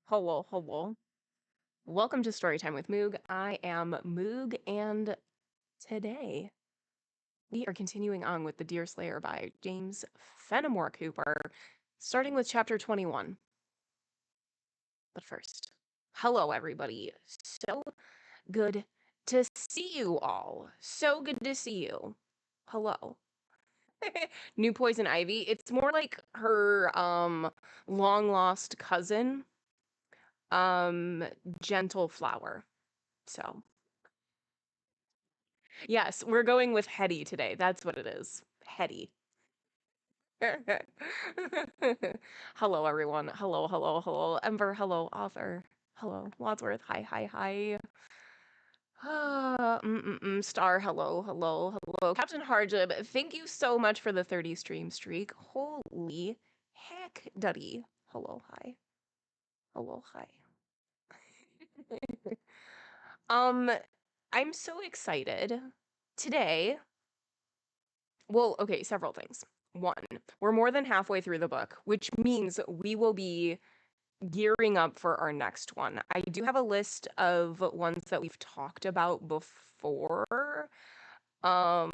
Hello, hello. Welcome to Storytime with Moog. I am Moog, and today we are continuing on with the Deerslayer by James Fenimore Cooper, starting with chapter 21. But first, hello, everybody. So good to see you all. So good to see you. Hello. New Poison Ivy. It's more like her long lost cousin, um Gentle Flower. So yes, we're going with Hetty today. That's what it is. Hetty. Hello, everyone. Hello, hello, hello. Ember, hello. Author. Hello. Wadsworth. Hi, hi, hi. Star, hello, hello, hello. Captain Harjib, thank you so much for the 30 stream streak. Holy heck, Duddy. Hello, hi. Hello, hi. I'm so excited. Today, well, okay, several things. One, we're more than halfway through the book, which means we will be gearing up for our next one. I do have a list of ones that we've talked about before. But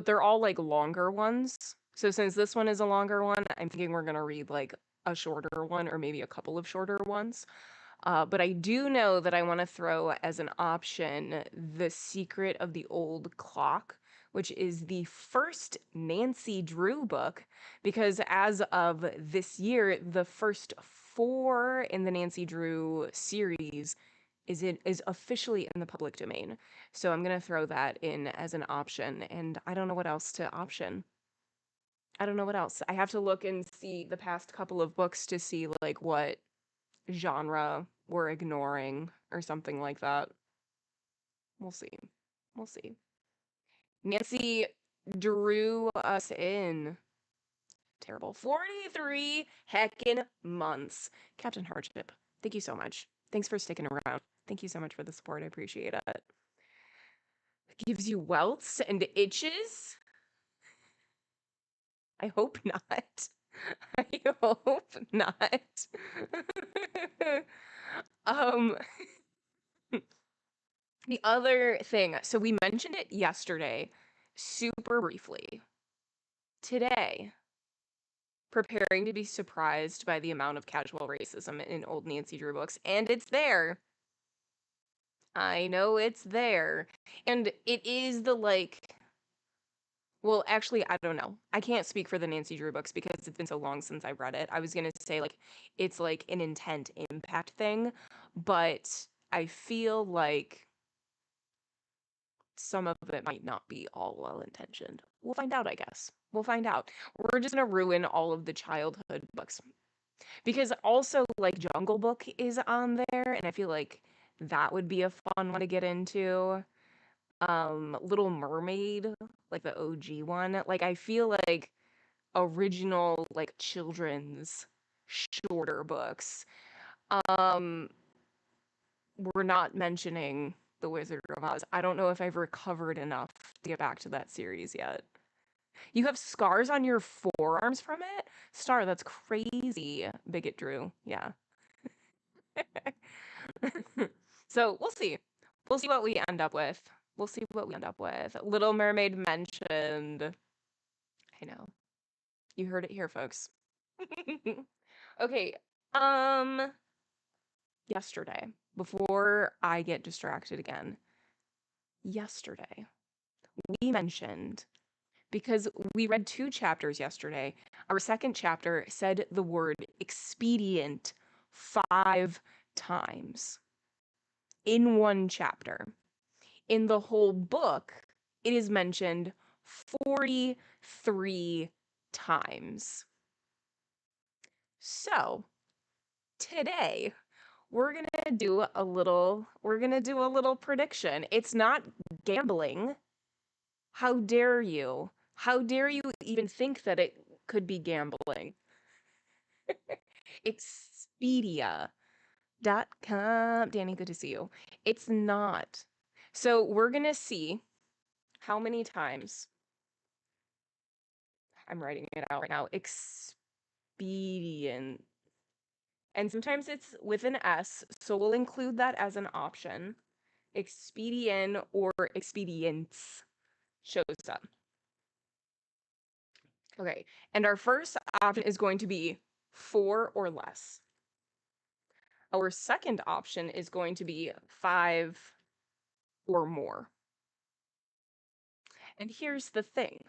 they're all like longer ones. So since this one is a longer one, I'm thinking we're gonna read like a shorter one or maybe a couple of shorter ones. But I do know that I want to throw as an option The Secret of the Old Clock, which is the first Nancy Drew book, because as of this year, the first 4 in the Nancy Drew series is officially in the public domain. So I'm gonna throw that in as an option, and I don't know what else to option. I don't know what else. I have to look and see the past couple of books to see like what genre we're ignoring or something like that. We'll see. We'll see. Nancy drew us in. Terrible. 43 heckin' months. Captain Hardship, thank you so much. Thanks for sticking around. Thank you so much for the support. I appreciate it. It gives you welts and itches? I hope not. I hope not. um The other thing, so we mentioned it yesterday, super briefly. Today, preparing to be surprised by the amount of casual racism in old Nancy Drew books, and it's there. I know it's there. And it is the like, well, actually, I don't know. I can't speak for the Nancy Drew books because it's been so long since I read it. I was gonna say like it's like an intent impact thing, but I feel like some of it might not be all well intentioned. We'll find out, I guess. We'll find out. We're just gonna ruin all of the childhood books. Because also, like, Jungle Book is on there, and I feel like that would be a fun one to get into. Little Mermaid, like the OG one. Like, I feel like original, like, children's shorter books. Um, we're not mentioning The Wizard of Oz. I don't know if I've recovered enough to get back to that series yet. You have scars on your forearms from it? Star, that's crazy. Bigot Drew. Yeah. So we'll see. We'll see what we end up with. We'll see what we end up with. Little Mermaid mentioned. I know. You heard it here, folks. Okay. Yesterday, before I get distracted again, yesterday, we mentioned, because we read 2 chapters yesterday, our second chapter said the word expedient 5 times in one chapter. In the whole book, It is mentioned 43 times. So, today we're going to do a little prediction. It's not gambling. How dare you? How dare you even think that it could be gambling? Expedia.com. Danny, good to see you. It's not. So we're going to see how many times. I'm writing it out right now. Expedient. And sometimes it's with an S, so we'll include that as an option. Expedient or expedients shows up. Okay, and our first option is going to be 4 or less. Our second option is going to be 5 or more. And here's the thing.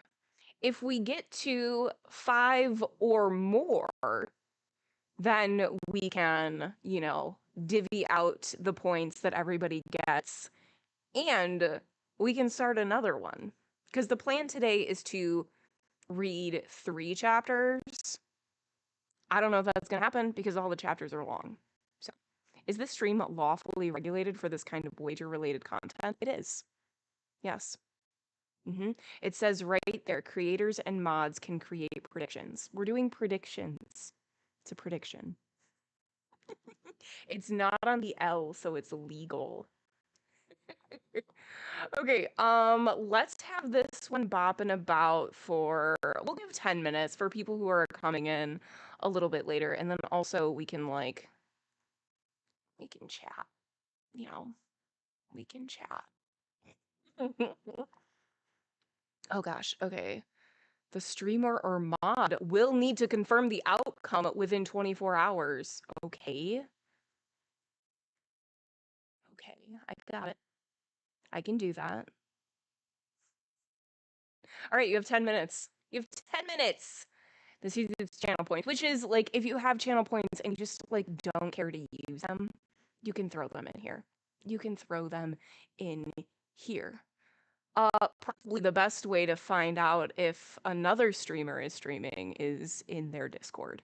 If we get to 5 or more, then we can, divvy out the points that everybody gets, and we can start another one. Because the plan today is to read 3 chapters. I don't know if that's going to happen because all the chapters are long. So, is this stream lawfully regulated for this kind of wager-related content? It is. Yes. It says right there, creators and mods can create predictions. We're doing predictions. It's a prediction. It's not on the L, so it's legal. Okay, let's have this one bopping about for, we'll give 10 minutes for people who are coming in a little bit later, and then also we can chat, we can chat. Oh gosh, okay. The streamer or mod will need to confirm the outcome within 24 hours. Okay. Okay, I got it. I can do that. All right, you have 10 minutes. You have 10 minutes. This is channel points, which is like if you have channel points and you just like don't care to use them, you can throw them in here. You can throw them in here. Probably the best way to find out if another streamer is streaming is in their Discord.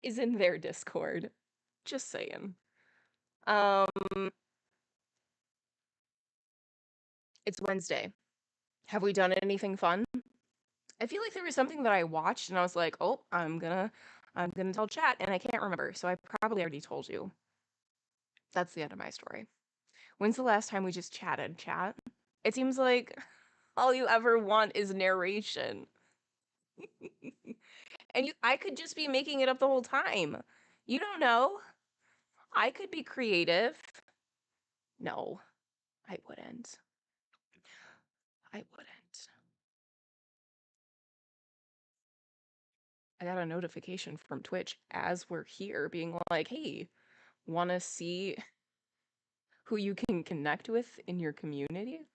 Is in their Discord. Just saying. It's Wednesday. Have we done anything fun? I feel like there was something that I watched and I was like, "Oh, I'm gonna tell chat," and I can't remember, so I probably already told you. That's the end of my story. When's the last time we just chatted, chat? It seems like all you ever want is narration. And I could just be making it up the whole time. You don't know. I could be creative. No, I wouldn't. I wouldn't. I got a notification from Twitch as we're here being like, "Hey, want to see who you can connect with in your community?"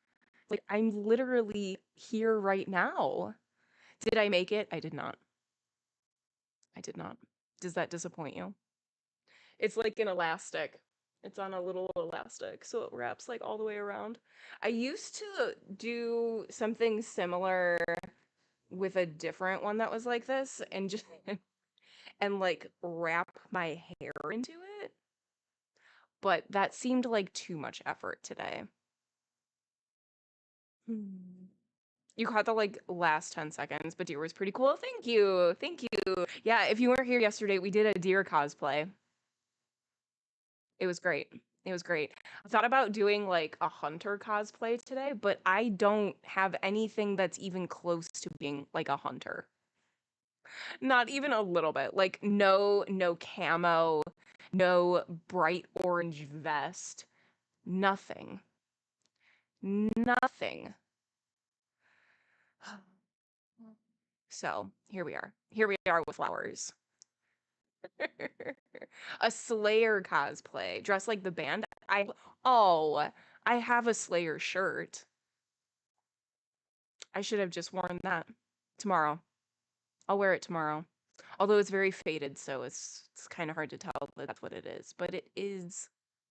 Like, I'm literally here right now. Did I make it? I did not. I did not. Does that disappoint you? It's like an elastic. It's on a little elastic, so it wraps like all the way around. I used to do something similar with a different one that was like this and just and like wrap my hair into it. But that seemed like too much effort today. You caught the like last 10 seconds, but deer was pretty cool. Thank you. Thank you. Yeah, if you weren't here yesterday, we did a deer cosplay. It was great. It was great. I thought about doing like a hunter cosplay today, but I don't have anything that's even close to being like a hunter. Not even a little bit. Like no camo, no bright orange vest, nothing. Nothing. So, here we are. Here we are with flowers. A Slayer cosplay, dressed like the band. I have a Slayer shirt. I should have just worn that tomorrow. I'll wear it tomorrow. Although it's very faded, so it's kind of hard to tell that that's what it is. But it is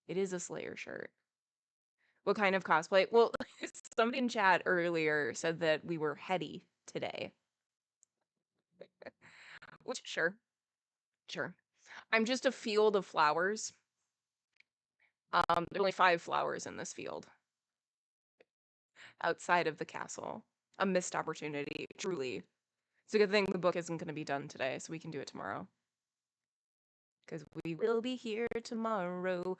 a Slayer shirt. What kind of cosplay? Well, Somebody in chat earlier said that we were heady today. Which, sure. I'm just a field of flowers. There's only 5 flowers in this field outside of the castle. A missed opportunity, truly. It's a good thing the book isn't going to be done today, so we can do it tomorrow. Because we will be here tomorrow.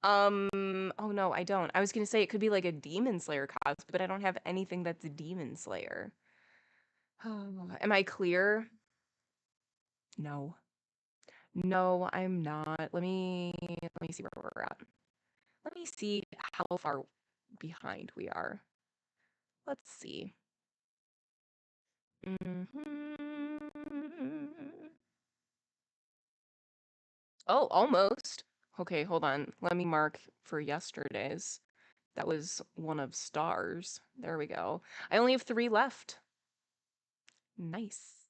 Oh no, I don't. I was going to say it could be like a Demon Slayer cosplay, but I don't have anything that's a Demon Slayer. Am I clear? No. No, I'm not. Let me see where we're at. Let me see how far behind we are. Let's see. Oh, almost. Okay, hold on. Let me mark for yesterday's. That was one of stars. There we go. I only have 3 left. Nice.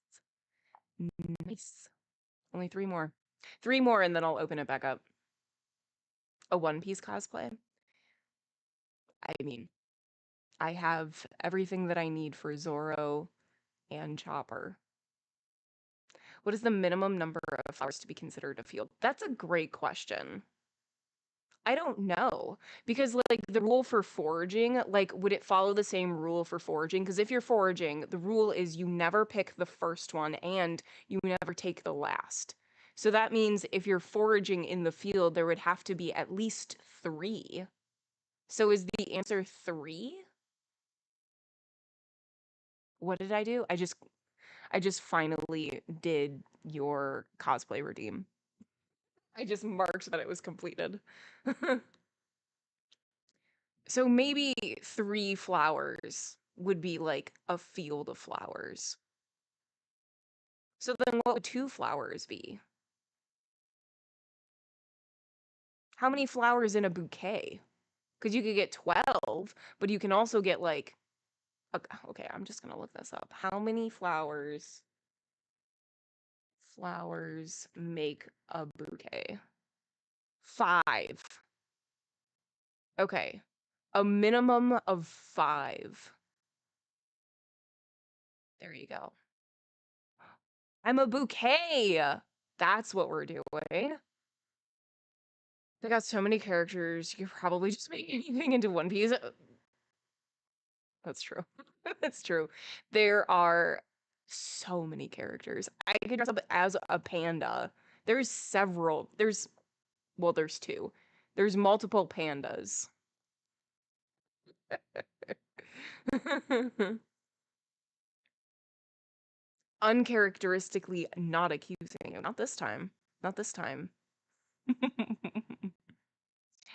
Nice. Only 3 more. 3 more and then I'll open it back up. A One Piece cosplay? I mean, I have everything that I need for Zoro and Chopper. What is the minimum number of flowers to be considered a field? That's a great question. I don't know because like the rule for foraging, like would it follow the same rule for foraging? Because if you're foraging, the rule is you never pick the first one and you never take the last. So that means if you're foraging in the field, there would have to be at least 3. So is the answer 3? What did I do? I just finally did your cosplay redeem. I just marked that it was completed. So maybe 3 flowers would be like a field of flowers. So then what would 2 flowers be? How many flowers in a bouquet? Because you could get 12, but you can also get like, okay, I'm just gonna look this up. How many flowers make a bouquet? 5. Okay. A minimum of 5. There you go. I'm a bouquet. That's what we're doing. They got so many characters. You could probably just make anything into One Piece. That's true. That's true. There are so many characters. I could dress up as a panda. There's several. There's 2. There's multiple pandas. Uncharacteristically not accusing you. Not this time. Not this time.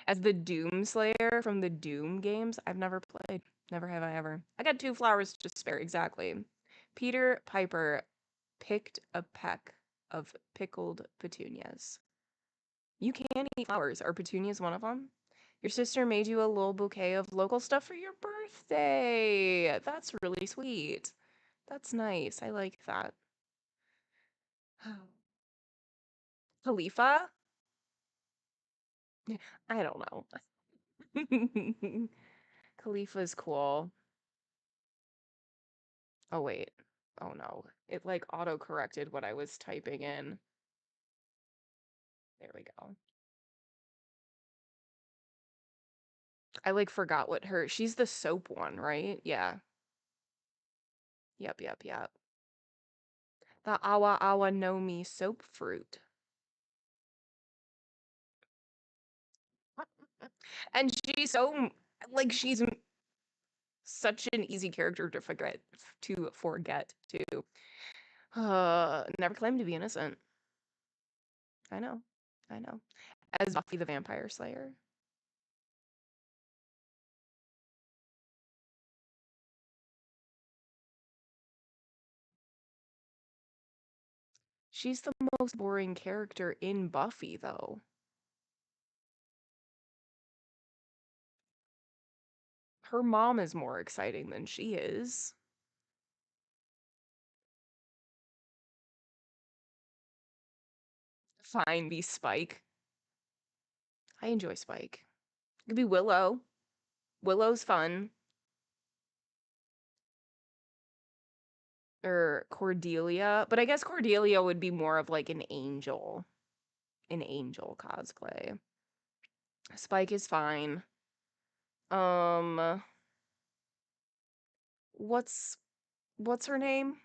As the Doom Slayer from the Doom games, I've never played. Never have I ever. I got 2 flowers to spare, exactly. Peter Piper picked a peck of pickled petunias. You can eat flowers. Are petunias one of them? Your sister made you a little bouquet of local stuff for your birthday. That's really sweet. That's nice. I like that. Khalifa? I don't know. Khalifa's cool. Oh, wait. Oh, no. It, like, auto-corrected what I was typing in. There we go. I, like, forgot what she's the soap one, right? Yeah. Yep. The Awa Awa no Mi soap fruit. And she's so, like, she's such an easy character to forget, too. Never claimed to be innocent. I know. As Buffy the Vampire Slayer. She's the most boring character in Buffy, though. Her mom is more exciting than she is. Fine, be Spike. I enjoy Spike. It could be Willow. Willow's fun. or Cordelia, but I guess Cordelia would be more of like an angel cosplay. Spike is fine. Um, what's her name?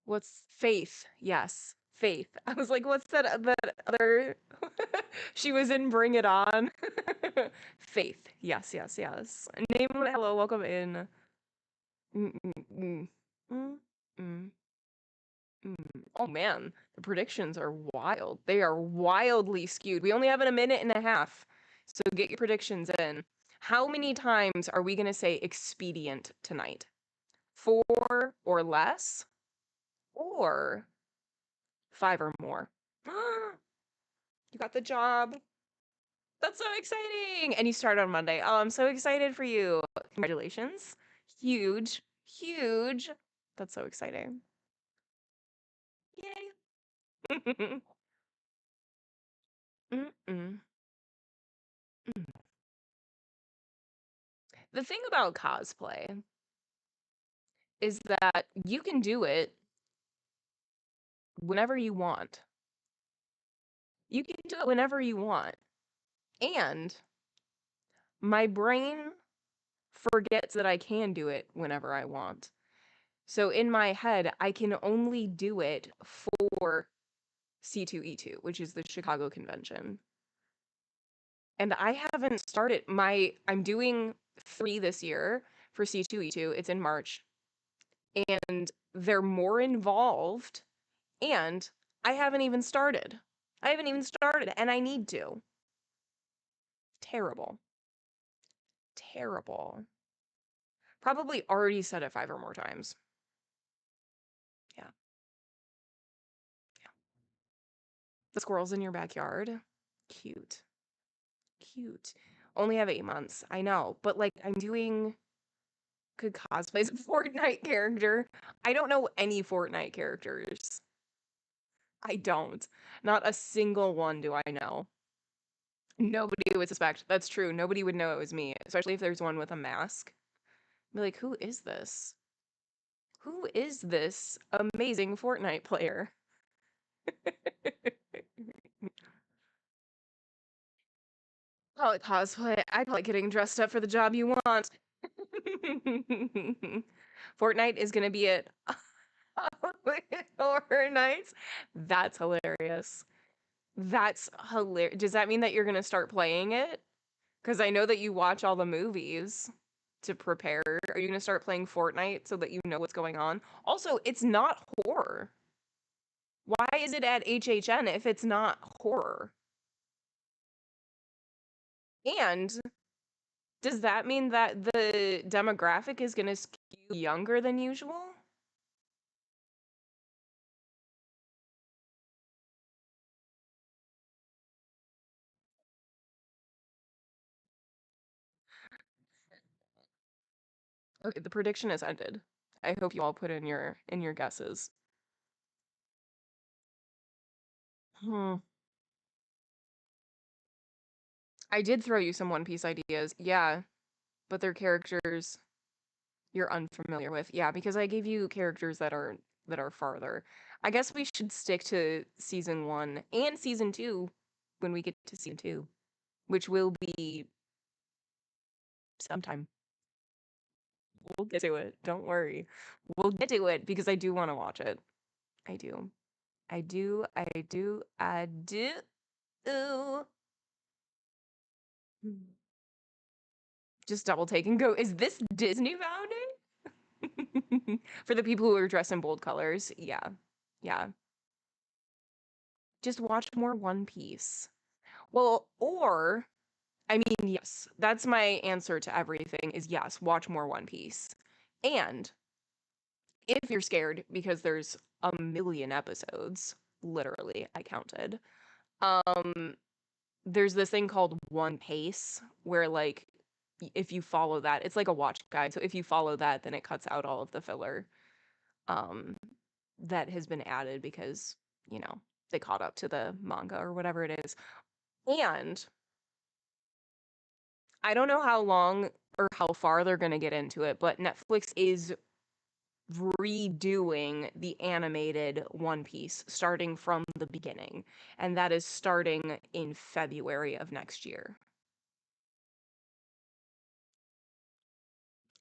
What's Faith? Yes, Faith. I was like, what's that other? She was in Bring It On. Faith. Yes, yes, yes. Name hello, welcome in. Mm, mm, mm. Mm, mm, mm. Oh man, the predictions are wild. They are wildly skewed. We only have a minute and a half, so get your predictions in. How many times are we gonna say expedient tonight? 4 or less, or 5 or more? You got the job. That's so exciting! And you start on Monday. Oh, I'm so excited for you. Congratulations. Huge, huge. That's so exciting. Yay. Mm-mm. The thing about cosplay is that you can do it whenever you want. You can do it whenever you want. And my brain forgets that I can do it whenever I want. So in my head, I can only do it for C2E2, which is the Chicago convention. And I haven't started I'm doing 3 this year for C2E2. It's in March. And they're more involved, and I haven't even started. And I need to. Terrible. Terrible. Probably already said it 5 or more times. Yeah. Yeah. The squirrels in your backyard. Cute. Cute. Only have 8 months. I know, but like I'm doing could cosplay as a Fortnite character. I don't know any Fortnite characters. I don't. Not a single one do I know. Nobody would suspect. That's true. Nobody would know it was me, especially if there's one with a mask. Be like, who is this? Who is this amazing Fortnite player? Call it cosplay. I call it getting dressed up for the job you want. Fortnite is gonna be at Horror Nights. That's hilarious. That's hilarious. Does that mean that you're gonna start playing it? Because I know that you watch all the movies to prepare. Are you gonna start playing Fortnite so that you know what's going on? Also, it's not horror. Why is it at HHN if it's not horror? And does that mean that the demographic is gonna skew younger than usual? Okay, the prediction has ended. I hope you all put in your guesses. Hmm. I did throw you some One Piece ideas. Yeah, but they're characters you're unfamiliar with. Yeah, because I gave you characters that are farther. I guess we should stick to season 1 and season 2 when we get to season 2, which will be sometime. We'll get to it. Don't worry. We'll get to it because I do want to watch it. I do. I do. I do. I do. Ooh. Just double take and go, is this Disney bounding? For the people who are dressed in bold colors. Yeah. Yeah. Just watch more One Piece. Well, or I mean, yes, that's my answer to everything is yes, watch more One Piece. And if you're scared because there's a million episodes, literally, I counted. Um, there's this thing called One Pace where like if you follow that, it's like a watch guide. So if you follow that, then it cuts out all of the filler um that has been added because, you know, they caught up to the manga or whatever it is. And I don't know how long or how far they're going to get into it, but Netflix is redoing the animated One Piece starting from the beginning, and that is starting in February of next year.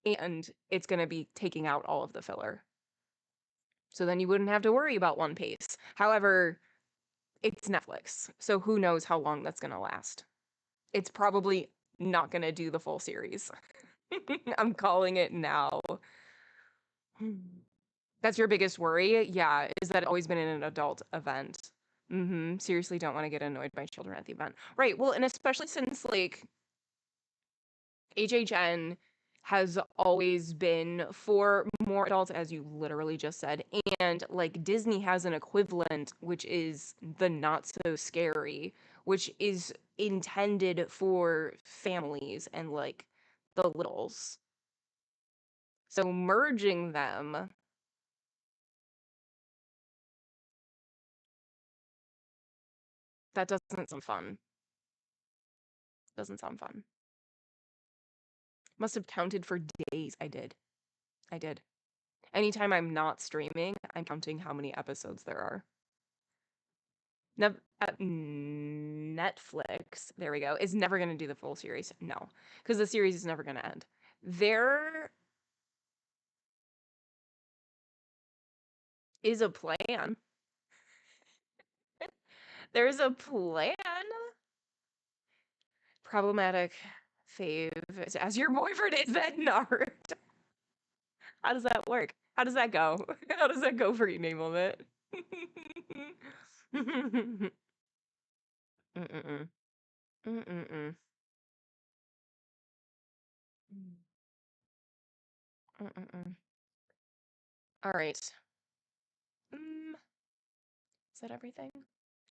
And it's going to be taking out all of the filler. So then you wouldn't have to worry about One Piece. However, it's Netflix, so who knows how long that's going to last. It's probably not going to do the full series. I'm calling it now. That's your biggest worry? Yeah, is that always been in an adult event. Seriously don't want to get annoyed by children at the event. Right, well, and especially since, like, HHN has always been for more adults, as you literally just said, and, like, Disney has an equivalent, which is the Not So Scary, which is intended for families and, like, the littles. So merging them, that doesn't sound fun. Doesn't sound fun. Must have counted for days. I did. I did. Anytime I'm not streaming, I'm counting how many episodes there are. Netflix, there we go, is never going to do the full series. No, because the series is never going to end. There is a plan. There's a plan. Problematic fave. As your boyfriend is that Naruto. How does that work? How does that go? How does that go for you, name limit? Mm-mm-mm. Mm-mm-mm. Mm-mm-mm. All right. Is that everything?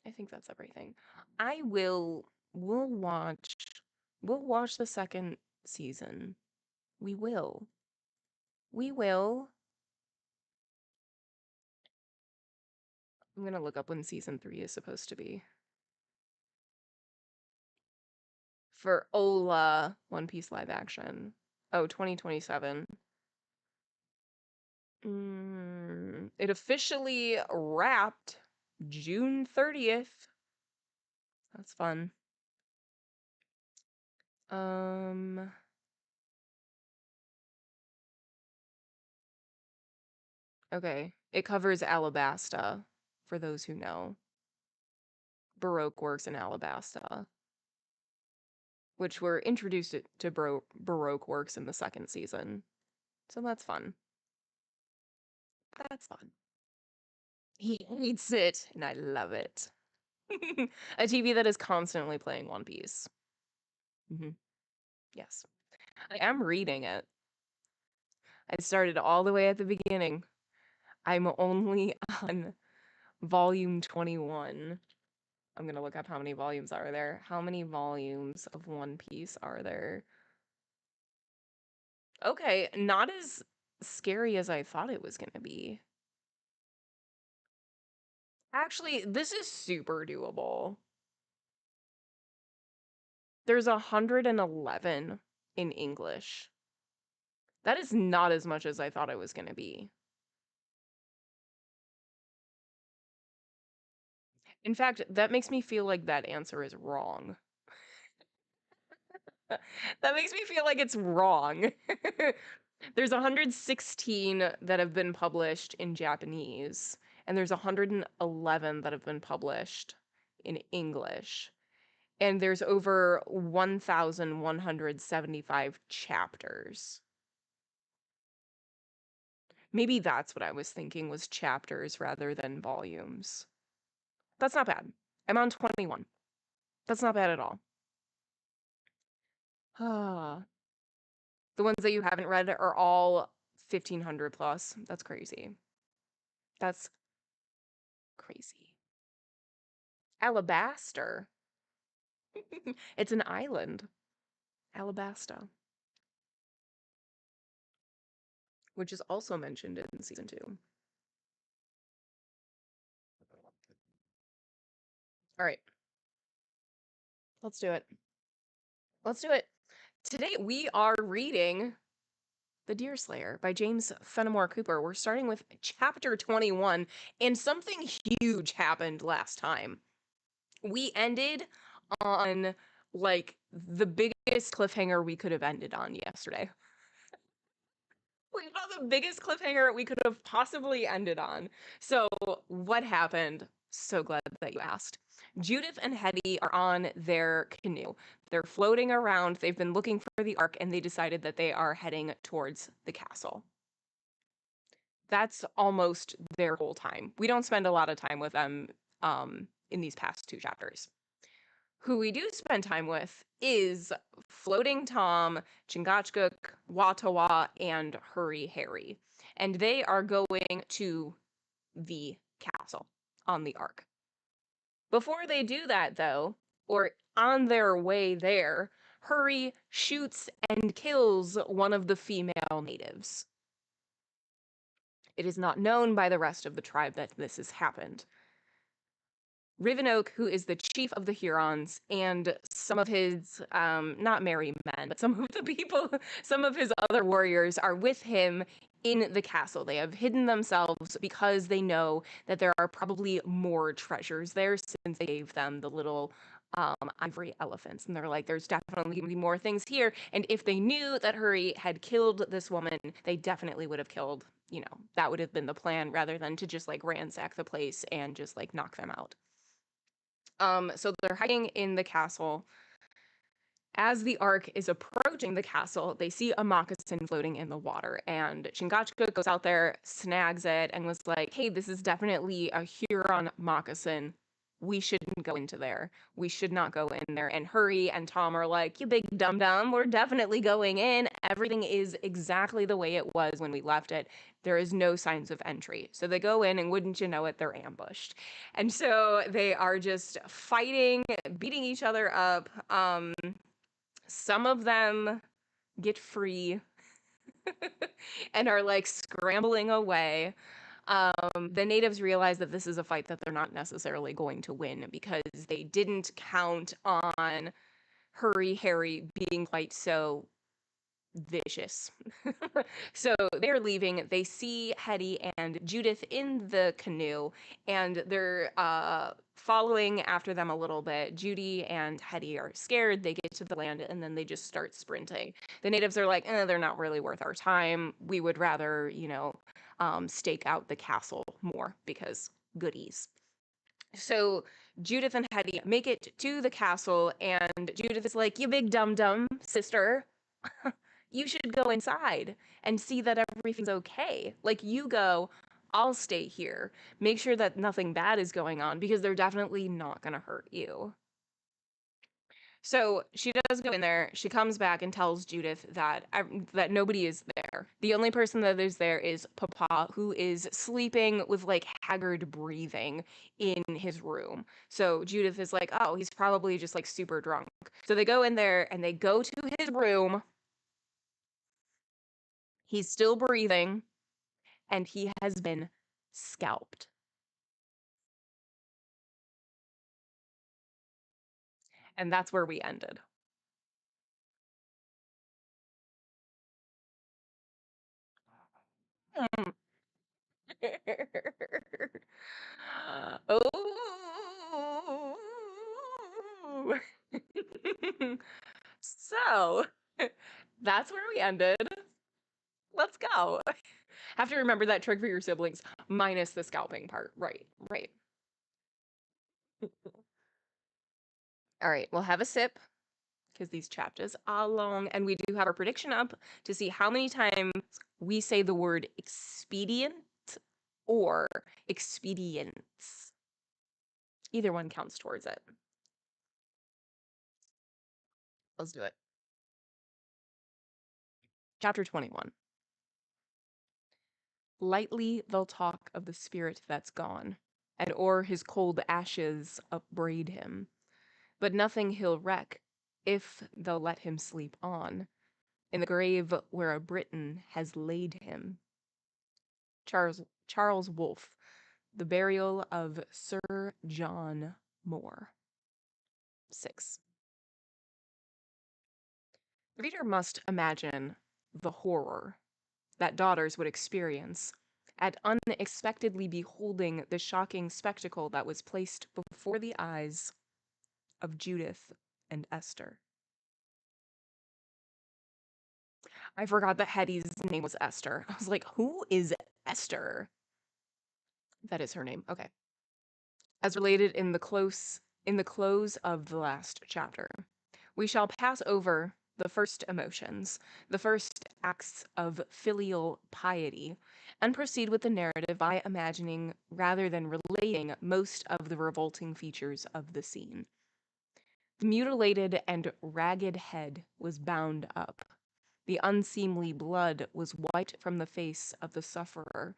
I think that's everything. I will we'll watch we'll watch the second season. We will. We will. I'm gonna look up when season 3 is supposed to be. For Ola One Piece live action. Oh, 2027. It officially wrapped June 30th. That's fun. Okay. It covers Alabasta, for those who know. Baroque works in Alabasta, which were introduced to Baroque works in the second season. So that's fun. That's fun. He hates it, and I love it. A TV that is constantly playing One Piece. Yes. I am reading it. I started all the way at the beginning. I'm only on volume 21. I'm gonna look up how many volumes are there. How many volumes of One Piece are there? Okay, not as scary as I thought it was gonna be. Actually, this is super doable. There's 111 in English. That is not as much as I thought it was gonna be. In fact, that makes me feel like that answer is wrong. That makes me feel like it's wrong. There's 116 that have been published in Japanese, and there's 111 that have been published in English. And there's over 1,175 chapters. Maybe that's what I was thinking was chapters rather than volumes. That's not bad. I'm on 21. That's not bad at all. Ah. The ones that you haven't read are all 1,500 plus. That's crazy. That's crazy. Alabaster. It's an island. Alabasta. Which is also mentioned in season 2. All right. Let's do it. Let's do it. Today we are reading The Deerslayer by James Fenimore Cooper. We're starting with chapter 21, and something huge happened last time. We ended on like the biggest cliffhanger we could have ended on yesterday. We got the biggest cliffhanger we could have possibly ended on. So, what happened? So glad that you asked. Judith and Hetty are on their canoe. They're floating around. They've been looking for the ark, and they decided that they are heading towards the castle. That's almost their whole time. We don't spend a lot of time with them in these past two chapters. Who we do spend time with is Floating Tom, Chingachgook, Watawa, and Hurry Harry. And they are going to the castle on the ark. Before they do that, though, or on their way there, Hurry shoots and kills one of the female natives. It is not known by the rest of the tribe that this has happened. Rivenoak, who is the chief of the Hurons, and some of his, not merry men, but some of the people, some of his other warriors are with him in the castle. They have hidden themselves because they know that there are probably more treasures there since they gave them the little ivory elephants. And they're like, there's definitely going to be more things here. And if they knew that Hurry had killed this woman, they definitely would have killed, that would have been the plan rather than to just like ransack the place and just like knock them out. So they're hiding in the castle. As the ark is approaching the castle, they see a moccasin floating in the water, and Chingachgook goes out there, snags it, and was like, hey, this is definitely a Huron moccasin. We shouldn't go into there. We should not go in there. And Hurry and Tom are like, you big dum-dum, we're definitely going in. Everything is exactly the way it was when we left it. There is no signs of entry. So they go in, and wouldn't you know it, they're ambushed. And so they are just fighting, beating each other up. Some of them get free and are like scrambling away. The natives realize that this is a fight that they're not necessarily going to win because they didn't count on Hurry Harry being quite so vicious. So they're leaving. They see Hetty and Judith in the canoe, and they're following after them a little bit. Judy and Hetty are scared. They get to the land, and then they just start sprinting. The natives are like, they're not really worth our time. We would rather, stake out the castle more because goodies. So Judith and Hetty make it to the castle, and Judith is like, you big dum-dum, sister. You should go inside and see that everything's okay. Like, you go, I'll stay here. Make sure that nothing bad is going on because they're definitely not going to hurt you. So she does go in there. She comes back and tells Judith that nobody is there. The only person that is there is Papa, who is sleeping with like haggard breathing in his room. So Judith is like, oh, he's probably just like super drunk. So they go in there and they go to his room. He's still breathing, and he has been scalped. And that's where we ended. Oh. So, that's where we ended. Let's go. Have to remember that trick for your siblings, minus the scalping part. Right, right. All right, we'll have a sip because these chapters are long, and we do have our prediction up to see how many times we say the word expedient or expedience. Either one counts towards it. Let's do it. Chapter 21. Lightly they'll talk of the spirit that's gone, and o'er his cold ashes upbraid him. But nothing he'll reck if they'll let him sleep on, in the grave where a Briton has laid him. Charles Wolfe, The Burial of Sir John Moore. 6. The reader must imagine the horror that daughters would experience, at unexpectedly beholding the shocking spectacle that was placed before the eyes of Judith and Esther. I forgot that Hetty's name was Esther. I was like, who is Esther? That is her name. Okay. As related in the close of the last chapter, we shall pass over the first emotions, the first acts of filial piety, and proceed with the narrative by imagining rather than relating most of the revolting features of the scene. The mutilated and ragged head was bound up. The unseemly blood was wiped from the face of the sufferer.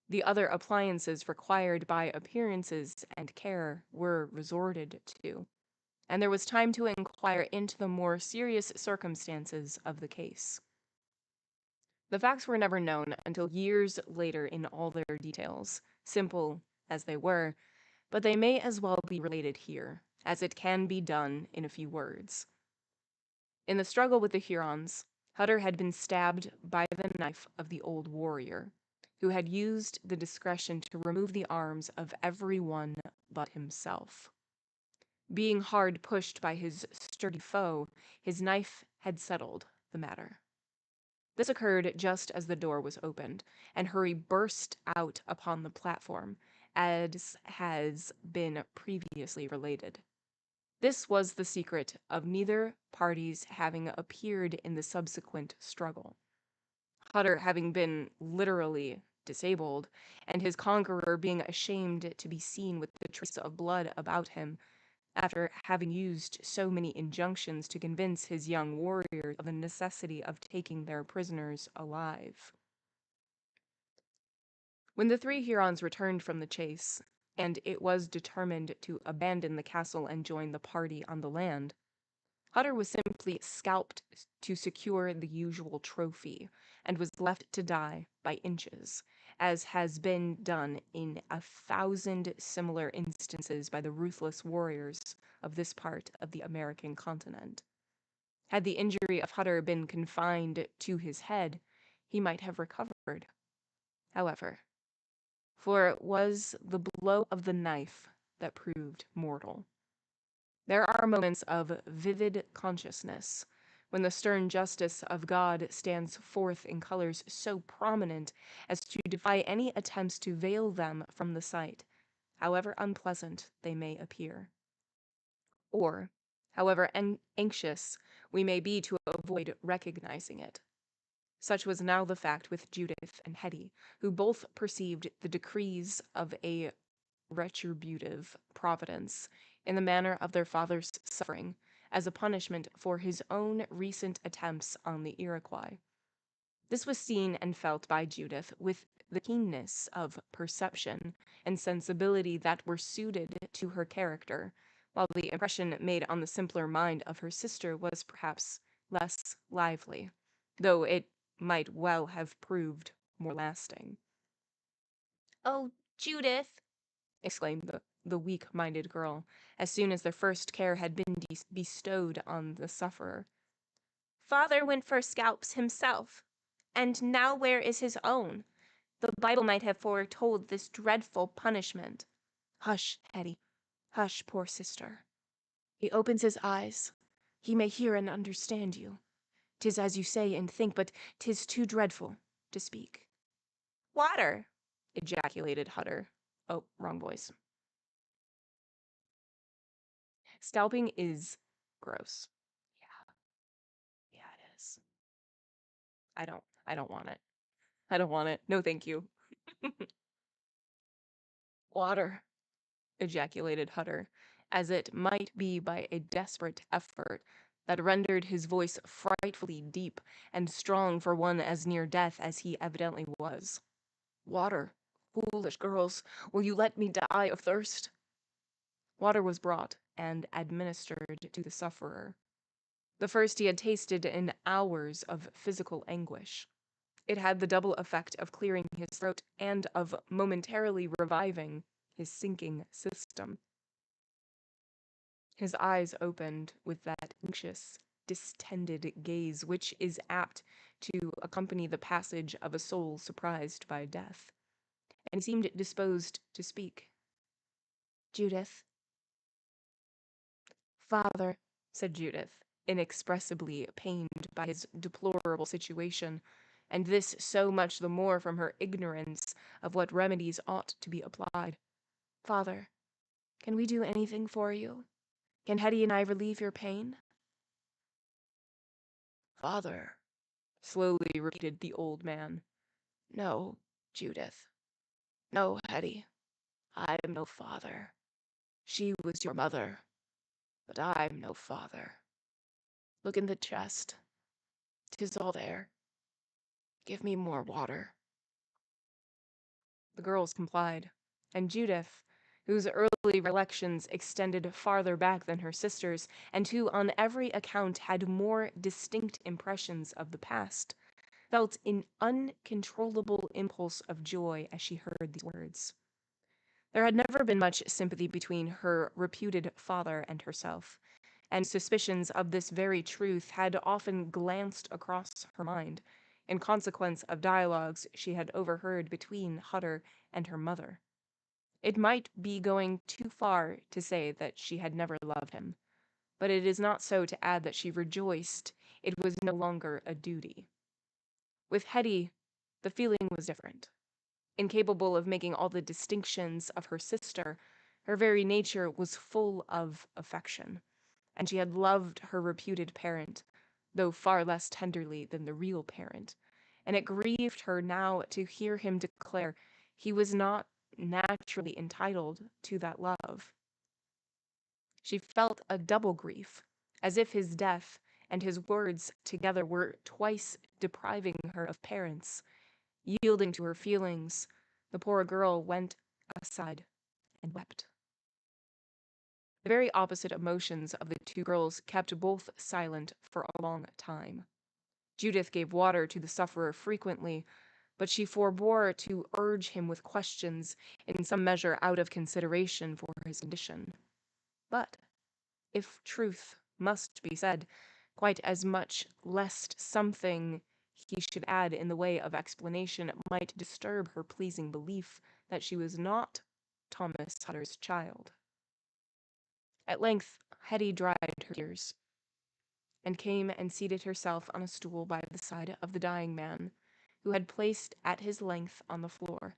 The other appliances required by appearances and care were resorted to, and there was time to inquire into the more serious circumstances of the case. The facts were never known until years later in all their details, simple as they were, but they may as well be related here, as it can be done in a few words. In the struggle with the Hurons, Hutter had been stabbed by the knife of the old warrior, who had used the discretion to remove the arms of every one but himself. Being hard pushed by his sturdy foe, his knife had settled the matter. This occurred just as the door was opened, and Hurry burst out upon the platform, as has been previously related. This was the secret of neither party's having appeared in the subsequent struggle. Hutter having been literally disabled, and his conqueror being ashamed to be seen with the trace of blood about him, after having used so many injunctions to convince his young warriors of the necessity of taking their prisoners alive. When the three Hurons returned from the chase, and it was determined to abandon the castle and join the party on the land, Hutter was simply scalped to secure the usual trophy, and was left to die by inches, as has been done in 1,000 similar instances by the ruthless warriors of this part of the American continent. Had the injury of Hutter been confined to his head, he might have recovered. However, for it was the blow of the knife that proved mortal. There are moments of vivid consciousness when the stern justice of God stands forth in colors so prominent as to defy any attempts to veil them from the sight, however unpleasant they may appear. Or, however anxious we may be to avoid recognizing it. Such was now the fact with Judith and Hetty, who both perceived the decrees of a retributive providence in the manner of their father's suffering as a punishment for his own recent attempts on the Iroquois. This was seen and felt by Judith with the keenness of perception and sensibility that were suited to her character, while the impression made on the simpler mind of her sister was perhaps less lively, though it might well have proved more lasting. "Oh, Judith!" exclaimed the weak-minded girl, as soon as their first care had been bestowed on the sufferer. "Father went for scalps himself, and now where is his own? The Bible might have foretold this dreadful punishment." "Hush, Hetty, hush, poor sister. He opens his eyes. He may hear and understand you. 'Tis as you say and think, but 'tis too dreadful to speak." "Water!" ejaculated Hutter. Oh, wrong voice. Scalping is gross. Yeah, it is. I don't want it. I don't want it. No, thank you. "Water," ejaculated Hutter, as it might be by a desperate effort that rendered his voice frightfully deep and strong for one as near death as he evidently was. "Water, foolish girls, will you let me die of thirst?" Water was brought and administered to the sufferer. The first he had tasted in hours of physical anguish. It had the double effect of clearing his throat and of momentarily reviving his sinking system. His eyes opened with that anxious, distended gaze which is apt to accompany the passage of a soul surprised by death, and he seemed disposed to speak. "Judith." "Father," said Judith, inexpressibly pained by his deplorable situation, and this so much the more from her ignorance of what remedies ought to be applied. "Father, can we do anything for you? Can Hetty and I relieve your pain?" "Father," slowly repeated the old man. "No, Judith. No, Hetty. I am no father. She was your mother, but I'm no father. Look in the chest. 'Tis all there. Give me more water." The girls complied, and Judith, whose early recollections extended farther back than her sister's, and who on every account had more distinct impressions of the past, felt an uncontrollable impulse of joy as she heard these words. There had never been much sympathy between her reputed father and herself, and suspicions of this very truth had often glanced across her mind, in consequence of dialogues she had overheard between Hutter and her mother. It might be going too far to say that she had never loved him, but it is not so to add that she rejoiced it was no longer a duty. With Hetty, the feeling was different. Incapable of making all the distinctions of her sister, her very nature was full of affection, and she had loved her reputed parent, though far less tenderly than the real parent, and it grieved her now to hear him declare he was not naturally entitled to that love. She felt a double grief, as if his death and his words together were twice depriving her of parents. Yielding to her feelings, the poor girl went aside and wept. The very opposite emotions of the two girls kept both silent for a long time. Judith gave water to the sufferer frequently, but she forbore to urge him with questions, in some measure out of consideration for his condition. But, if truth must be said, quite as much lest something he should add in the way of explanation might disturb her pleasing belief that she was not Thomas Hutter's child. At length Hetty dried her tears, and came and seated herself on a stool by the side of the dying man, who had placed at his length on the floor,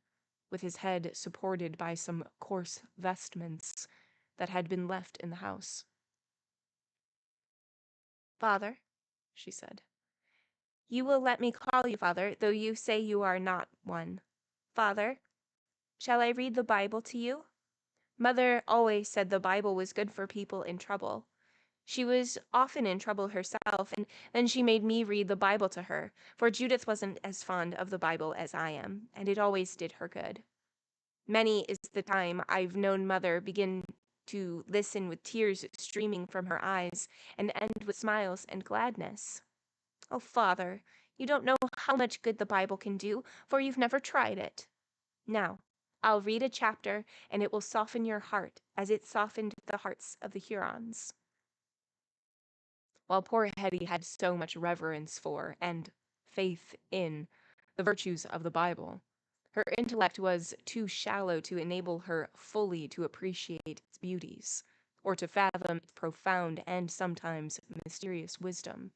with his head supported by some coarse vestments that had been left in the house. "Father," she said, "you will let me call you father, though you say you are not one. Father, shall I read the Bible to you? Mother always said the Bible was good for people in trouble. She was often in trouble herself, and then she made me read the Bible to her, for Judith wasn't as fond of the Bible as I am, and it always did her good. Many is the time I've known Mother begin to listen with tears streaming from her eyes, and end with smiles and gladness. Oh, Father, you don't know how much good the Bible can do, for you've never tried it. Now, I'll read a chapter, and it will soften your heart as it softened the hearts of the Hurons." While poor Hetty had so much reverence for, and faith in, the virtues of the Bible, her intellect was too shallow to enable her fully to appreciate its beauties, or to fathom its profound and sometimes mysterious wisdom.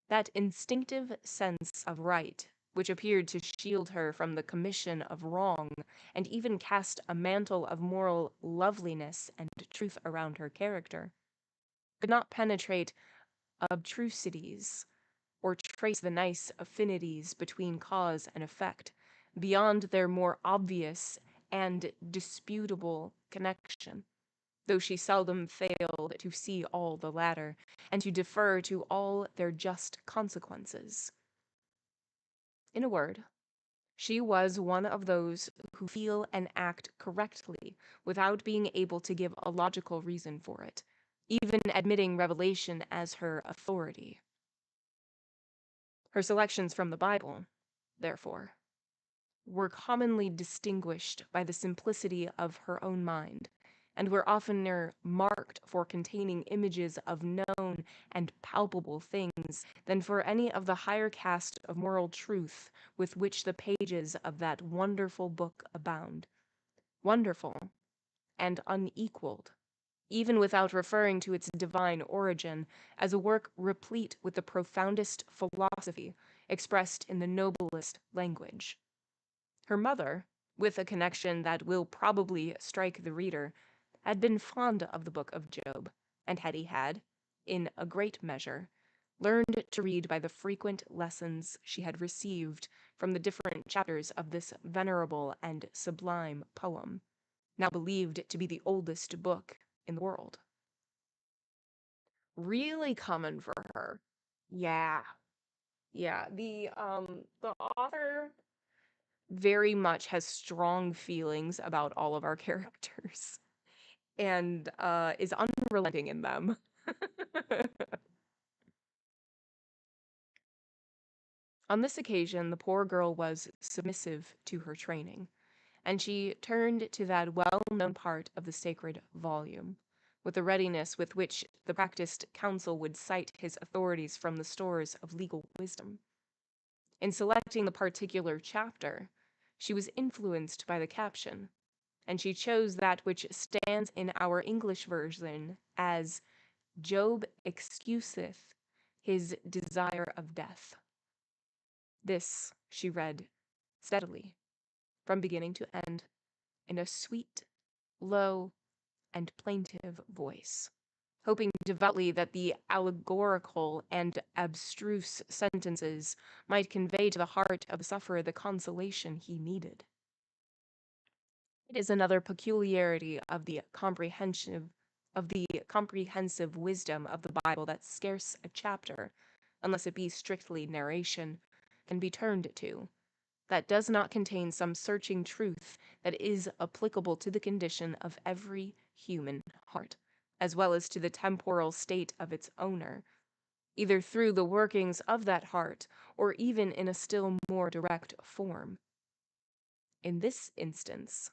That instinctive sense of right, which appeared to shield her from the commission of wrong, and even cast a mantle of moral loveliness and truth around her character, could not penetrate obtrusities, or trace the nice affinities between cause and effect, beyond their more obvious and disputable connection, though she seldom failed to see all the latter, and to defer to all their just consequences. In a word, she was one of those who feel and act correctly without being able to give a logical reason for it, even admitting revelation as her authority. Her selections from the Bible, therefore, were commonly distinguished by the simplicity of her own mind, and were oftener marked for containing images of known and palpable things than for any of the higher caste of moral truth with which the pages of that wonderful book abound. Wonderful and unequaled, even without referring to its divine origin, as a work replete with the profoundest philosophy expressed in the noblest language. Her mother, with a connection that will probably strike the reader, had been fond of the book of Job, and Hetty had, in a great measure, learned to read by the frequent lessons she had received from the different chapters of this venerable and sublime poem, now believed to be the oldest book in the world. Really coming for her. Yeah. Yeah. The author very much has strong feelings about all of our characters and is unrelenting in them. On this occasion, the poor girl was submissive to her training, and she turned to that well-known part of the sacred volume, with the readiness with which the practiced counsel would cite his authorities from the stores of legal wisdom. In selecting the particular chapter, she was influenced by the caption, and she chose that which stands in our English version as Job excuseth his desire of death. This she read steadily, from beginning to end, in a sweet, low, and plaintive voice, hoping devoutly that the allegorical and abstruse sentences might convey to the heart of the sufferer the consolation he needed. It is another peculiarity of the comprehensive wisdom of the Bible that scarce a chapter, unless it be strictly narration, can be turned to, that does not contain some searching truth that is applicable to the condition of every human heart, as well as to the temporal state of its owner, either through the workings of that heart, or even in a still more direct form. In this instance,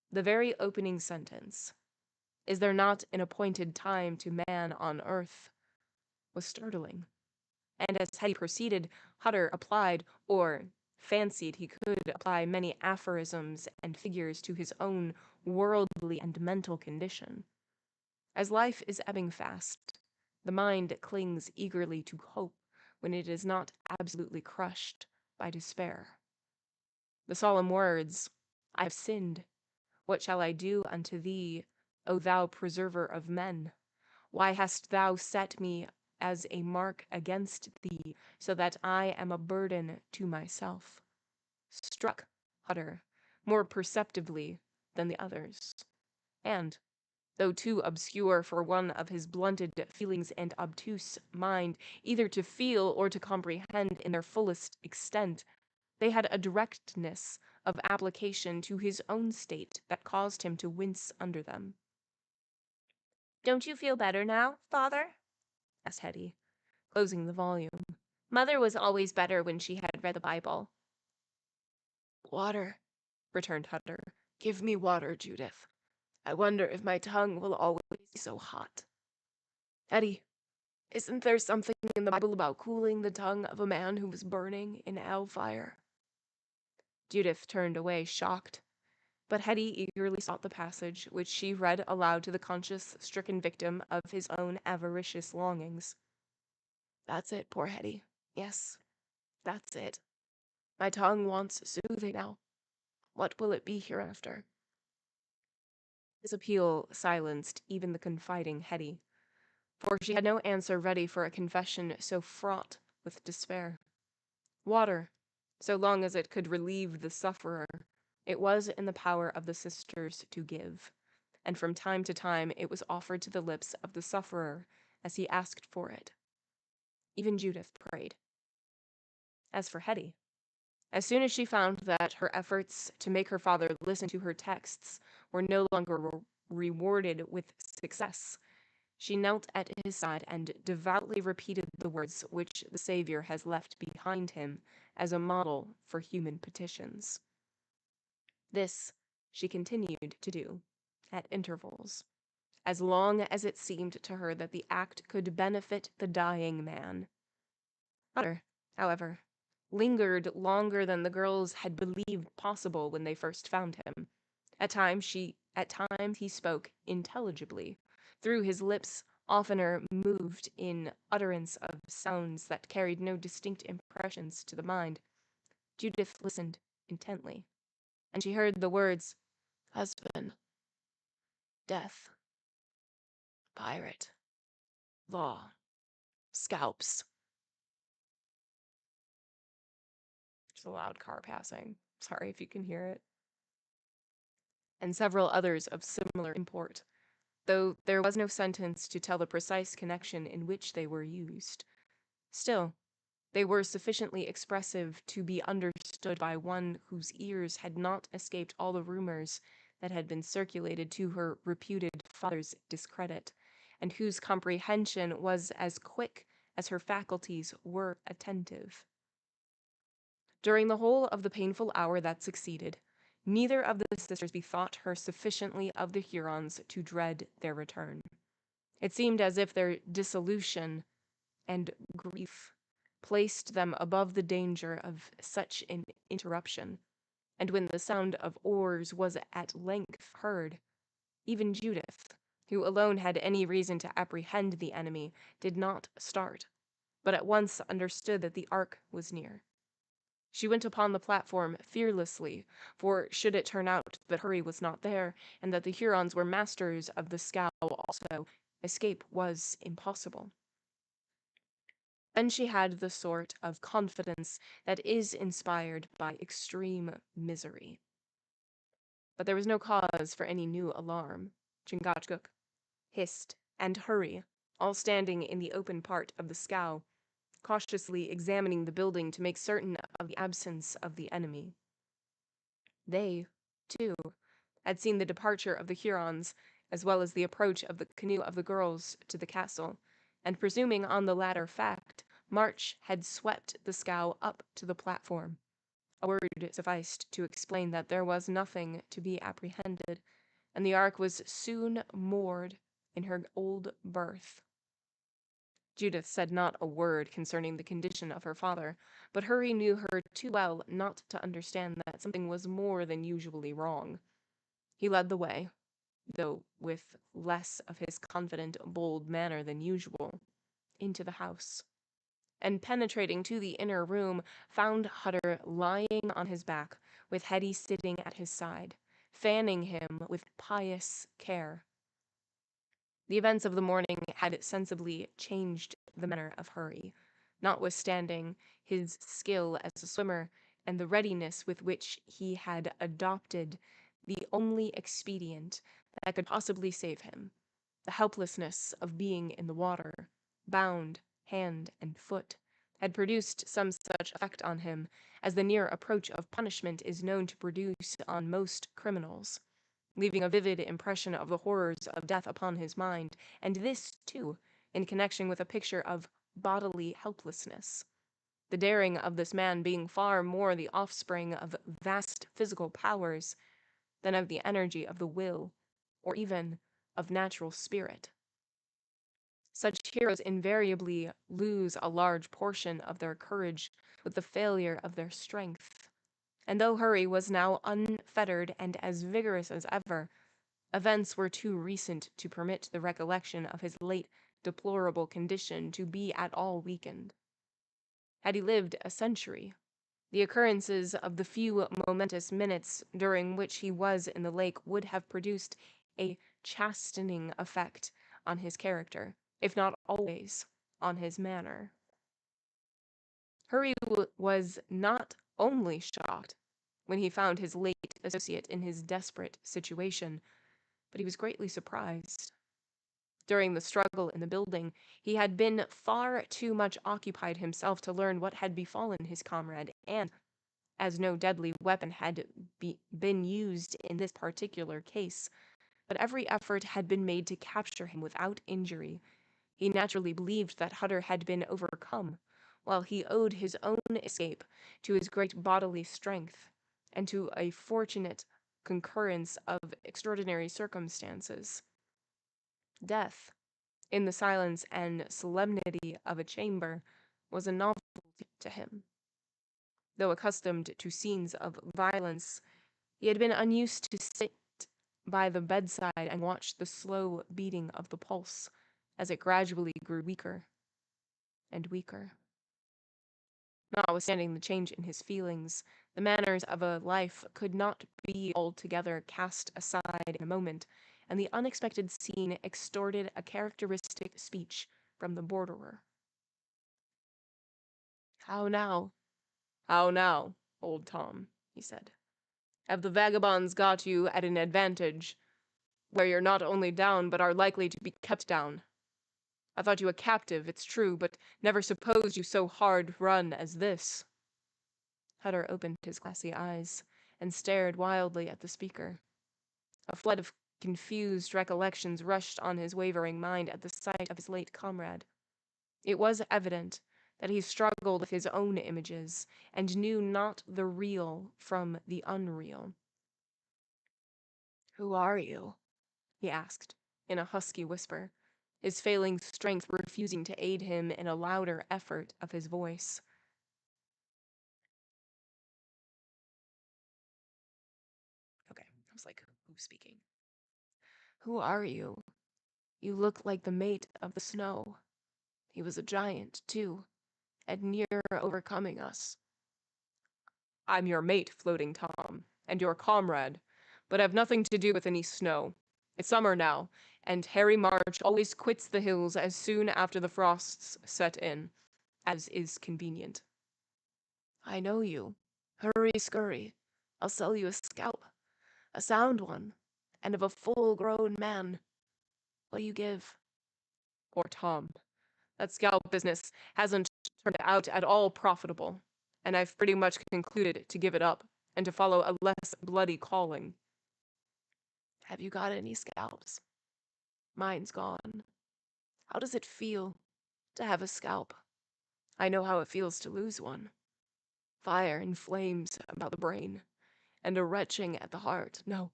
the very opening sentence, "Is there not an appointed time to man on earth?" was startling. And as Hetty proceeded, Hutter applied, or fancied he could apply, many aphorisms and figures to his own worldly and mental condition. As life is ebbing fast, the mind clings eagerly to hope when it is not absolutely crushed by despair. The solemn words, "I have sinned. What shall I do unto thee, O thou preserver of men? Why hast thou set me as a mark against thee, so that I am a burden to myself?" struck Hutter more perceptibly than the others, and, though too obscure for one of his blunted feelings and obtuse mind either to feel or to comprehend in their fullest extent, they had a directness of application to his own state that caused him to wince under them. "Don't you feel better now, father?" asked Hetty, closing the volume. "Mother was always better when she had read the Bible." "Water," returned Hutter. "Give me water, Judith. I wonder if my tongue will always be so hot. Hetty, isn't there something in the Bible about cooling the tongue of a man who was burning in hell fire?" Judith turned away shocked, but Hetty eagerly sought the passage, which she read aloud to the conscience-stricken victim of his own avaricious longings. "That's it, poor Hetty. Yes, that's it. My tongue wants soothing now. What will it be hereafter?" This appeal silenced even the confiding Hetty, for she had no answer ready for a confession so fraught with despair. Water, so long as it could relieve the sufferer, it was in the power of the sisters to give, and from time to time it was offered to the lips of the sufferer as he asked for it. Even Judith prayed. As for Hetty, as soon as she found that her efforts to make her father listen to her texts were no longer rewarded with success, she knelt at his side and devoutly repeated the words which the Savior has left behind him as a model for human petitions. This she continued to do, at intervals, as long as it seemed to her that the act could benefit the dying man. Hutter, however, lingered longer than the girls had believed possible when they first found him. At times he spoke intelligibly, through his lips oftener moved in utterance of sounds that carried no distinct impressions to the mind. Judith listened intently, and she heard the words, husband, death, pirate, law, scalps. There's a loud car passing. Sorry if you can hear it. And several others of similar import, though there was no sentence to tell the precise connection in which they were used. Still, they were sufficiently expressive to be understood by one whose ears had not escaped all the rumors that had been circulated to her reputed father's discredit, and whose comprehension was as quick as her faculties were attentive. During the whole of the painful hour that succeeded, neither of the sisters bethought her sufficiently of the Hurons to dread their return. It seemed as if their dissolution and grief placed them above the danger of such an interruption, and when the sound of oars was at length heard, even Judith, who alone had any reason to apprehend the enemy, did not start, but at once understood that the ark was near. She went upon the platform fearlessly, for should it turn out that Hurry was not there, and that the Hurons were masters of the scow also, escape was impossible. Then she had the sort of confidence that is inspired by extreme misery. But there was no cause for any new alarm. Chingachgook, Hist, and Hurry, all standing in the open part of the scow, cautiously examining the building to make certain of the absence of the enemy. They, too, had seen the departure of the Hurons, as well as the approach of the canoe of the girls to the castle, and presuming on the latter fact, March had swept the scow up to the platform. A word sufficed to explain that there was nothing to be apprehended, and the ark was soon moored in her old berth. Judith said not a word concerning the condition of her father, but Hurry knew her too well not to understand that something was more than usually wrong. He led the way, though with less of his confident, bold manner than usual, into the house, and penetrating to the inner room, found Hutter lying on his back, with Hetty sitting at his side, fanning him with pious care. The events of the morning had sensibly changed the manner of Hurry, notwithstanding his skill as a swimmer and the readiness with which he had adopted the only expedient that could possibly save him, the helplessness of being in the water, bound hand and foot, had produced some such effect on him as the near approach of punishment is known to produce on most criminals, leaving a vivid impression of the horrors of death upon his mind, and this, too, in connection with a picture of bodily helplessness. The daring of this man being far more the offspring of vast physical powers than of the energy of the will, or even of natural spirit. Such heroes invariably lose a large portion of their courage with the failure of their strength. And though Hurry was now unfettered and as vigorous as ever, events were too recent to permit the recollection of his late deplorable condition to be at all weakened. Had he lived a century, the occurrences of the few momentous minutes during which he was in the lake would have produced a chastening effect on his character, if not always on his manner. Hurry was not only shocked when he found his late associate in his desperate situation, but he was greatly surprised. During the struggle in the building, he had been far too much occupied himself to learn what had befallen his comrade, and, as no deadly weapon had been used in this particular case, but every effort had been made to capture him without injury, he naturally believed that Hutter had been overcome, while he owed his own escape to his great bodily strength, and to a fortunate concurrence of extraordinary circumstances. Death, in the silence and solemnity of a chamber, was a novelty to him. Though accustomed to scenes of violence, he had been unused to sit by the bedside and watch the slow beating of the pulse as it gradually grew weaker and weaker. Notwithstanding the change in his feelings, the manners of a life could not be altogether cast aside in a moment, and the unexpected scene extorted a characteristic speech from the borderer. "How now? How now, old Tom?" he said. "Have the vagabonds got you at an advantage, where you're not only down, but are likely to be kept down? I thought you a captive, it's true, but never supposed you so hard run as this." Hutter opened his glassy eyes and stared wildly at the speaker. A flood of confused recollections rushed on his wavering mind at the sight of his late comrade. It was evident that he struggled with his own images, and knew not the real from the unreal. "Who are you?" he asked, in a husky whisper, his failing strength refusing to aid him in a louder effort of his voice. Okay, I was like, who's speaking? "Who are you? You look like the mate of the snow. He was a giant, too, and near overcoming us." "I'm your mate, Floating Tom, and your comrade, but have nothing to do with any snow. It's summer now, and Harry March always quits the hills as soon after the frosts set in, as is convenient." "I know you. Hurry scurry. I'll sell you a scalp, a sound one, and of a full-grown man. What do you give?" Poor Tom. That scalp business hasn't turned out at all profitable, and I've pretty much concluded to give it up and to follow a less bloody calling. "Have you got any scalps? Mine's gone. How does it feel to have a scalp? I know how it feels to lose one. Fire and flames about the brain, and a retching at the heart. No,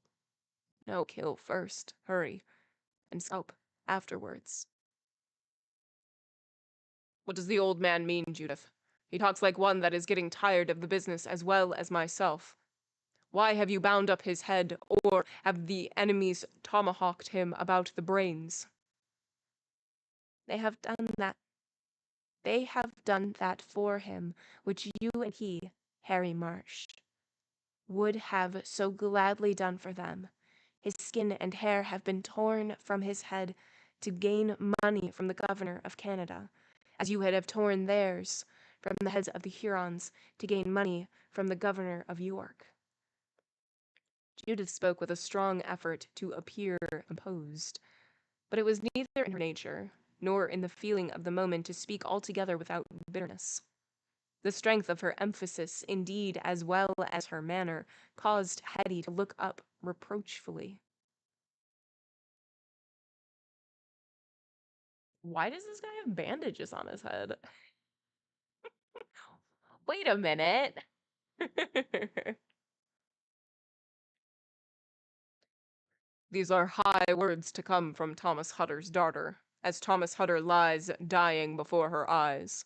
no, kill first, hurry, and scalp afterwards." "What does the old man mean, Judith? He talks like one that is getting tired of the business as well as myself. Why have you bound up his head, or have the enemies tomahawked him about the brains?" They have done that. They have done that for him, which you and he, Harry Marsh, would have so gladly done for them. His skin and hair have been torn from his head to gain money from the governor of Canada, as you would have torn theirs from the heads of the Hurons to gain money from the governor of York. Judith spoke with a strong effort to appear composed, but it was neither in her nature nor in the feeling of the moment to speak altogether without bitterness. The strength of her emphasis, indeed, as well as her manner, caused Hetty to look up reproachfully. Why does this guy have bandages on his head? Wait a minute. "These are high words to come from Thomas Hutter's daughter, as Thomas Hutter lies dying before her eyes,"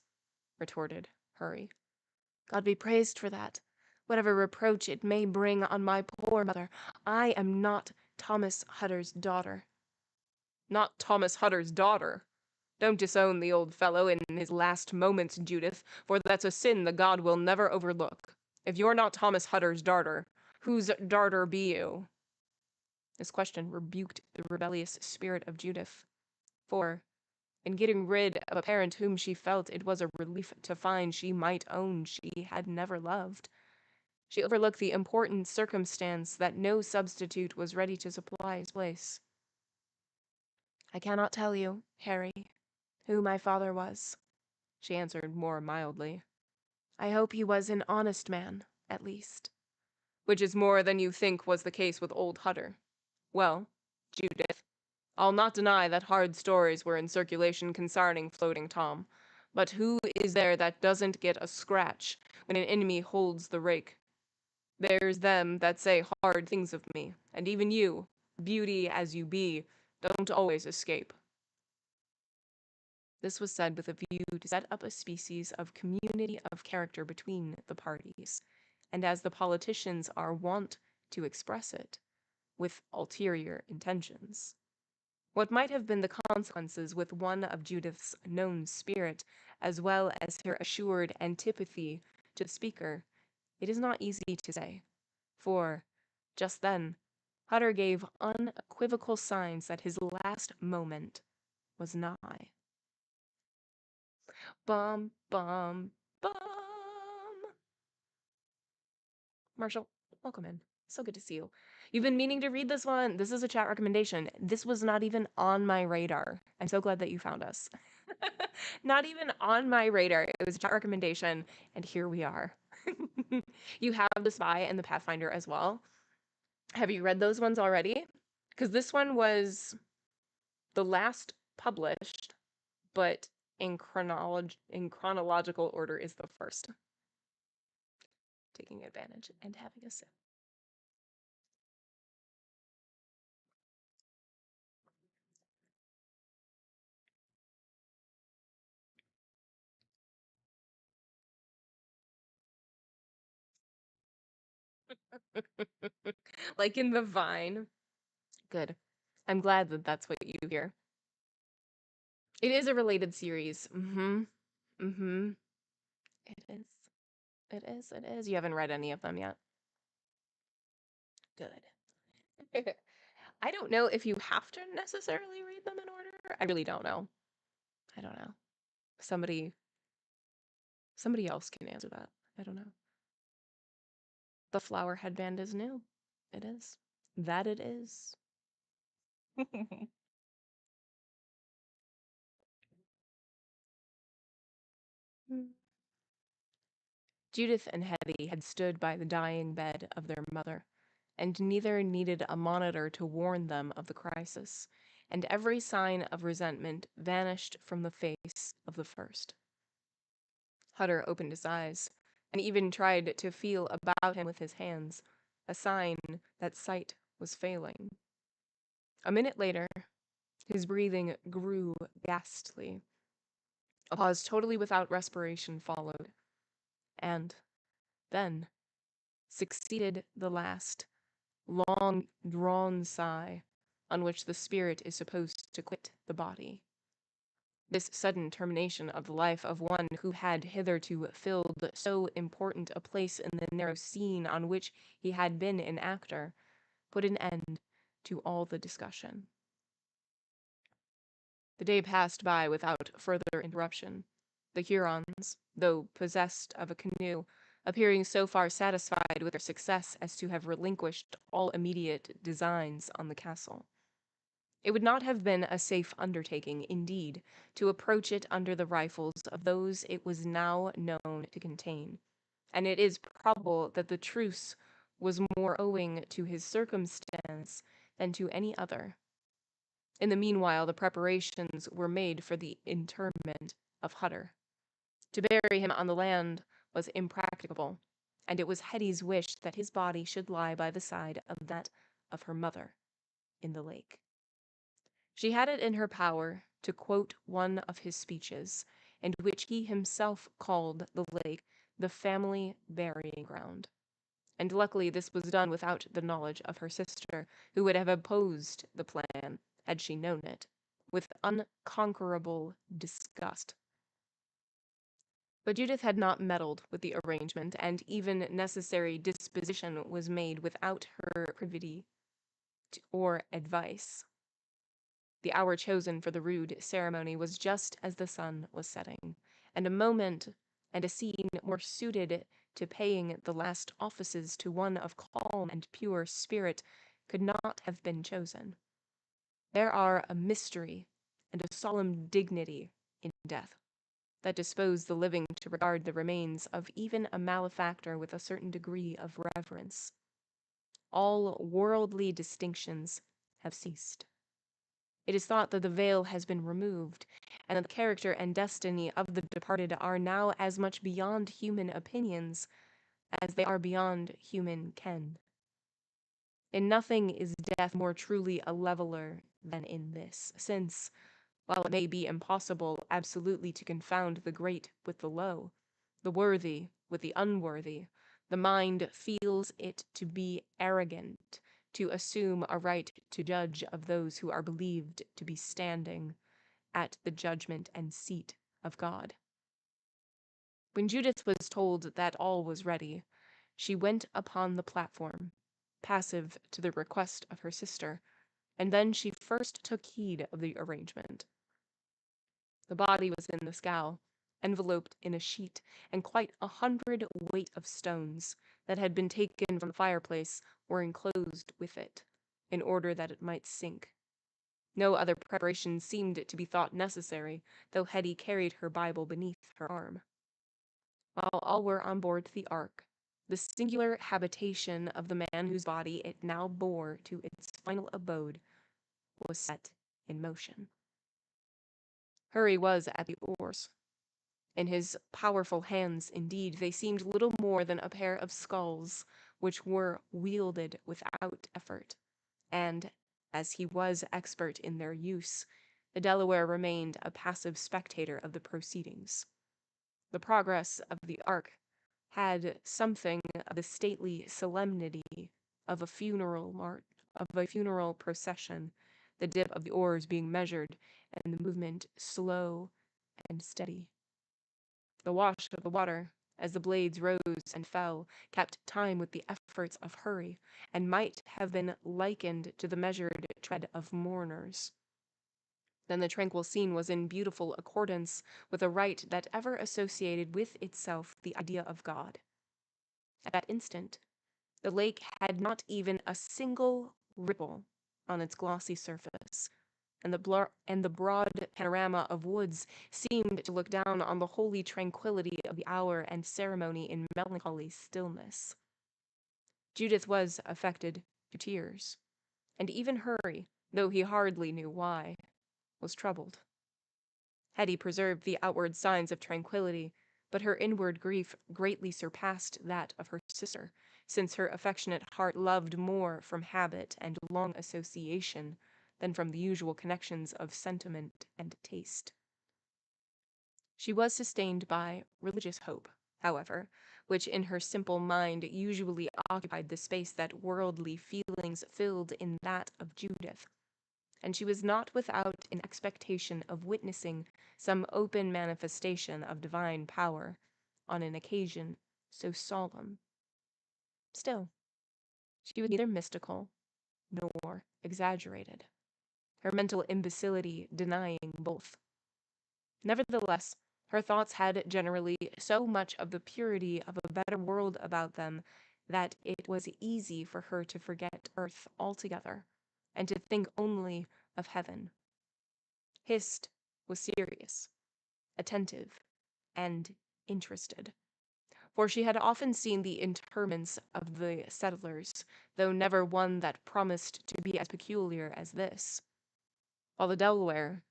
retorted Hurry. "God be praised for that. Whatever reproach it may bring on my poor mother, I am not Thomas Hutter's daughter." "Not Thomas Hutter's daughter? Don't disown the old fellow in his last moments, Judith, for that's a sin the God will never overlook. If you're not Thomas Hutter's daughter, whose daughter be you?" This question rebuked the rebellious spirit of Judith, for, in getting rid of a parent whom she felt it was a relief to find she might own she had never loved, she overlooked the important circumstance that no substitute was ready to supply his place. "I cannot tell you, Harry, who my father was," she answered more mildly. "I hope he was an honest man, at least." "Which is more than you think was the case with old Hutter. Well, Judith, I'll not deny that hard stories were in circulation concerning Floating Tom, but who is there that doesn't get a scratch when an enemy holds the rake? There's them that say hard things of me, and even you, beauty as you be, don't always escape. This was said with a view to set up a species of community of character between the parties, and as the politicians are wont to express it, with ulterior intentions. What might have been the consequences with one of Judith's known spirit, as well as her assured antipathy to the speaker, it is not easy to say, for, just then, Hutter gave unequivocal signs that his last moment was nigh. Bum, bum, bum. Marshall, welcome in. So good to see you. You've been meaning to read this one. This is a chat recommendation. This was not even on my radar. I'm so glad that you found us. Not even on my radar. It was a chat recommendation, and here we are. You have The Spy and The Pathfinder as well. Have you read those ones already? Because this one was the last published, but in chronological order is the first. Taking advantage and having a sip. Like in the vine. Good. I'm glad that that's what you hear. It is a related series. Mm-hmm. Mm-hmm. It is. It is. It is. You haven't read any of them yet. Good. I don't know if you have to necessarily read them in order. I really don't know. I don't know. Somebody else can answer that. I don't know. The flower headband is new. It is. That it is. Judith and Hetty had stood by the dying bed of their mother, and neither needed a monitor to warn them of the crisis, and every sign of resentment vanished from the face of the first. Hutter opened his eyes, and even tried to feel about him with his hands, a sign that sight was failing. A minute later, his breathing grew ghastly. A pause totally without respiration followed, and then succeeded the last, long drawn sigh on which the spirit is supposed to quit the body. This sudden termination of the life of one who had hitherto filled so important a place in the narrow scene on which he had been an actor put an end to all the discussion. The day passed by without further interruption, the Hurons, though possessed of a canoe, appearing so far satisfied with their success as to have relinquished all immediate designs on the castle. It would not have been a safe undertaking, indeed, to approach it under the rifles of those it was now known to contain, and it is probable that the truce was more owing to his circumstance than to any other. In the meanwhile, the preparations were made for the interment of Hutter. To bury him on the land was impracticable, and it was Hetty's wish that his body should lie by the side of that of her mother in the lake. She had it in her power to quote one of his speeches, in which he himself called the lake the family burying ground. And luckily this was done without the knowledge of her sister, who would have opposed the plan had she known it, with unconquerable disgust. But Judith had not meddled with the arrangement, and even necessary disposition was made without her privity or advice. The hour chosen for the rude ceremony was just as the sun was setting, and a moment and a scene more suited to paying the last offices to one of calm and pure spirit could not have been chosen. There are a mystery and a solemn dignity in death that dispose the living to regard the remains of even a malefactor with a certain degree of reverence. All worldly distinctions have ceased. It is thought that the veil has been removed, and that the character and destiny of the departed are now as much beyond human opinions as they are beyond human ken. In nothing is death more truly a leveler than in this, since, while it may be impossible absolutely to confound the great with the low, the worthy with the unworthy, the mind feels it to be arrogant to assume a right to judge of those who are believed to be standing at the judgment and seat of God. When Judith was told that all was ready, she went upon the platform, passive to the request of her sister, and then she first took heed of the arrangement. The body was in the scow, enveloped in a sheet, and quite 100 weight of stones that had been taken from the fireplace were enclosed with it, in order that it might sink. No other preparation seemed to be thought necessary, though Hetty carried her Bible beneath her arm. While all were on board the ark, the singular habitation of the man whose body it now bore to its final abode was set in motion. Hurry was at the oars. In his powerful hands, indeed, they seemed little more than a pair of sculls, which were wielded without effort, and, as he was expert in their use, the Delaware remained a passive spectator of the proceedings. The progress of the ark had something of the stately solemnity of a funeral procession, the dip of the oars being measured and the movement slow and steady. The wash of the water, as the blades rose and fell, kept time with the efforts of Hurry, and might have been likened to the measured tread of mourners. Then the tranquil scene was in beautiful accordance with a rite that ever associated with itself the idea of God. At that instant, the lake had not even a single ripple on its glossy surface, and the broad panorama of woods seemed to look down on the holy tranquillity of the hour and ceremony in melancholy stillness. Judith was affected to tears, and even Hurry, though he hardly knew why, was troubled. Hetty preserved the outward signs of tranquillity, but her inward grief greatly surpassed that of her sister, since her affectionate heart loved more from habit and long association than from the usual connections of sentiment and taste. She was sustained by religious hope, however, which in her simple mind usually occupied the space that worldly feelings filled in that of Judith, and she was not without an expectation of witnessing some open manifestation of divine power on an occasion so solemn. Still, she was neither mystical nor exaggerated, her mental imbecility denying both. Nevertheless, her thoughts had generally so much of the purity of a better world about them that it was easy for her to forget earth altogether, and to think only of heaven. Hist was serious, attentive, and interested, for she had often seen the interments of the settlers, though never one that promised to be as peculiar as this, while the Delaware,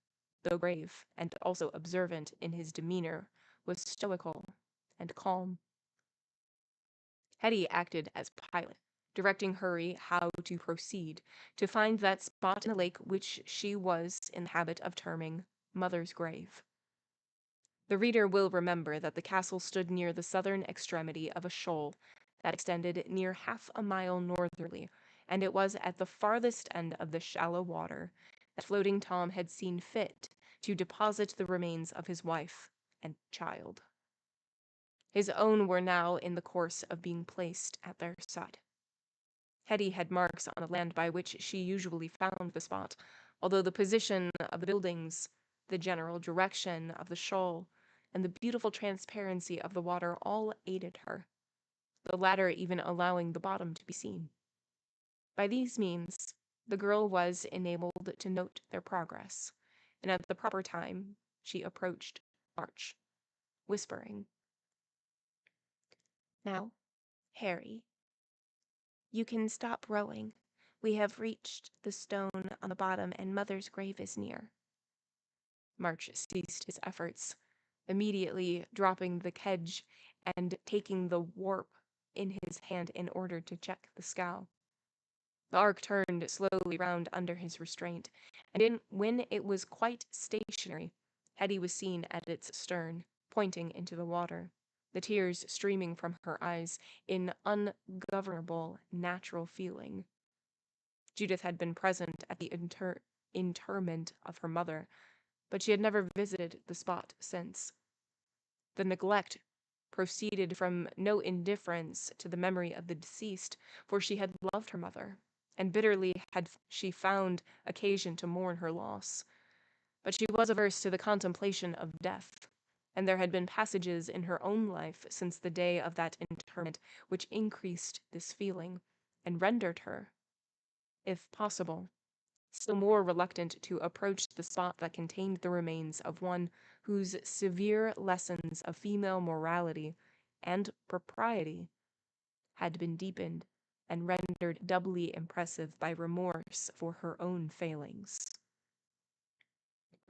though grave and also observant in his demeanor, was stoical and calm. Hetty acted as pilot, directing Hurry how to proceed, to find that spot in the lake which she was in the habit of terming Mother's Grave. The reader will remember that the castle stood near the southern extremity of a shoal that extended near half a mile northerly, and it was at the farthest end of the shallow water that Floating Tom had seen fit to deposit the remains of his wife and child. His own were now in the course of being placed at their side. Hetty had marks on the land by which she usually found the spot, although the position of the buildings, the general direction of the shoal, and the beautiful transparency of the water all aided her, the latter even allowing the bottom to be seen. By these means, the girl was enabled to note their progress, and at the proper time she approached March, whispering, "Now, Harry, you can stop rowing. We have reached the stone on the bottom, and Mother's grave is near." March ceased his efforts, immediately dropping the kedge and taking the warp in his hand in order to check the scow. The ark turned slowly round under his restraint, and when it was quite stationary, Hetty was seen at its stern, pointing into the water, the tears streaming from her eyes in ungovernable natural feeling. Judith had been present at the interment of her mother, but she had never visited the spot since. The neglect proceeded from no indifference to the memory of the deceased, for she had loved her mother, and bitterly had she found occasion to mourn her loss. But she was averse to the contemplation of death, and there had been passages in her own life since the day of that interment which increased this feeling, and rendered her, if possible, still more reluctant to approach the spot that contained the remains of one whose severe lessons of female morality and propriety had been deepened and rendered doubly impressive by remorse for her own failings.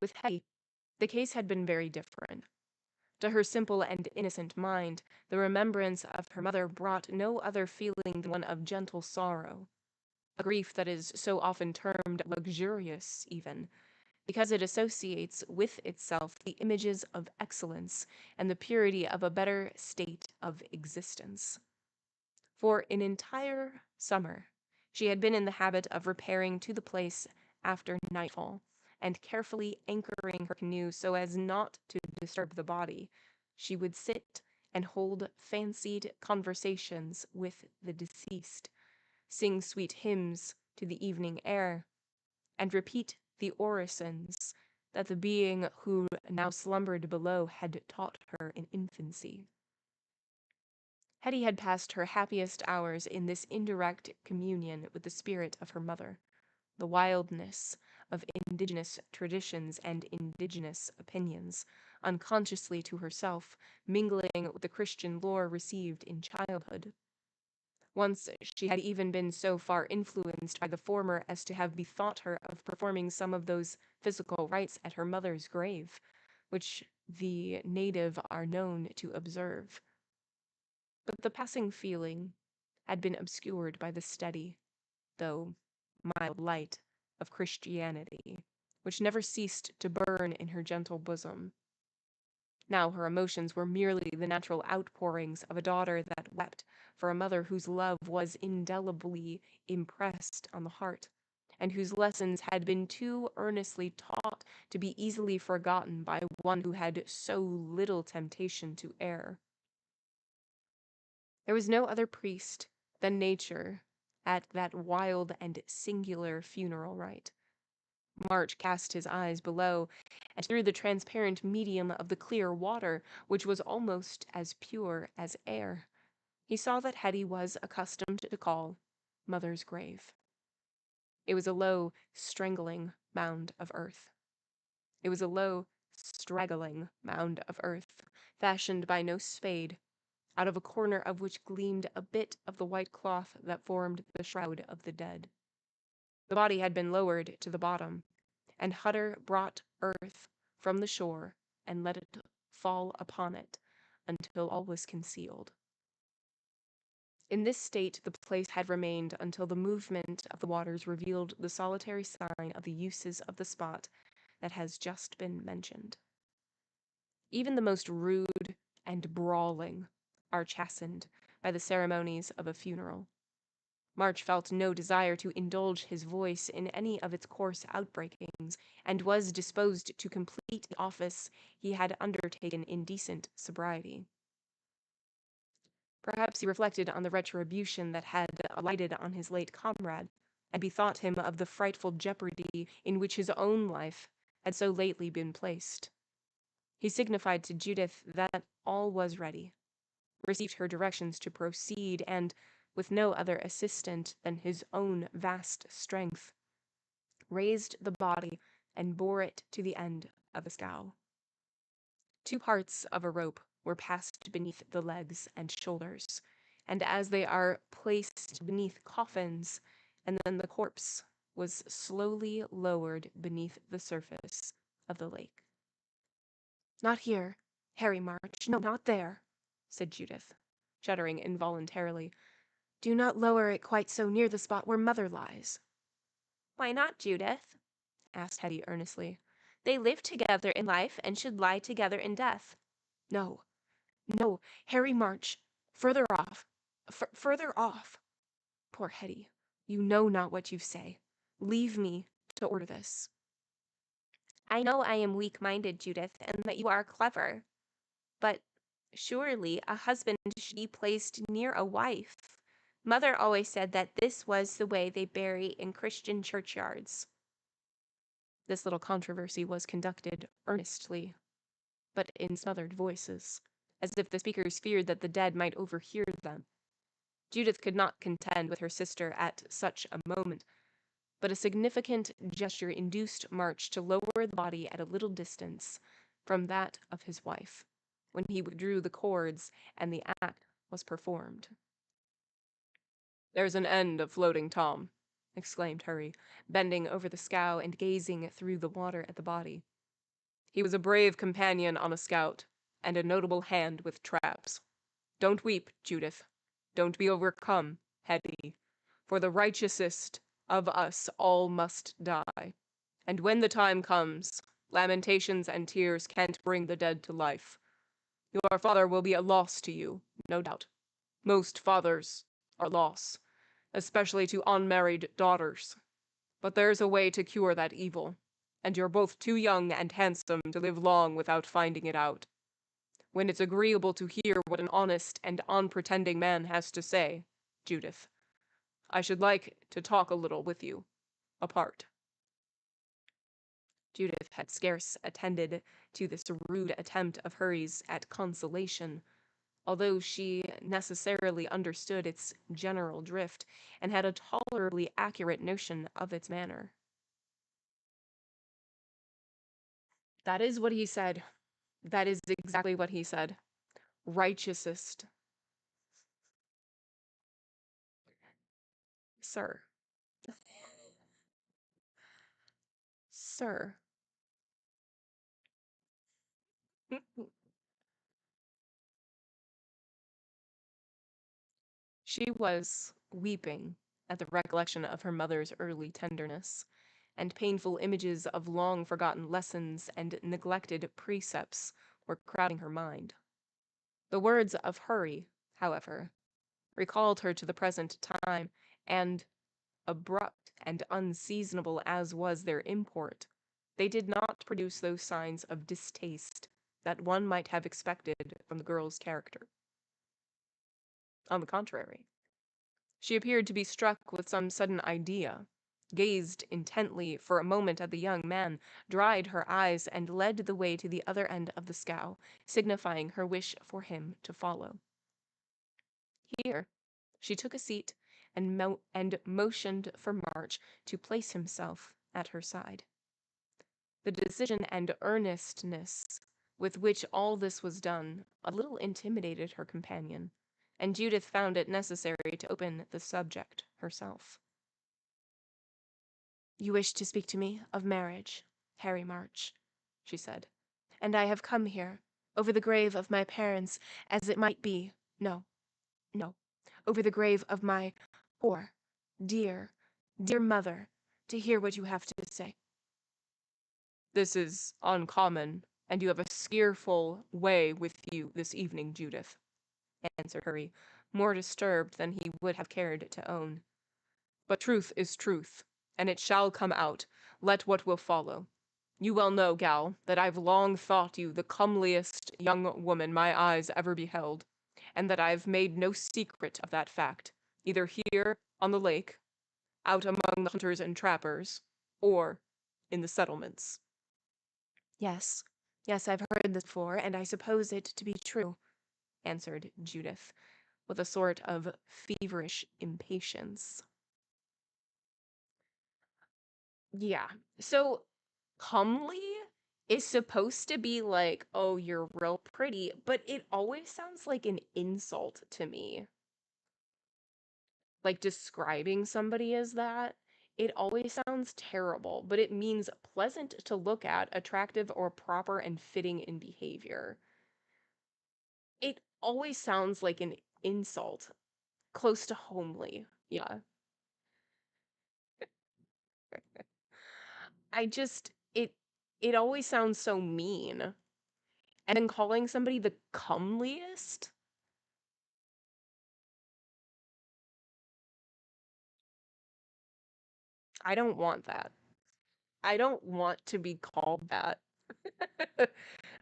With Hetty, the case had been very different. To her simple and innocent mind, the remembrance of her mother brought no other feeling than one of gentle sorrow, a grief that is so often termed luxurious even, because it associates with itself the images of excellence and the purity of a better state of existence. For an entire summer, she had been in the habit of repairing to the place after nightfall, and carefully anchoring her canoe so as not to disturb the body. She would sit and hold fancied conversations with the deceased, sing sweet hymns to the evening air, and repeat the orisons that the being who now slumbered below had taught her in infancy. Hetty had passed her happiest hours in this indirect communion with the spirit of her mother, the wildness of indigenous traditions and indigenous opinions, unconsciously to herself, mingling with the Christian lore received in childhood. Once she had even been so far influenced by the former as to have bethought her of performing some of those physical rites at her mother's grave, which the native are known to observe. But the passing feeling had been obscured by the steady, though mild light of Christianity, which never ceased to burn in her gentle bosom. Now her emotions were merely the natural outpourings of a daughter that wept for a mother whose love was indelibly impressed on the heart, and whose lessons had been too earnestly taught to be easily forgotten by one who had so little temptation to err. There was no other priest than nature at that wild and singular funeral rite. March cast his eyes below, and through the transparent medium of the clear water, which was almost as pure as air, he saw that Hetty was accustomed to call Mother's grave. It was a low, strangling mound of earth. It was a low, straggling mound of earth, fashioned by no spade, out of a corner of which gleamed a bit of the white cloth that formed the shroud of the dead. The body had been lowered to the bottom, and Hutter brought earth from the shore and let it fall upon it until all was concealed. In this state the place had remained until the movement of the waters revealed the solitary sign of the uses of the spot that has just been mentioned. Even the most rude and brawling are chastened by the ceremonies of a funeral. March felt no desire to indulge his voice in any of its coarse outbreakings, and was disposed to complete the office he had undertaken in decent sobriety. Perhaps he reflected on the retribution that had alighted on his late comrade, and bethought him of the frightful jeopardy in which his own life had so lately been placed. He signified to Judith that all was ready, received her directions to proceed, and, with no other assistant than his own vast strength, raised the body and bore it to the end of the scow. 2 parts of a rope were passed beneath the legs and shoulders, and as they are placed beneath coffins, and then the corpse was slowly lowered beneath the surface of the lake. "Not here, Harry March, no, not there," said Judith. shuddering involuntarily. "Do not lower it quite so near the spot where Mother lies." "Why not, Judith?" asked Hetty earnestly. "They lived together in life and should lie together in death." "No, no, Harry March, further off, further off. Poor Hetty, you know not what you say. Leave me to order this." "I know I am weak-minded, Judith, and that you are clever. But surely a husband should be placed near a wife. Mother always said that this was the way they bury in Christian churchyards." This little controversy was conducted earnestly, but in smothered voices, as if the speakers feared that the dead might overhear them. Judith could not contend with her sister at such a moment, but a significant gesture induced March to lower the body at a little distance from that of his wife, when he withdrew the cords and the act was performed. "There's an end of Floating Tom," exclaimed Hurry, bending over the scow and gazing through the water at the body. "He was a brave companion on a scout, and a notable hand with traps. Don't weep, Judith. Don't be overcome, Hetty, for the righteousest of us all must die. And when the time comes, lamentations and tears can't bring the dead to life. Your father will be a loss to you, no doubt. Most fathers are loss, especially to unmarried daughters. But there's a way to cure that evil, and you're both too young and handsome to live long without finding it out. When it's agreeable to hear what an honest and unpretending man has to say, Judith, I should like to talk a little with you, apart." Judith had scarce attended to this rude attempt of Hurry's at consolation, although she necessarily understood its general drift and had a tolerably accurate notion of its manner. "That is what he said. That is exactly what he said. Righteousest. Sir. Sir." She was weeping at the recollection of her mother's early tenderness, and painful images of long-forgotten lessons and neglected precepts were crowding her mind. The words of Hurry, however, recalled her to the present time, and, abrupt and unseasonable as was their import, they did not produce those signs of distaste that one might have expected from the girl's character. On the contrary, she appeared to be struck with some sudden idea, gazed intently for a moment at the young man, dried her eyes, and led the way to the other end of the scow, signifying her wish for him to follow. Here, she took a seat and motioned for March to place himself at her side. The decision and earnestness with which all this was done a little intimidated her companion, and Judith found it necessary to open the subject herself. "You wish to speak to me of marriage, Harry March," she said, "and I have come here, over the grave of my parents, as it might be, no, over the grave of my poor, dear, dear mother, to hear what you have to say." "This is uncommon, and you have a scareful way with you this evening, Judith," answered Hurry, more disturbed than he would have cared to own. "But truth is truth, and it shall come out, let what will follow. You well know, gal, that I've long thought you the comeliest young woman my eyes ever beheld, and that I've made no secret of that fact, either here on the lake, out among the hunters and trappers, or in the settlements." Yes, I've heard this before, and I suppose it to be true," answered Judith, with a sort of feverish impatience. Yeah, so comely is supposed to be like, oh, you're real pretty, but it always sounds like an insult to me. Like describing somebody as that, it always sounds terrible, but it means pleasant to look at, attractive, or proper and fitting in behavior. It always sounds like insult. Close to homely. Yeah. I just it always sounds so mean. And then calling somebody the comeliest? I don't want that. I don't want to be called that.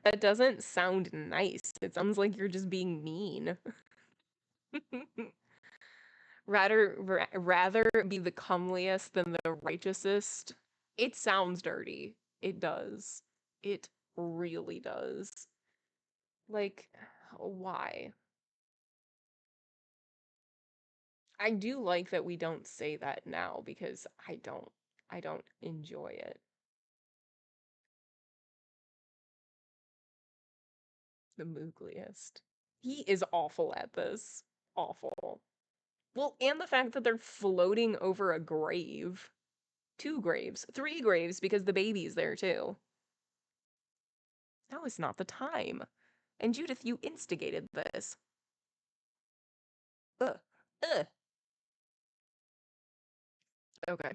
That doesn't sound nice. It sounds like you're just being mean. Rather be the comeliest than the righteousest. It sounds dirty. It does. It really does. Like, why? I do like that we don't say that now because I don't enjoy it. The moogliest. He is awful at this. Awful. Well, and the fact that they're floating over a grave. 2 graves. 3 graves because the baby's there too. Now is not the time. And Judith, you instigated this. Ugh. Ugh. Okay.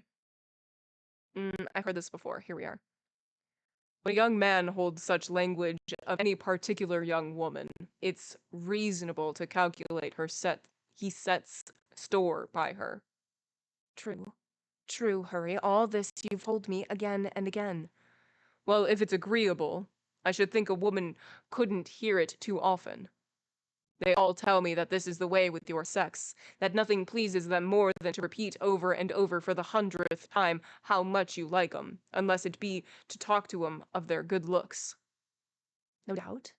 I've heard this before. Here we are. When a young man holds such language of any particular young woman, it's reasonable to calculate he sets store by her. True. True, Hurry. All this you've told me again and again. Well, if it's agreeable, I should think a woman couldn't hear it too often. They all tell me that this is the way with your sex, that nothing pleases them more than to repeat over and over for the 100th time how much you like 'em, unless it be to talk to 'em of their good looks. No doubt.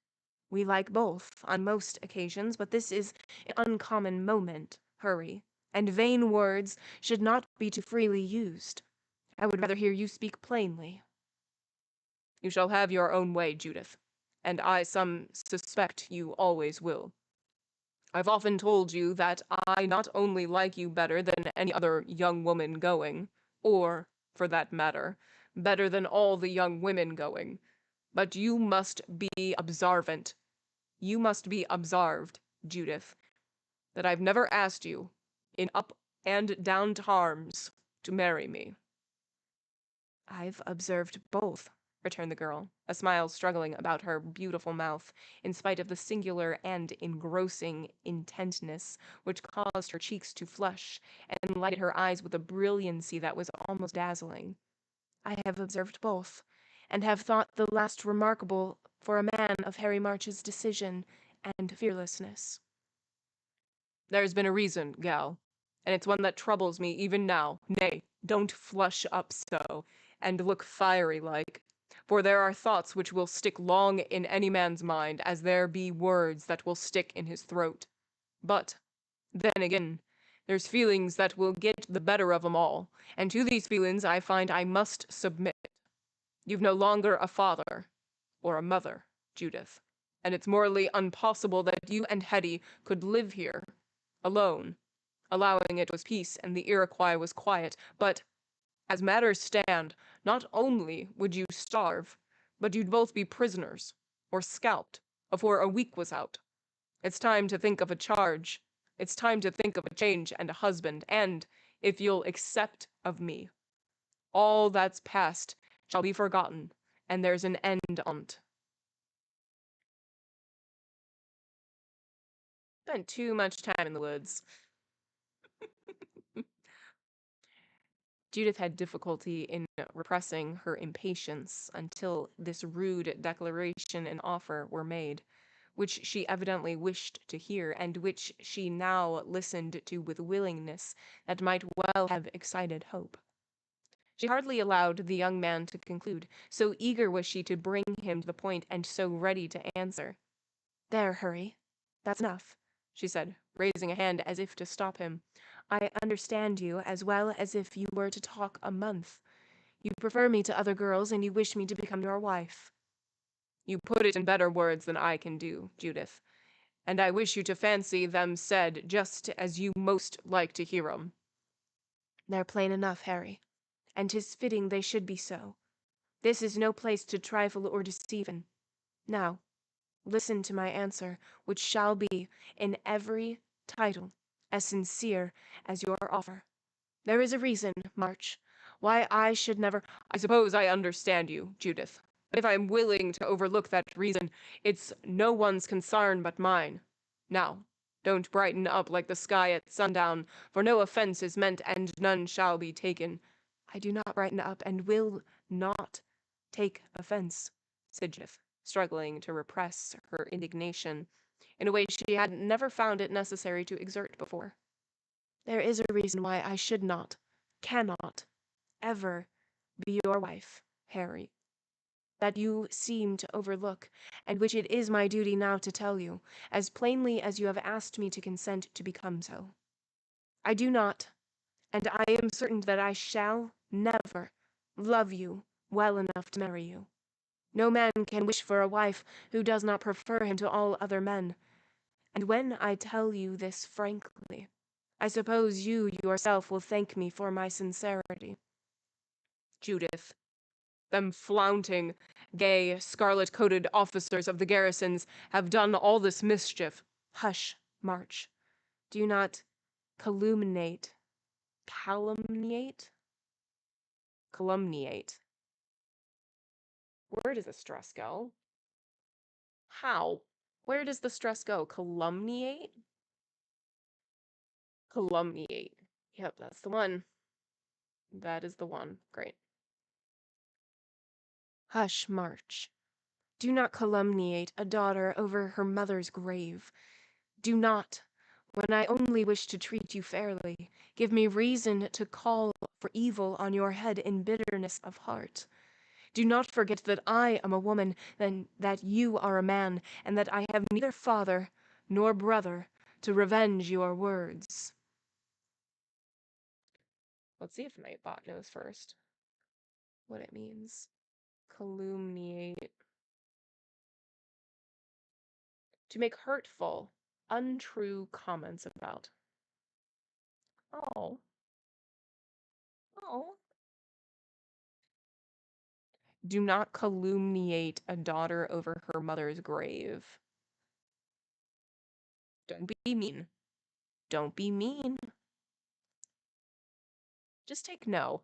We like both on most occasions, but this is an uncommon moment, Hurry, and vain words should not be too freely used. I would rather hear you speak plainly. You shall have your own way, Judith, and I suspect you always will. I've often told you that I not only like you better than any other young woman going, or, for that matter, better than all the young women going, but you must be observant. You must be observed, Judith, that I've never asked you, in up and down terms, to marry me. I've observed both, returned the girl, a smile struggling about her beautiful mouth, in spite of the singular and engrossing intentness which caused her cheeks to flush and lighted her eyes with a brilliancy that was almost dazzling. I have observed both, and have thought the last remarkable for a man of Harry March's decision and fearlessness. There's been a reason, gal, and it's one that troubles me even now. Nay, don't flush up so, and look fiery like, for there are thoughts which will stick long in any man's mind, as there be words that will stick in his throat. But, then again, there's feelings that will get the better of 'em all, and to these feelings I find I must submit. You've no longer a father, or a mother, Judith, and it's morally impossible that you and Hetty could live here, alone, allowing it was peace and the Iroquois was quiet, but, as matters stand, not only would you starve, but you'd both be prisoners, or scalped, afore a week was out. It's time to think of a charge. It's time to think of a change and a husband, and, if you'll accept of me, all that's past shall be forgotten, and there's an end on't. Spent too much time in the woods. Judith had difficulty in repressing her impatience until this rude declaration and offer were made, which she evidently wished to hear, and which she now listened to with willingness that might well have excited hope. She hardly allowed the young man to conclude, so eager was she to bring him to the point and so ready to answer. There, Hurry. That's enough, she said, raising a hand as if to stop him. I understand you as well as if you were to talk a month. You prefer me to other girls, and you wish me to become your wife. You put it in better words than I can do, Judith, and I wish you to fancy them said just as you most like to hear 'em. They're plain enough, Harry, and 'tis fitting they should be so. This is no place to trifle or deceive in. Now, listen to my answer, which shall be, in every title as sincere as your offer. There is a reason, March, why I should never— I suppose I understand you, Judith. But if I am willing to overlook that reason, it's no one's concern but mine. Now, don't brighten up like the sky at sundown, for no offense is meant and none shall be taken. I do not brighten up and will not take offense, said Judith, struggling to repress her indignation in a way she had never found it necessary to exert before. There is a reason why I should not, cannot, ever be your wife, Harry, that you seem to overlook, and which it is my duty now to tell you, as plainly as you have asked me to consent to become so. I do not, and I am certain that I shall never love you well enough to marry you. No man can wish for a wife who does not prefer him to all other men. And when I tell you this frankly, I suppose you yourself will thank me for my sincerity. Judith, them flaunting, gay, scarlet-coated officers of the garrisons have done all this mischief. Hush, March. Do not calumniate. Calumniate? Calumniate. Where does the stress go? How? Where does the stress go? Calumniate? Calumniate. Yep, that's the one. That is the one. Great. Hush, March. Do not calumniate a daughter over her mother's grave. Do not, when I only wish to treat you fairly, give me reason to call for evil on your head in bitterness of heart. Do not forget that I am a woman, and that you are a man, and that I have neither father nor brother to revenge your words. Let's see if Nightbot knows first what it means. Calumniate. To make hurtful, untrue comments about. Oh. Oh. Do not calumniate a daughter over her mother's grave. Don't be mean. Don't be mean. Just take no.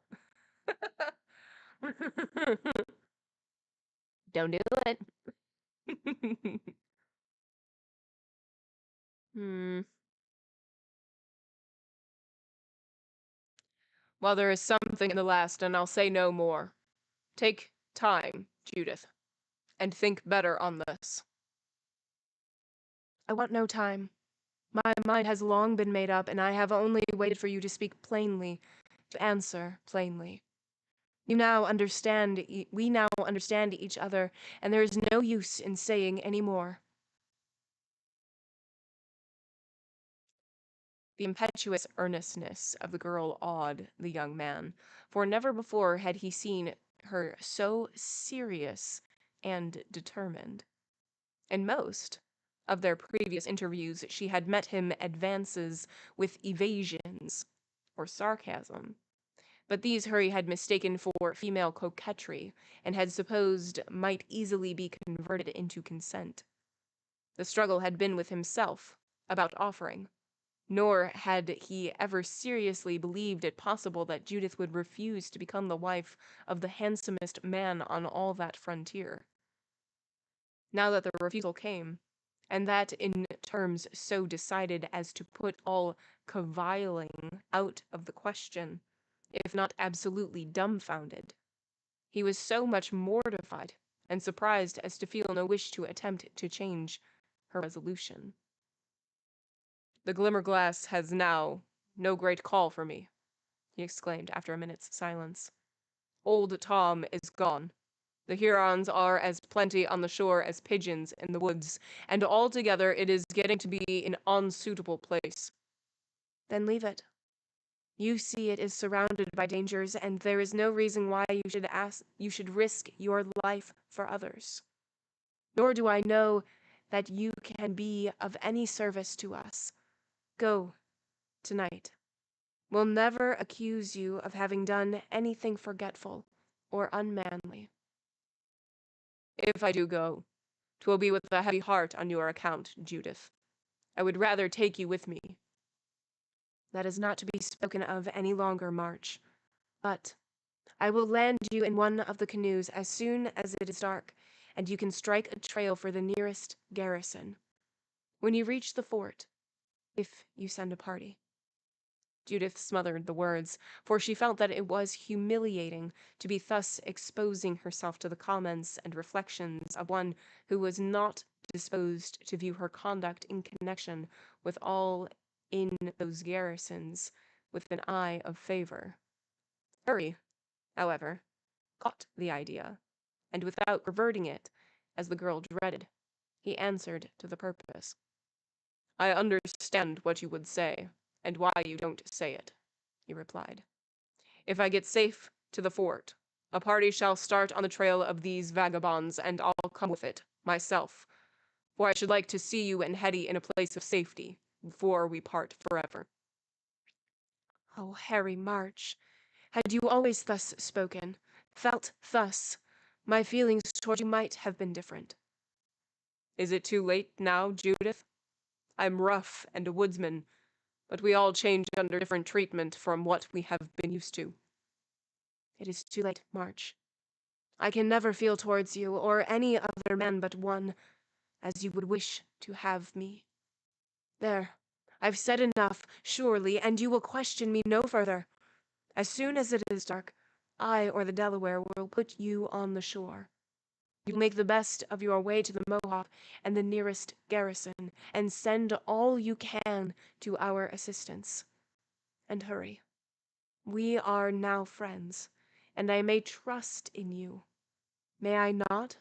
Don't do it. Well, there is something in the last, and I'll say no more. Take time, Judith, and think better on this. I want no time. My mind has long been made up, and I have only waited for you to speak plainly, to answer plainly. We now understand each other, and there is no use in saying any more. The impetuous earnestness of the girl awed the young man, for never before had he seen her so serious and determined. In most of their previous interviews, she had met him advances with evasions or sarcasm, but these Hurry had mistaken for female coquetry, and had supposed might easily be converted into consent. The struggle had been with himself, about offering, nor had he ever seriously believed it possible that Judith would refuse to become the wife of the handsomest man on all that frontier. Now that the refusal came, and that in terms so decided as to put all caviling out of the question, if not absolutely dumbfounded, he was so much mortified and surprised as to feel no wish to attempt to change her resolution. The Glimmerglass has now no great call for me, he exclaimed after a minute's silence. Old Tom is gone. The Hurons are as plenty on the shore as pigeons in the woods, and altogether it is getting to be an unsuitable place. Then leave it. You see it is surrounded by dangers, and there is no reason why you should risk your life for others. Nor do I know that you can be of any service to us. Go, tonight. We'll never accuse you of having done anything forgetful or unmanly. If I do go, 'twill be with a heavy heart on your account, Judith. I would rather take you with me. That is not to be spoken of any longer, March. But I will land you in one of the canoes as soon as it is dark, and you can strike a trail for the nearest garrison. When you reach the fort, if you send a party. Judith smothered the words, for she felt that it was humiliating to be thus exposing herself to the comments and reflections of one who was not disposed to view her conduct in connection with all in those garrisons with an eye of favor. Hurry, however, caught the idea, and without reverting it, as the girl dreaded, he answered to the purpose. I understand what you would say, and why you don't say it, he replied. If I get safe to the fort, a party shall start on the trail of these vagabonds, and I'll come with it, myself, for I should like to see you and Hetty in a place of safety before we part forever. Oh, Harry March, had you always thus spoken, felt thus, my feelings toward you might have been different. Is it too late now, Judith? I'm rough and a woodsman, but we all change under different treatment from what we have been used to. It is too late, March. I can never feel towards you, or any other man but one, as you would wish to have me. There, I've said enough, surely, and you will question me no further. As soon as it is dark, I or the Delaware will put you on the shore. You make the best of your way to the Mohawk and the nearest garrison, and send all you can to our assistance. And hurry. We are now friends, and I may trust in you. May I not?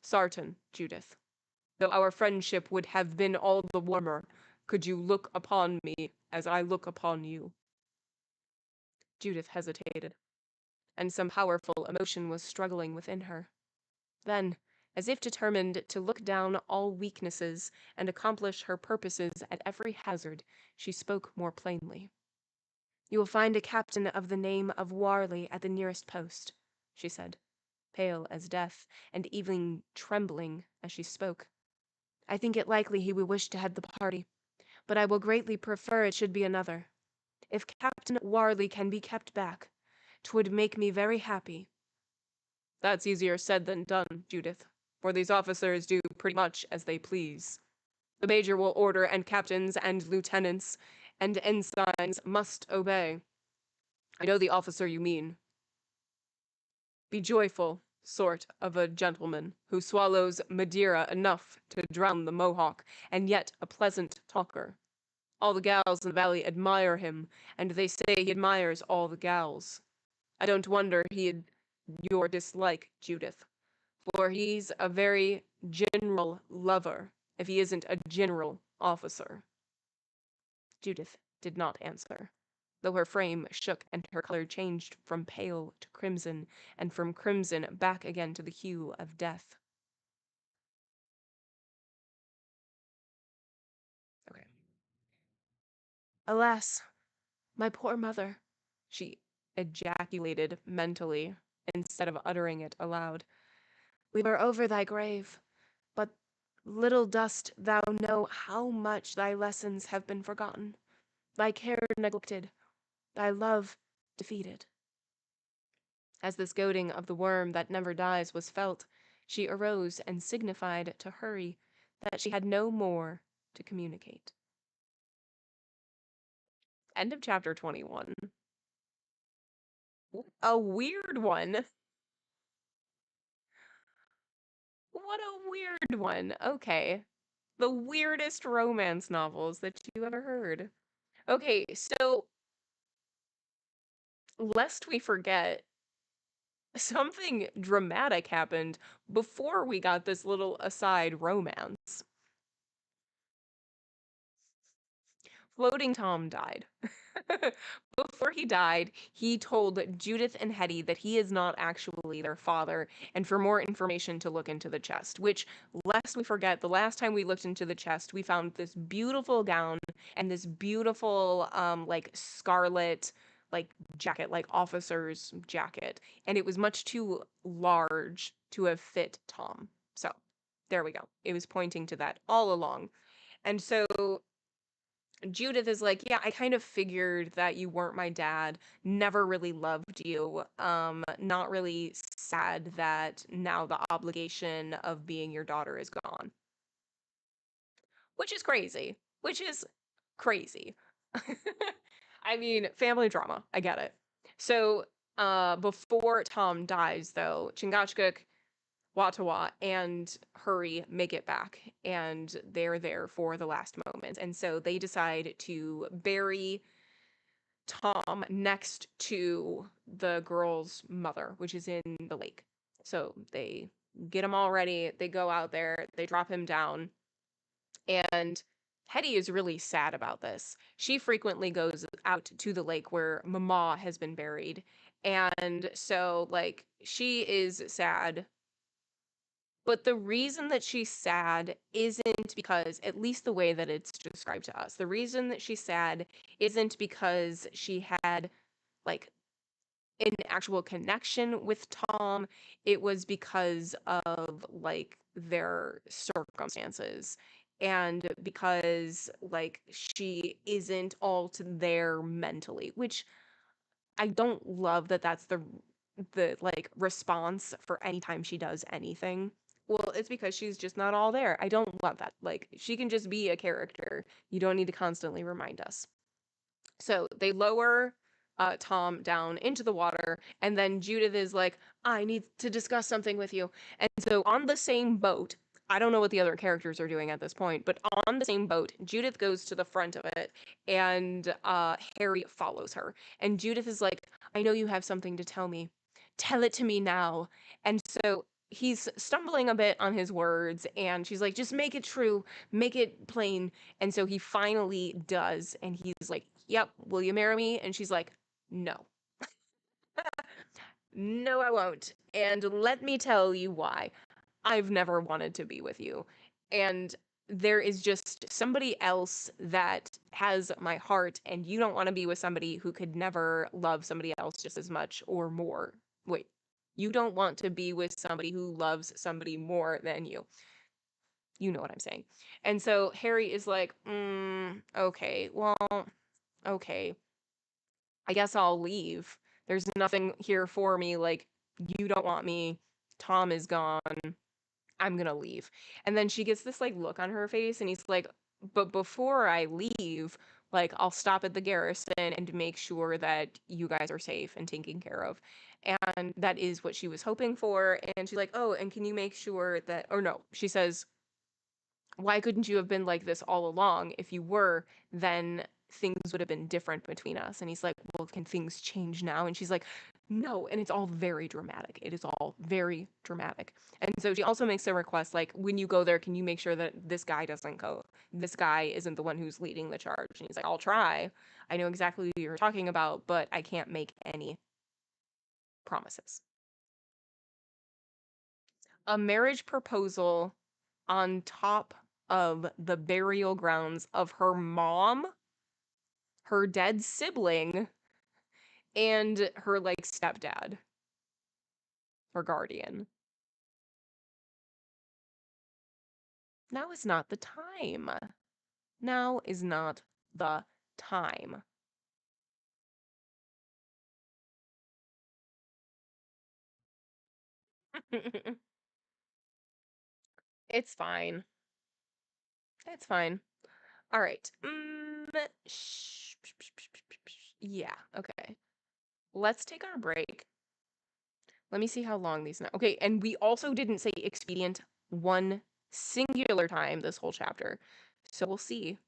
Sartain, Judith. Though our friendship would have been all the warmer, could you look upon me as I look upon you. Judith hesitated, and some powerful emotion was struggling within her. Then, as if determined to look down all weaknesses and accomplish her purposes at every hazard, she spoke more plainly. You will find a captain of the name of Warley at the nearest post, she said, pale as death, and even trembling as she spoke. I think it likely he will wish to head the party, but I will greatly prefer it should be another. If Captain Warley can be kept back, 'twould make me very happy. That's easier said than done, Judith, for these officers do pretty much as they please. The major will order, and captains and lieutenants and ensigns must obey. I know the officer you mean. Be joyful sort of a gentleman who swallows Madeira enough to drown the Mohawk, and yet a pleasant talker. All the gals in the valley admire him, and they say he admires all the gals. I don't wonder he'd your dislike, Judith, for he's a very general lover, if he isn't a general officer. Judith did not answer, though her frame shook and her color changed from pale to crimson, and from crimson back again to the hue of death. Okay. Alas, my poor mother, She ejaculated mentally, instead of uttering it aloud. we were over thy grave, but little dost thou know how much thy lessons have been forgotten, thy care neglected, thy love defeated. As this goading of the worm that never dies was felt, she arose and signified to hurry that she had no more to communicate. End of chapter 21. A weird one. What a weird one. Okay. The weirdest romance novels that you ever heard. Okay, so lest we forget, something dramatic happened before we got this little aside romance. Floating Tom died. Before he died, he told Judith and Hetty that he is not actually their father, and for more information to look into the chest, which, lest we forget, the last time we looked into the chest, we found this beautiful gown and this beautiful, like, scarlet, like, jacket, like, officer's jacket, and it was much too large to have fit Tom. So, there we go. It was pointing to that all along. And so Judith is like, yeah, I kind of figured that you weren't my dad, never really loved you, not really sad that now the obligation of being your daughter is gone. Which is crazy. Which is crazy. I mean, family drama. I get it. So, before Tom dies, though, Chingachgook, Watawa, and Hurry make it back, and they're there for the last moments. And so they decide to bury Tom next to the girl's mother, which is in the lake. So they get him all ready. They go out there. They drop him down. And Hetty is really sad about this. She frequently goes out to the lake where Mama has been buried. And so, like, she is sad. But the reason that she's sad isn't because, at least the way that it's described to us, the reason that she's sad isn't because she had, like, an actual connection with Tom. It was because of, like, their circumstances. And because, like, she isn't all to there mentally, which I don't love that that's the like response for any time she does anything. Well, it's because she's just not all there. I don't love that. Like, she can just be a character. You don't need to constantly remind us. So they lower Tom down into the water, and then Judith is like, I need to discuss something with you. And so on the same boat, I don't know what the other characters are doing at this point, but on the same boat, Judith goes to the front of it, and Harry follows her. And Judith is like, I know you have something to tell me. Tell it to me now. And so he's stumbling a bit on his words, and she's like, just make it true, make it plain. And so he finally does, and he's like, yep, will you marry me? And she's like, no. No, I won't. And let me tell you why. I've never wanted to be with you. And there is just somebody else that has my heart, and you don't want to be with somebody who could never love somebody else just as much or more. Wait, you don't want to be with somebody who loves somebody more than you. You know what I'm saying. And so Harry is like, okay, well, okay. I guess I'll leave. There's nothing here for me. Like, you don't want me. Tom is gone. I'm gonna leave. And then she gets this like look on her face, and he's like, but before I leave, like, I'll stop at the garrison and make sure that you guys are safe and taken care of. And that is what she was hoping for. And she's like, oh, and can you make sure that, or no, she says, why couldn't you have been like this all along? If you were, then things would have been different between us. And he's like, well, can things change now? And she's like, no. And it's all very dramatic. It is all very dramatic. And so she also makes a request, like, when you go there, can you make sure that this guy doesn't go? This guy isn't the one who's leading the charge. And he's like, I'll try. I know exactly who you're talking about, but I can't make any promises. A marriage proposal on top of the burial grounds of her mom, her dead sibling, and her like stepdad or guardian. Now is not the time. Now is not the time. It's fine. It's fine. All right. Yeah, okay. Let's take our break. Let me see how long these now. Okay, and we also didn't say expedient one singular time this whole chapter. So we'll see.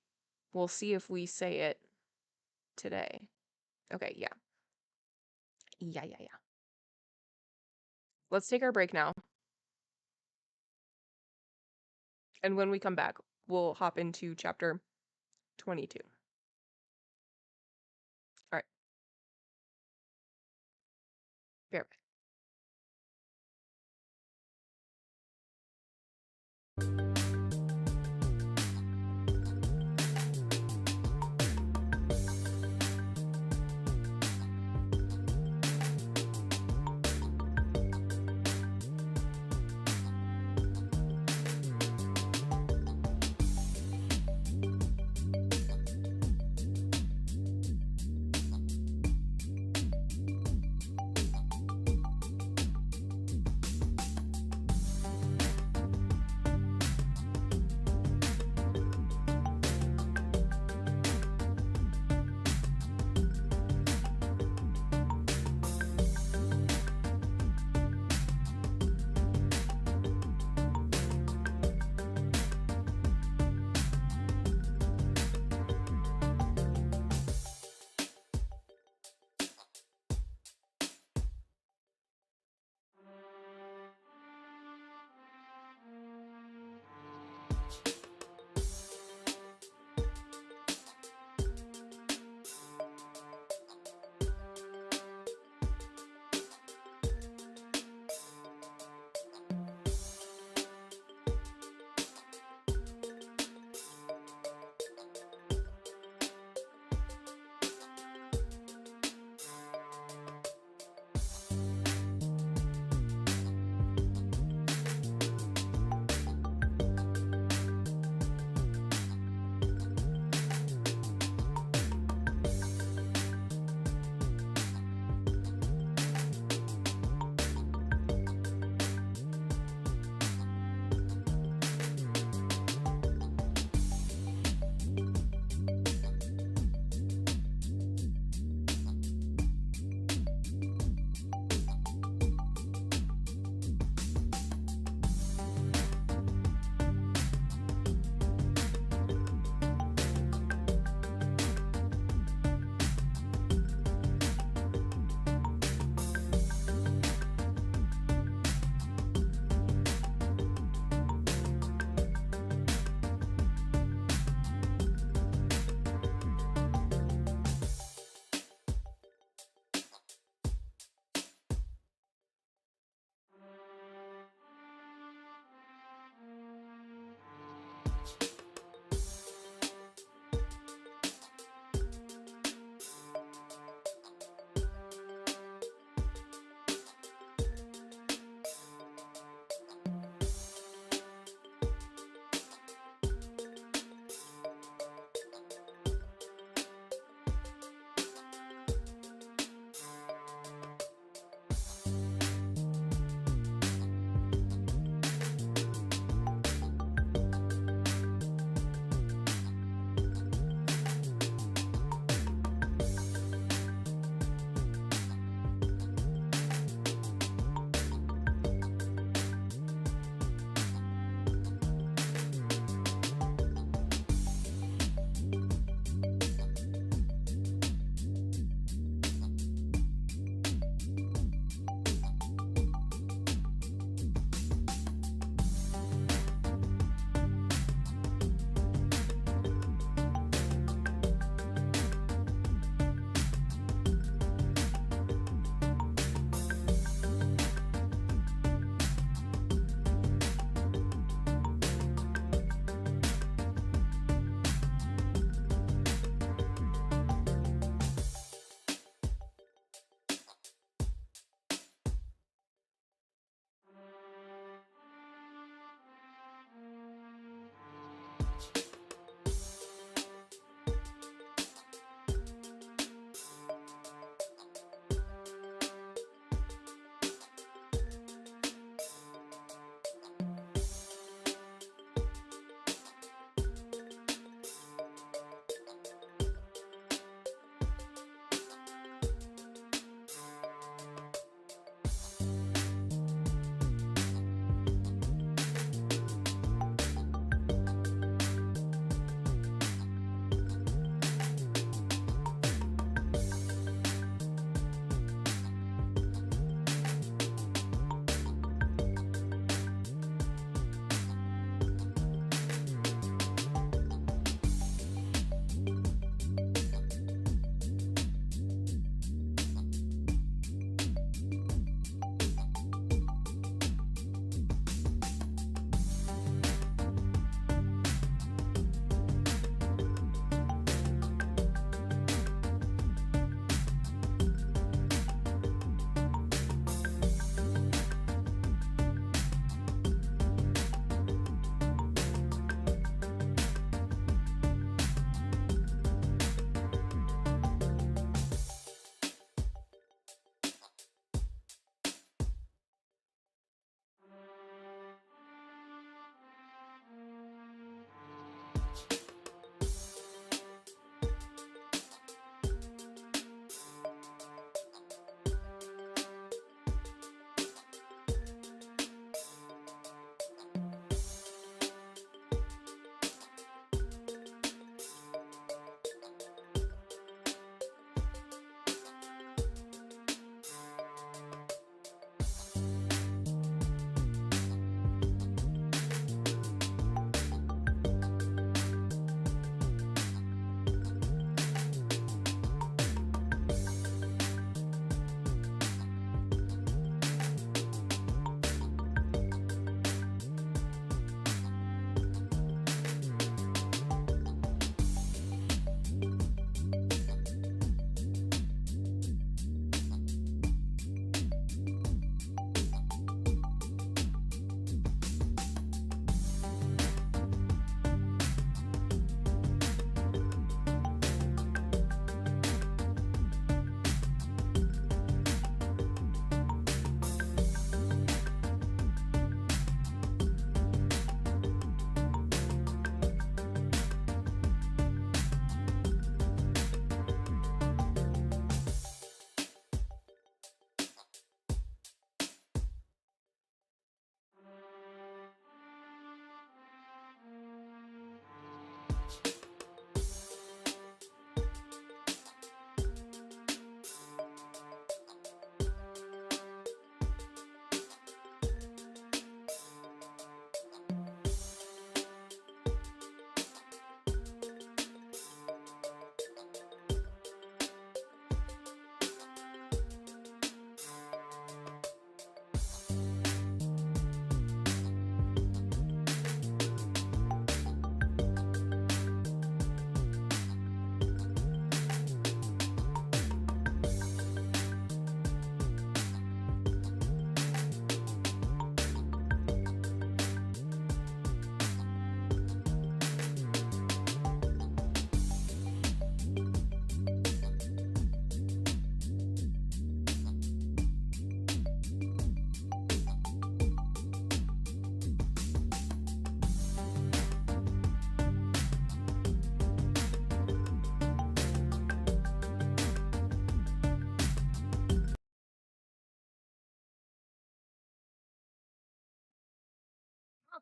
We'll see if we say it today. Okay, yeah. Yeah. Let's take our break now. And when we come back, we'll hop into chapter 22. All right. Be right back.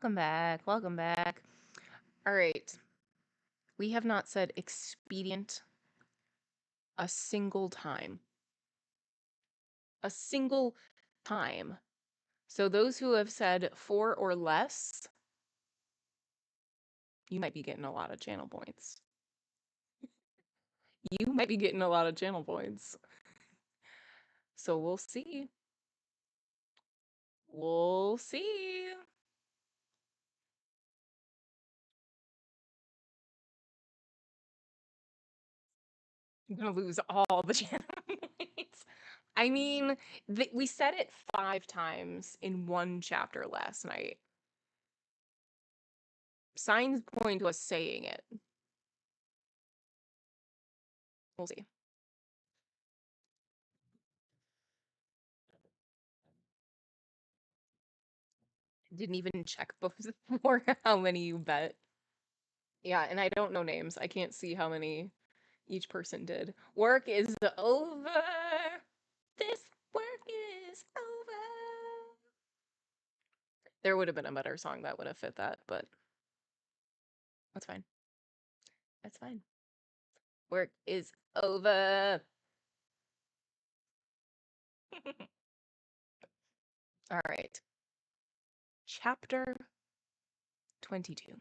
Welcome back. Welcome back. All right. We have not said expedient a single time. A single time. So those who have said 4 or less, you might be getting a lot of channel points. You might be getting a lot of channel points. So we'll see. We'll see. I'm gonna lose all the channel points. I mean, we said it 5 times in one chapter last night. Signs point to us saying it. We'll see. Didn't even check before how many you bet. Yeah, and I don't know names. I can't see how many each person did. Work is over. This work is over. There would have been a better song that would have fit that, but that's fine. That's fine. Work is over. All right. Chapter 22.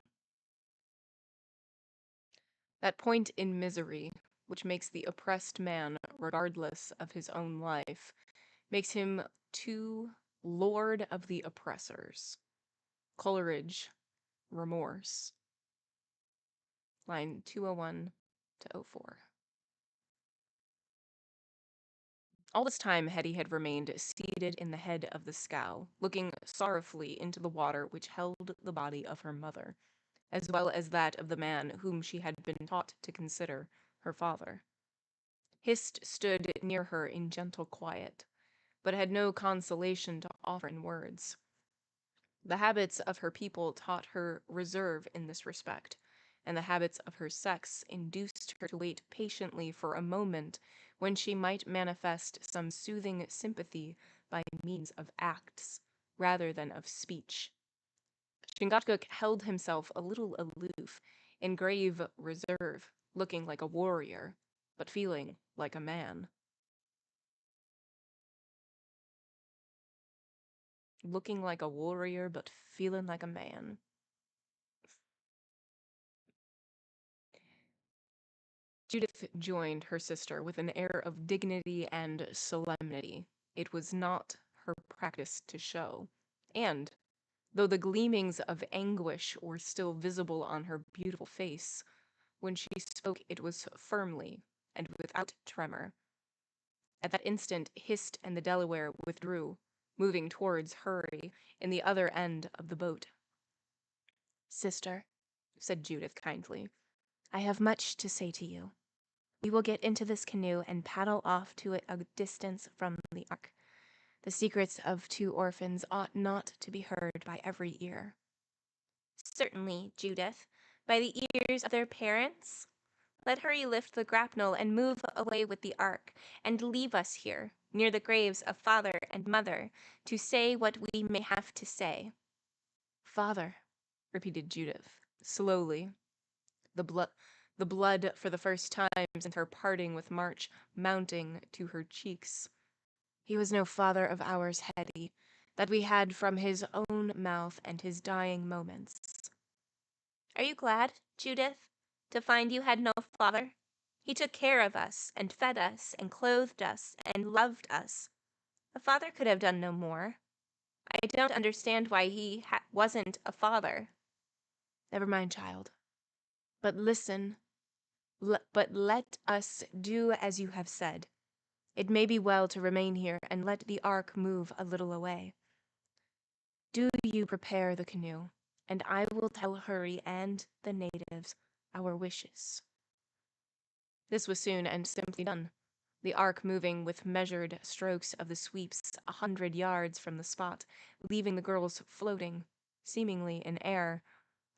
That point in misery, which makes the oppressed man regardless of his own life, makes him too lord of the oppressors. Coleridge, Remorse. Line 201 to 04. All this time Hetty had remained seated in the head of the scow, looking sorrowfully into the water which held the body of her mother, as well as that of the man whom she had been taught to consider her father. Hist stood near her in gentle quiet, but had no consolation to offer in words. The habits of her people taught her reserve in this respect, and the habits of her sex induced her to wait patiently for a moment when she might manifest some soothing sympathy by means of acts rather than of speech. Chingachgook held himself a little aloof, in grave reserve, looking like a warrior, but feeling like a man. Looking like a warrior, but feeling like a man. Judith joined her sister with an air of dignity and solemnity it was not her practice to show, and, though the gleamings of anguish were still visible on her beautiful face, when she spoke it was firmly and without tremor. At that instant Hist and the Delaware withdrew, moving towards Hurry in the other end of the boat. "Sister," said Judith kindly, "I have much to say to you. We will get into this canoe and paddle off to a distance from the ark. The secrets of two orphans ought not to be heard by every ear." Certainly, Judith. By the ears of their parents? Let Hurry lift the grapnel and move away with the ark, and leave us here, near the graves of father and mother, to say what we may have to say. "Father," repeated Judith, slowly, the blood for the first time since her parting with March mounting to her cheeks. "He was no father of ours, Hetty, that we had from his own mouth and his dying moments." Are you glad, Judith, to find you had no father? He took care of us, and fed us, and clothed us, and loved us. A father could have done no more. I don't understand why he wasn't a father. "Never mind, child. But listen. But let us do as you have said. It may be well to remain here and let the ark move a little away. Do you prepare the canoe, and I will tell Hurry and the natives our wishes." This was soon and simply done, the ark moving with measured strokes of the sweeps 100 yards from the spot, leaving the girls floating, seemingly in air,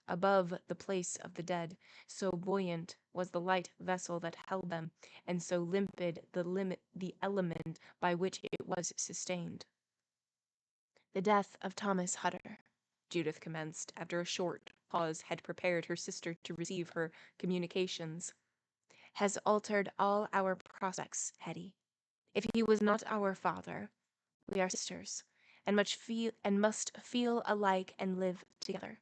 above the place of the dead, so buoyant was the light vessel that held them, and so limpid the element by which it was sustained. "The death of Thomas Hutter," Judith commenced, after a short pause had prepared her sister to receive her communications, "has altered all our prospects, Hetty. If he was not our father, we are sisters, and must feel alike and live together."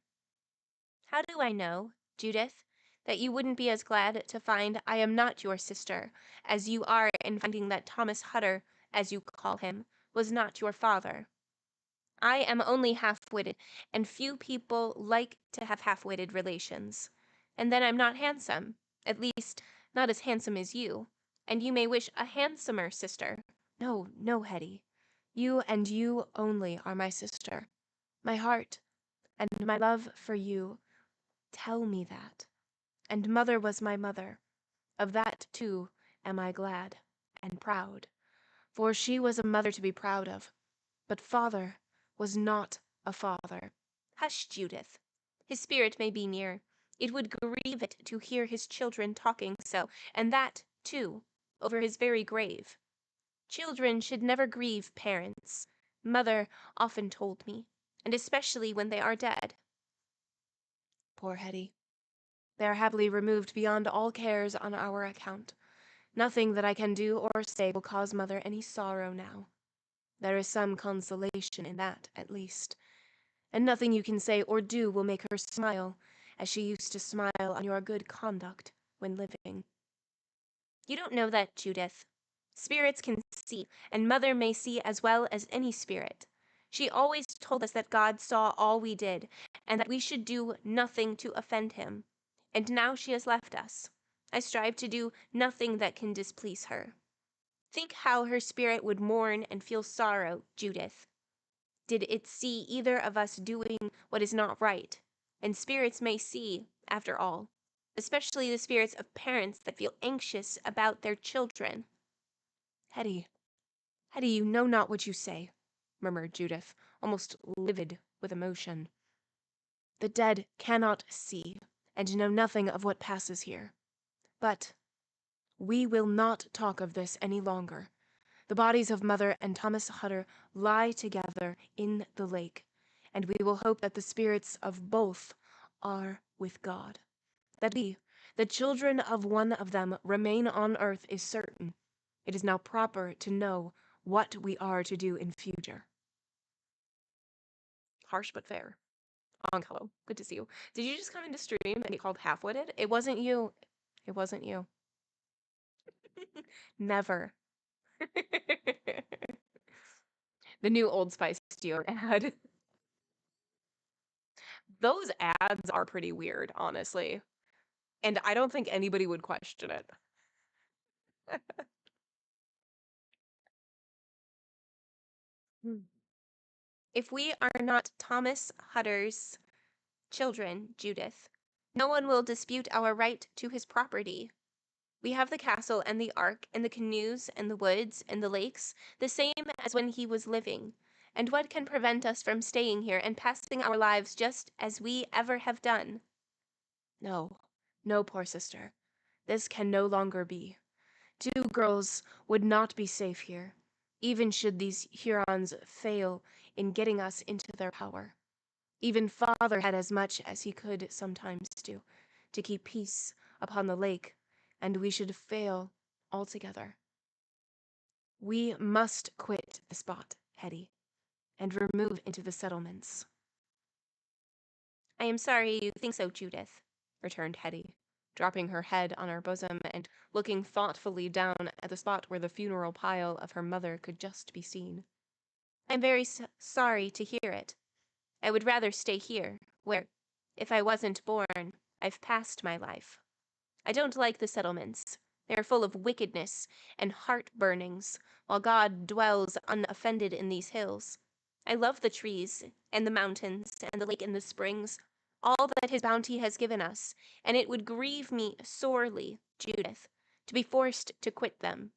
How do I know, Judith, that you wouldn't be as glad to find I am not your sister as you are in finding that Thomas Hutter, as you call him, was not your father? I am only half-witted, and few people like to have half-witted relations. And then I'm not handsome, at least not as handsome as you, and you may wish a handsomer sister. "No, no, Hetty. You and you only are my sister, my heart, and my love for you Tell me that. And mother was my mother. Of that, too, am I glad and proud. For she was a mother to be proud of. But father was not a father. Hush, Judith. His spirit may be near. It would grieve it to hear his children talking so, and that, too, over his very grave. Children should never grieve parents. Mother often told me, and especially when they are dead. Poor Hetty. They are happily removed beyond all cares on our account. Nothing that I can do or say will cause mother any sorrow now. There is some consolation in that, at least. And nothing you can say or do will make her smile, as she used to smile on your good conduct when living. You don't know that, Judith. Spirits can see, and mother may see as well as any spirit. She always told us that God saw all we did, and that we should do nothing to offend him. And now she has left us. I strive to do nothing that can displease her. Think how her spirit would mourn and feel sorrow, Judith, did it see either of us doing what is not right. And spirits may see, after all, especially the spirits of parents that feel anxious about their children. Hetty, you know not what you say, murmured Judith, almost livid with emotion. The dead cannot see, and know nothing of what passes here. But we will not talk of this any longer. The bodies of Mother and Thomas Hutter lie together in the lake, and we will hope that the spirits of both are with God. That we, the children of one of them, remain on earth is certain. It is now proper to know what we are to do in future. Harsh but fair. Hello, good to see you. Did you just come into stream and get called half-witted? It wasn't you. It wasn't you. Never. The new Old Spice deodorant ad. Those ads are pretty weird, honestly. And I don't think anybody would question it. If we are not Thomas Hutter's children, Judith, no one will dispute our right to his property. We have the castle and the ark and the canoes and the woods and the lakes, the same as when he was living. And what can prevent us from staying here and passing our lives just as we ever have done? No, no, poor sister. This can no longer be. 2 girls would not be safe here, even should these Hurons fail in getting us into their power. Even father had as much as he could sometimes do to keep peace upon the lake, and we should fail altogether. We must quit the spot, Hetty, and remove into the settlements. I am sorry you think so, Judith, returned Hetty, dropping her head on her bosom and looking thoughtfully down at the spot where the funeral pile of her mother could just be seen. I'm very sorry to hear it. I would rather stay here, where, if I wasn't born, I've passed my life. I don't like the settlements. They are full of wickedness and heart-burnings, while God dwells unoffended in these hills. I love the trees, and the mountains, and the lake and the springs, all that his bounty has given us, and it would grieve me sorely, Judith, to be forced to quit them.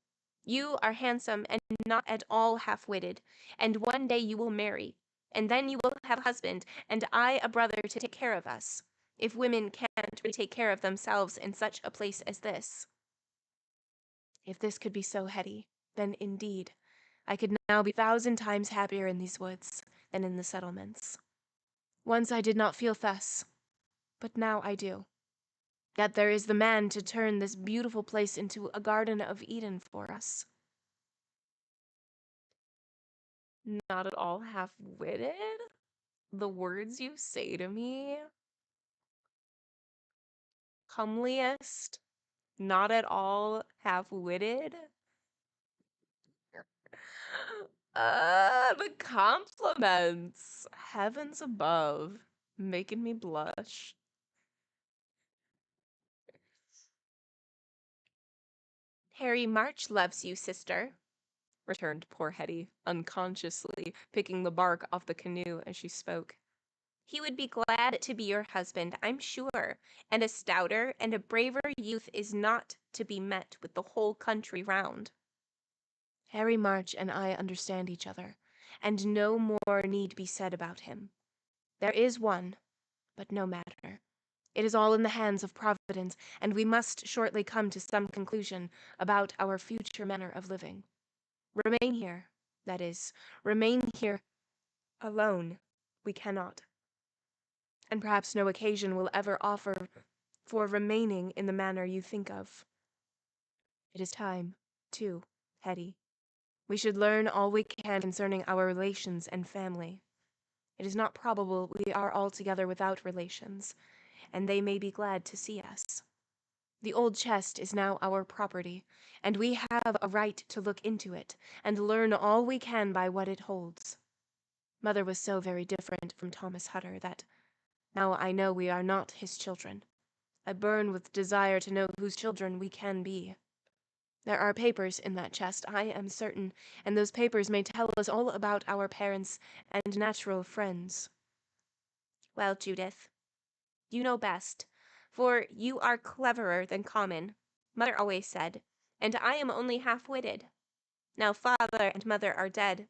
You are handsome and not at all half-witted, and one day you will marry, and then you will have a husband, and I a brother to take care of us, if women can't really take care of themselves in such a place as this. If this could be so, Hetty, then indeed, I could now be 1,000 times happier in these woods than in the settlements. Once I did not feel thus, but now I do. Yet there is the man to turn this beautiful place into a Garden of Eden for us. Not at all half-witted? The words you say to me? Comeliest? Not at all half-witted? The compliments. Heavens above. Making me blush. Harry March loves you, sister, returned poor Hetty, unconsciously picking the bark off the canoe as she spoke. He would be glad to be your husband, I'm sure, and a stouter and a braver youth is not to be met with the whole country round. Harry March and I understand each other, and no more need be said about him. There is one, but no matter. It is all in the hands of Providence, and we must shortly come to some conclusion about our future manner of living. Remain here, that is, remain here alone. We cannot. And perhaps no occasion will ever offer for remaining in the manner you think of. It is time, too, Hetty. We should learn all we can concerning our relations and family. It is not probable we are altogether without relations, and they may be glad to see us. The old chest is now our property, and we have a right to look into it, and learn all we can by what it holds. Mother was so very different from Thomas Hutter that now I know we are not his children. I burn with desire to know whose children we can be. There are papers in that chest, I am certain, and those papers may tell us all about our parents and natural friends. Well, Judith, you know best, for you are cleverer than common, Mother always said, and I am only half-witted. Now father and mother are dead.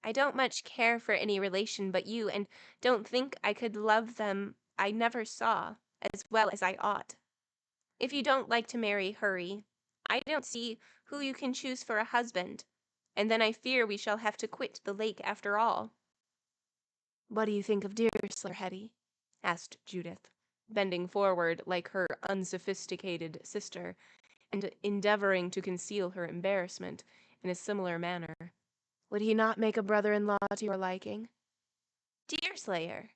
I don't much care for any relation but you, and don't think I could love them I never saw as well as I ought. If you don't like to marry Hurry, I don't see who you can choose for a husband, and then I fear we shall have to quit the lake after all. What do you think of Deerslayer, Hetty? Asked Judith, bending forward like her unsophisticated sister, and endeavoring to conceal her embarrassment in a similar manner. Would he not make a brother-in-law to your liking? Deerslayer,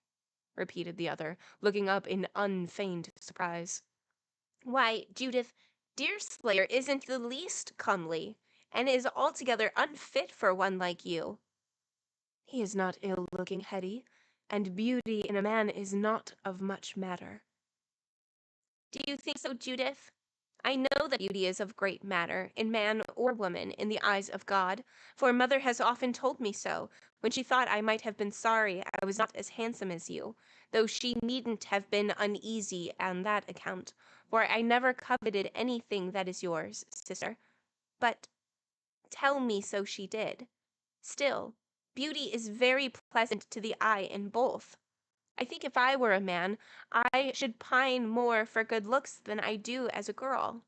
repeated the other, looking up in unfeigned surprise. Why, Judith, Deerslayer isn't the least comely, and is altogether unfit for one like you. He is not ill-looking, Hetty, and beauty in a man is not of much matter. Do you think so, Judith? I know that beauty is of great matter, in man or woman, in the eyes of God, for mother has often told me so, when she thought I might have been sorry I was not as handsome as you, though she needn't have been uneasy on that account, for I never coveted anything that is yours, sister. But tell me so she did. Still, beauty is very pleasant to the eye in both. I think if I were a man, I should pine more for good looks than I do as a girl.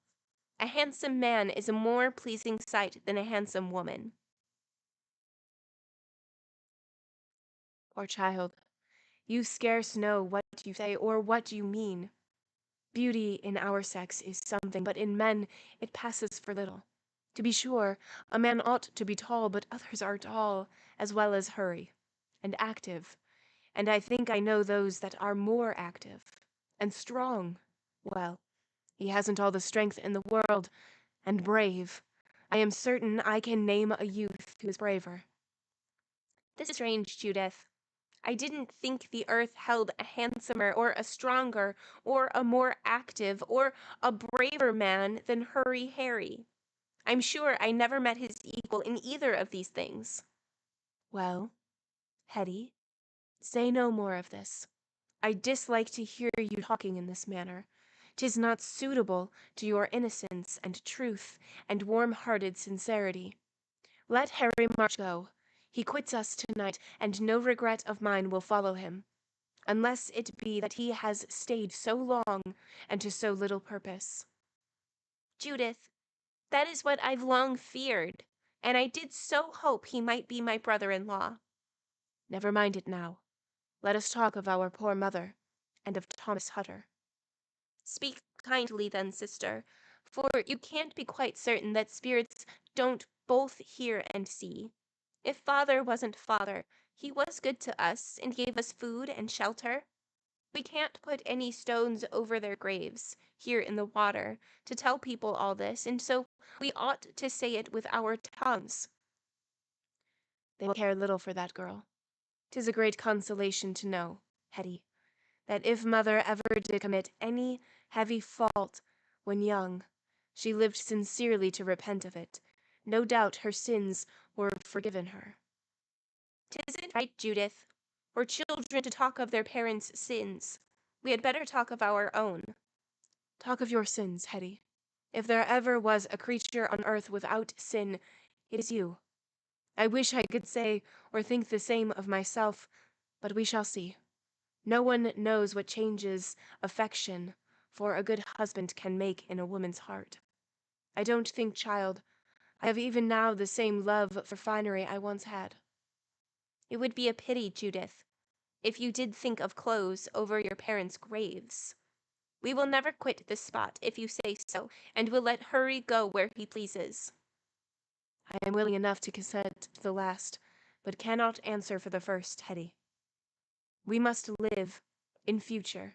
A handsome man is a more pleasing sight than a handsome woman. Poor child, you scarce know what you say or what you mean. Beauty in our sex is something, but in men it passes for little. To be sure, a man ought to be tall, but others are tall, as well as Hurry, and active, and I think I know those that are more active, and strong. Well, he hasn't all the strength in the world, and brave. I am certain I can name a youth who is braver. This is strange, Judith. I didn't think the earth held a handsomer or a stronger or a more active or a braver man than Hurry Harry. I'm sure I never met his equal in either of these things. Well, Hetty, say no more of this. I dislike to hear you talking in this manner. 'Tis not suitable to your innocence and truth and warm-hearted sincerity. Let Harry March go. He quits us tonight, and no regret of mine will follow him, unless it be that he has stayed so long and to so little purpose. Judith, that is what I've long feared, and I did so hope he might be my brother-in-law. Never mind it now. Let us talk of our poor mother, and of Thomas Hutter. Speak kindly then, sister, for you can't be quite certain that spirits don't both hear and see. If father wasn't father, he was good to us and gave us food and shelter. We can't put any stones over their graves, here in the water, to tell people all this, and so we ought to say it with our tongues. They will care little for that girl. 'Tis a great consolation to know, Hetty, that if mother ever did commit any heavy fault when young, she lived sincerely to repent of it. No doubt her sins were forgiven her. 'Tisn't right, Judith. or children to talk of their parents' sins. We had better talk of our own. Talk of your sins, Hetty. If there ever was a creature on earth without sin, it is you. I wish I could say or think the same of myself, but we shall see. No one knows what changes affection for a good husband can make in a woman's heart. I don't think, child, I have even now the same love for finery I once had. It would be a pity, Judith, if you did think of clothes over your parents' graves. We will never quit this spot if you say so, and will let Hurry go where he pleases. I am willing enough to consent to the last, but cannot answer for the first, Hetty. We must live, in future,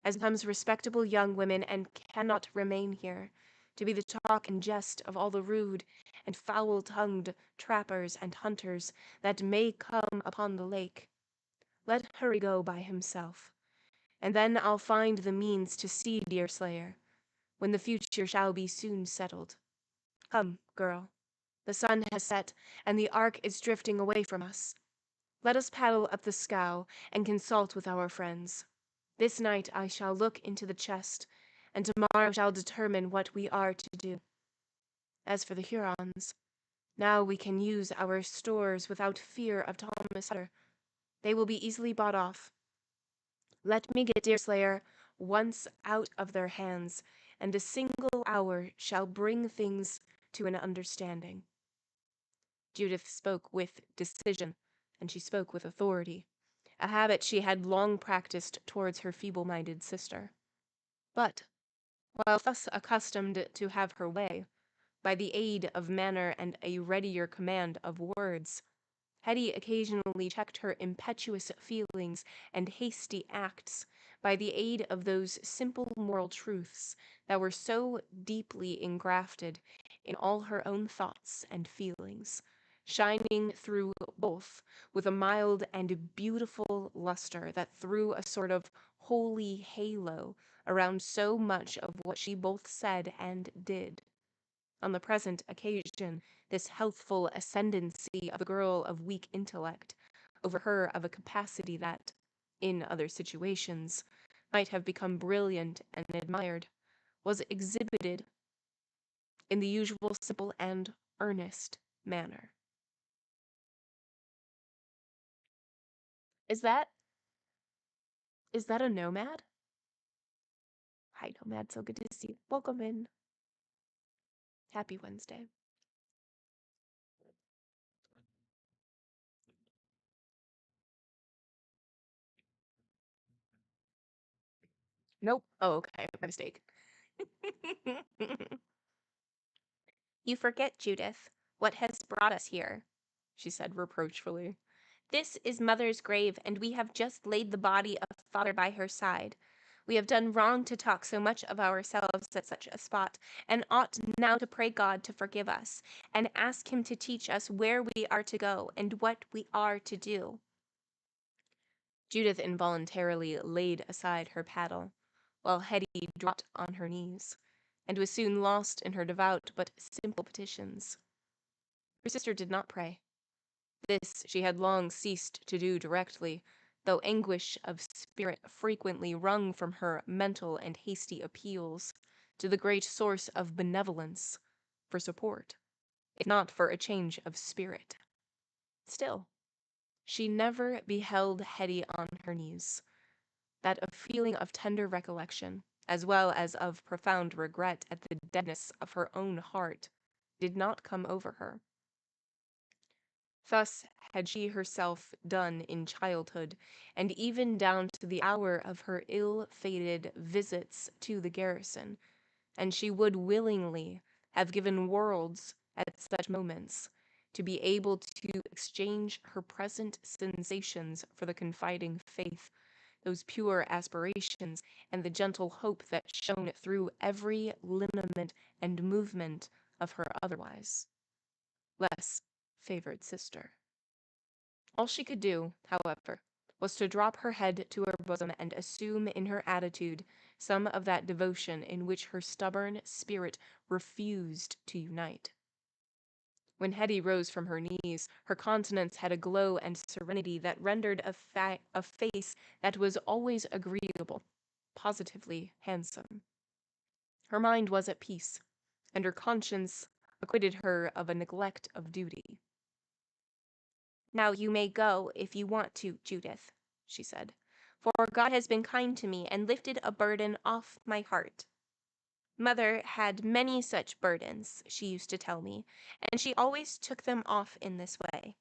as becomes respectable young women, and cannot remain here, to be the talk and jest of all the rude and foul-tongued trappers and hunters that may come upon the lake. Let Hurry go by himself, and then I'll find the means to see Deerslayer, when the future shall be soon settled. Come, girl. The sun has set, and the ark is drifting away from us. Let us paddle up the scow and consult with our friends. This night I shall look into the chest, and tomorrow shall determine what we are to do. As for the Hurons, now we can use our stores without fear of Thomas Hutter. They will be easily bought off. Let me get Deerslayer once out of their hands, and a single hour shall bring things to an understanding. Judith spoke with decision, and she spoke with authority, a habit she had long practiced towards her feeble-minded sister. But, while thus accustomed to have her way, by the aid of manner and a readier command of words, Hetty occasionally checked her impetuous feelings and hasty acts by the aid of those simple moral truths that were so deeply engrafted in all her own thoughts and feelings, shining through both with a mild and beautiful luster that threw a sort of holy halo around so much of what she both said and did. On the present occasion, this healthful ascendancy of a girl of weak intellect over her of a capacity that, in other situations, might have become brilliant and admired, was exhibited in the usual simple and earnest manner. Is that a nomad? Hi, nomad, so good to see you. Welcome in. Happy Wednesday. Nope. Oh, okay. My mistake. You forget, Judith, what has brought us here, she said reproachfully. This is Mother's grave, and we have just laid the body of Father by her side. We have done wrong to talk so much of ourselves at such a spot, and ought now to pray God to forgive us, and ask him to teach us where we are to go, and what we are to do. Judith involuntarily laid aside her paddle, while Hetty dropped on her knees, and was soon lost in her devout but simple petitions. Her sister did not pray. This she had long ceased to do directly, though anguish of spirit frequently wrung from her mental and hasty appeals to the great source of benevolence for support, if not for a change of spirit. Still, she never beheld Hetty on her knees, that a feeling of tender recollection, as well as of profound regret at the deadness of her own heart, did not come over her. Thus had she herself done in childhood, and even down to the hour of her ill-fated visits to the garrison, and she would willingly have given worlds at such moments to be able to exchange her present sensations for the confiding faith, those pure aspirations, and the gentle hope that shone through every lineament and movement of her otherwise less favored sister. All she could do, however, was to drop her head to her bosom and assume in her attitude some of that devotion in which her stubborn spirit refused to unite. When Hetty rose from her knees, her countenance had a glow and serenity that rendered a face that was always agreeable, positively handsome. Her mind was at peace, and her conscience acquitted her of a neglect of duty. "Now you may go if you want to, Judith," she said, "for God has been kind to me and lifted a burden off my heart. Mother had many such burdens, she used to tell me, and she always took them off in this way.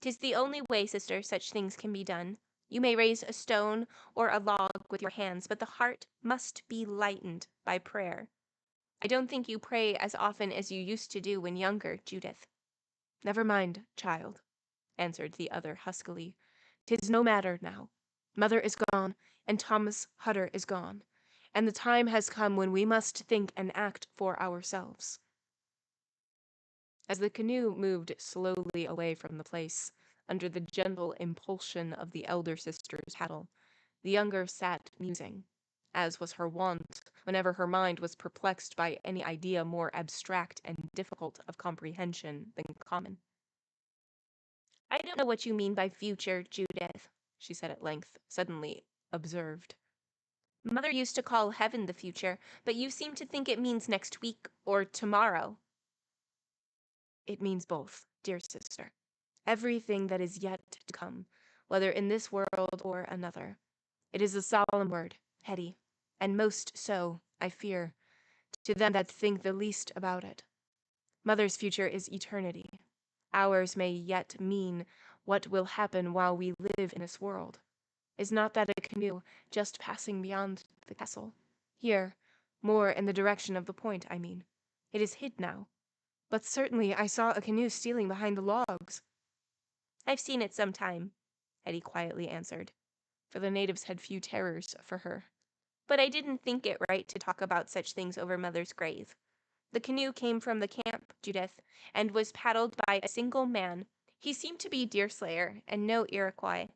'Tis the only way, sister, such things can be done. You may raise a stone or a log with your hands, but the heart must be lightened by prayer. I don't think you pray as often as you used to do when younger, Judith." "Never mind, child," answered the other huskily. "'Tis no matter now. Mother is gone, and Thomas Hutter is gone, and the time has come when we must think and act for ourselves." As the canoe moved slowly away from the place, under the gentle impulsion of the elder sister's paddle, the younger sat musing, as was her wont whenever her mind was perplexed by any idea more abstract and difficult of comprehension than common. "I don't know what you mean by future, Judith," she said at length, suddenly observed. "Mother used to call heaven the future, but you seem to think it means next week or tomorrow." "It means both, dear sister. Everything that is yet to come, whether in this world or another. It is a solemn word, Hetty, and most so, I fear, to them that think the least about it. Mother's future is eternity. Ours may yet mean what will happen while we live in this world. Is not that a canoe just passing beyond the castle? Here, more in the direction of the point, I mean. It is hid now. But certainly I saw a canoe stealing behind the logs." "I've seen it some time," Hetty quietly answered, for the natives had few terrors for her. "but I didn't think it right to talk about such things over Mother's grave. The canoe came from the camp, Judith, and was paddled by a single man. He seemed to be Deerslayer, and no Iroquois."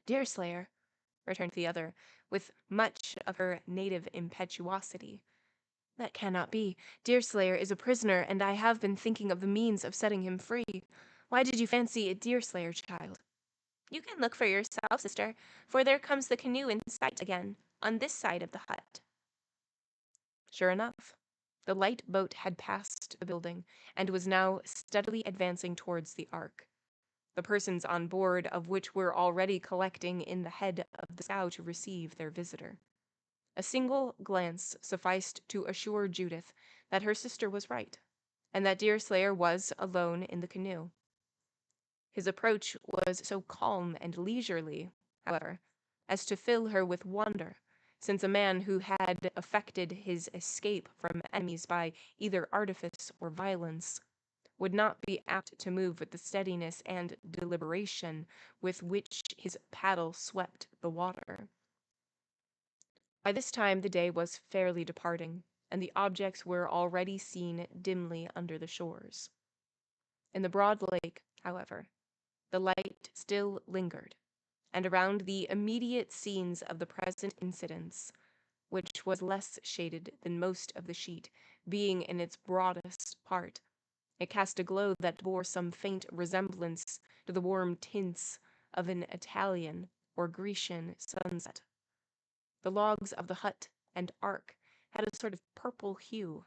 "Deerslayer," returned the other, with much of her native impetuosity. "That cannot be. Deerslayer is a prisoner, and I have been thinking of the means of setting him free. Why did you fancy it Deerslayer, child?" "You can look for yourself, sister, for there comes the canoe in sight again, on this side of the hut." Sure enough, the light boat had passed the building, and was now steadily advancing towards the ark, the persons on board of which were already collecting in the head of the scow to receive their visitor. A single glance sufficed to assure Judith that her sister was right, and that Deerslayer was alone in the canoe. His approach was so calm and leisurely, however, as to fill her with wonder, since a man who had effected his escape from enemies by either artifice or violence would not be apt to move with the steadiness and deliberation with which his paddle swept the water. By this time the day was fairly departing, and the objects were already seen dimly under the shores. In the broad lake, however, the light still lingered, and around the immediate scenes of the present incidents, which was less shaded than most of the sheet, being in its broadest part, it cast a glow that bore some faint resemblance to the warm tints of an Italian or Grecian sunset. The logs of the hut and ark had a sort of purple hue,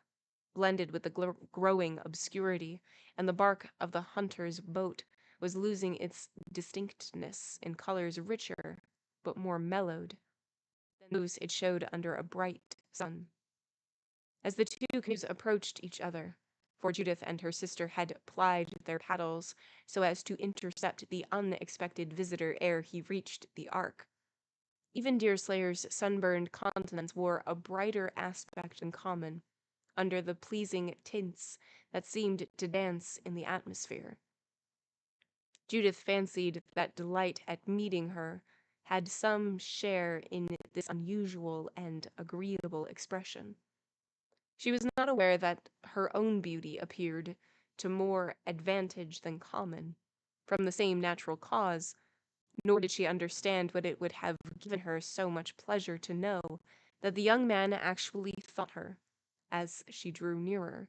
blended with the growing obscurity, and the bark of the hunter's boat was losing its distinctness in colors richer but more mellowed than those it showed under a bright sun. As the two canoes approached each other, for Judith and her sister had plied their paddles so as to intercept the unexpected visitor ere he reached the ark, even Deerslayer's sunburned countenance wore a brighter aspect than common, under the pleasing tints that seemed to dance in the atmosphere. Judith fancied that delight at meeting her had some share in this unusual and agreeable expression. She was not aware that her own beauty appeared to more advantage than common, from the same natural cause, nor did she understand what it would have given her so much pleasure to know that the young man actually thought her, as she drew nearer,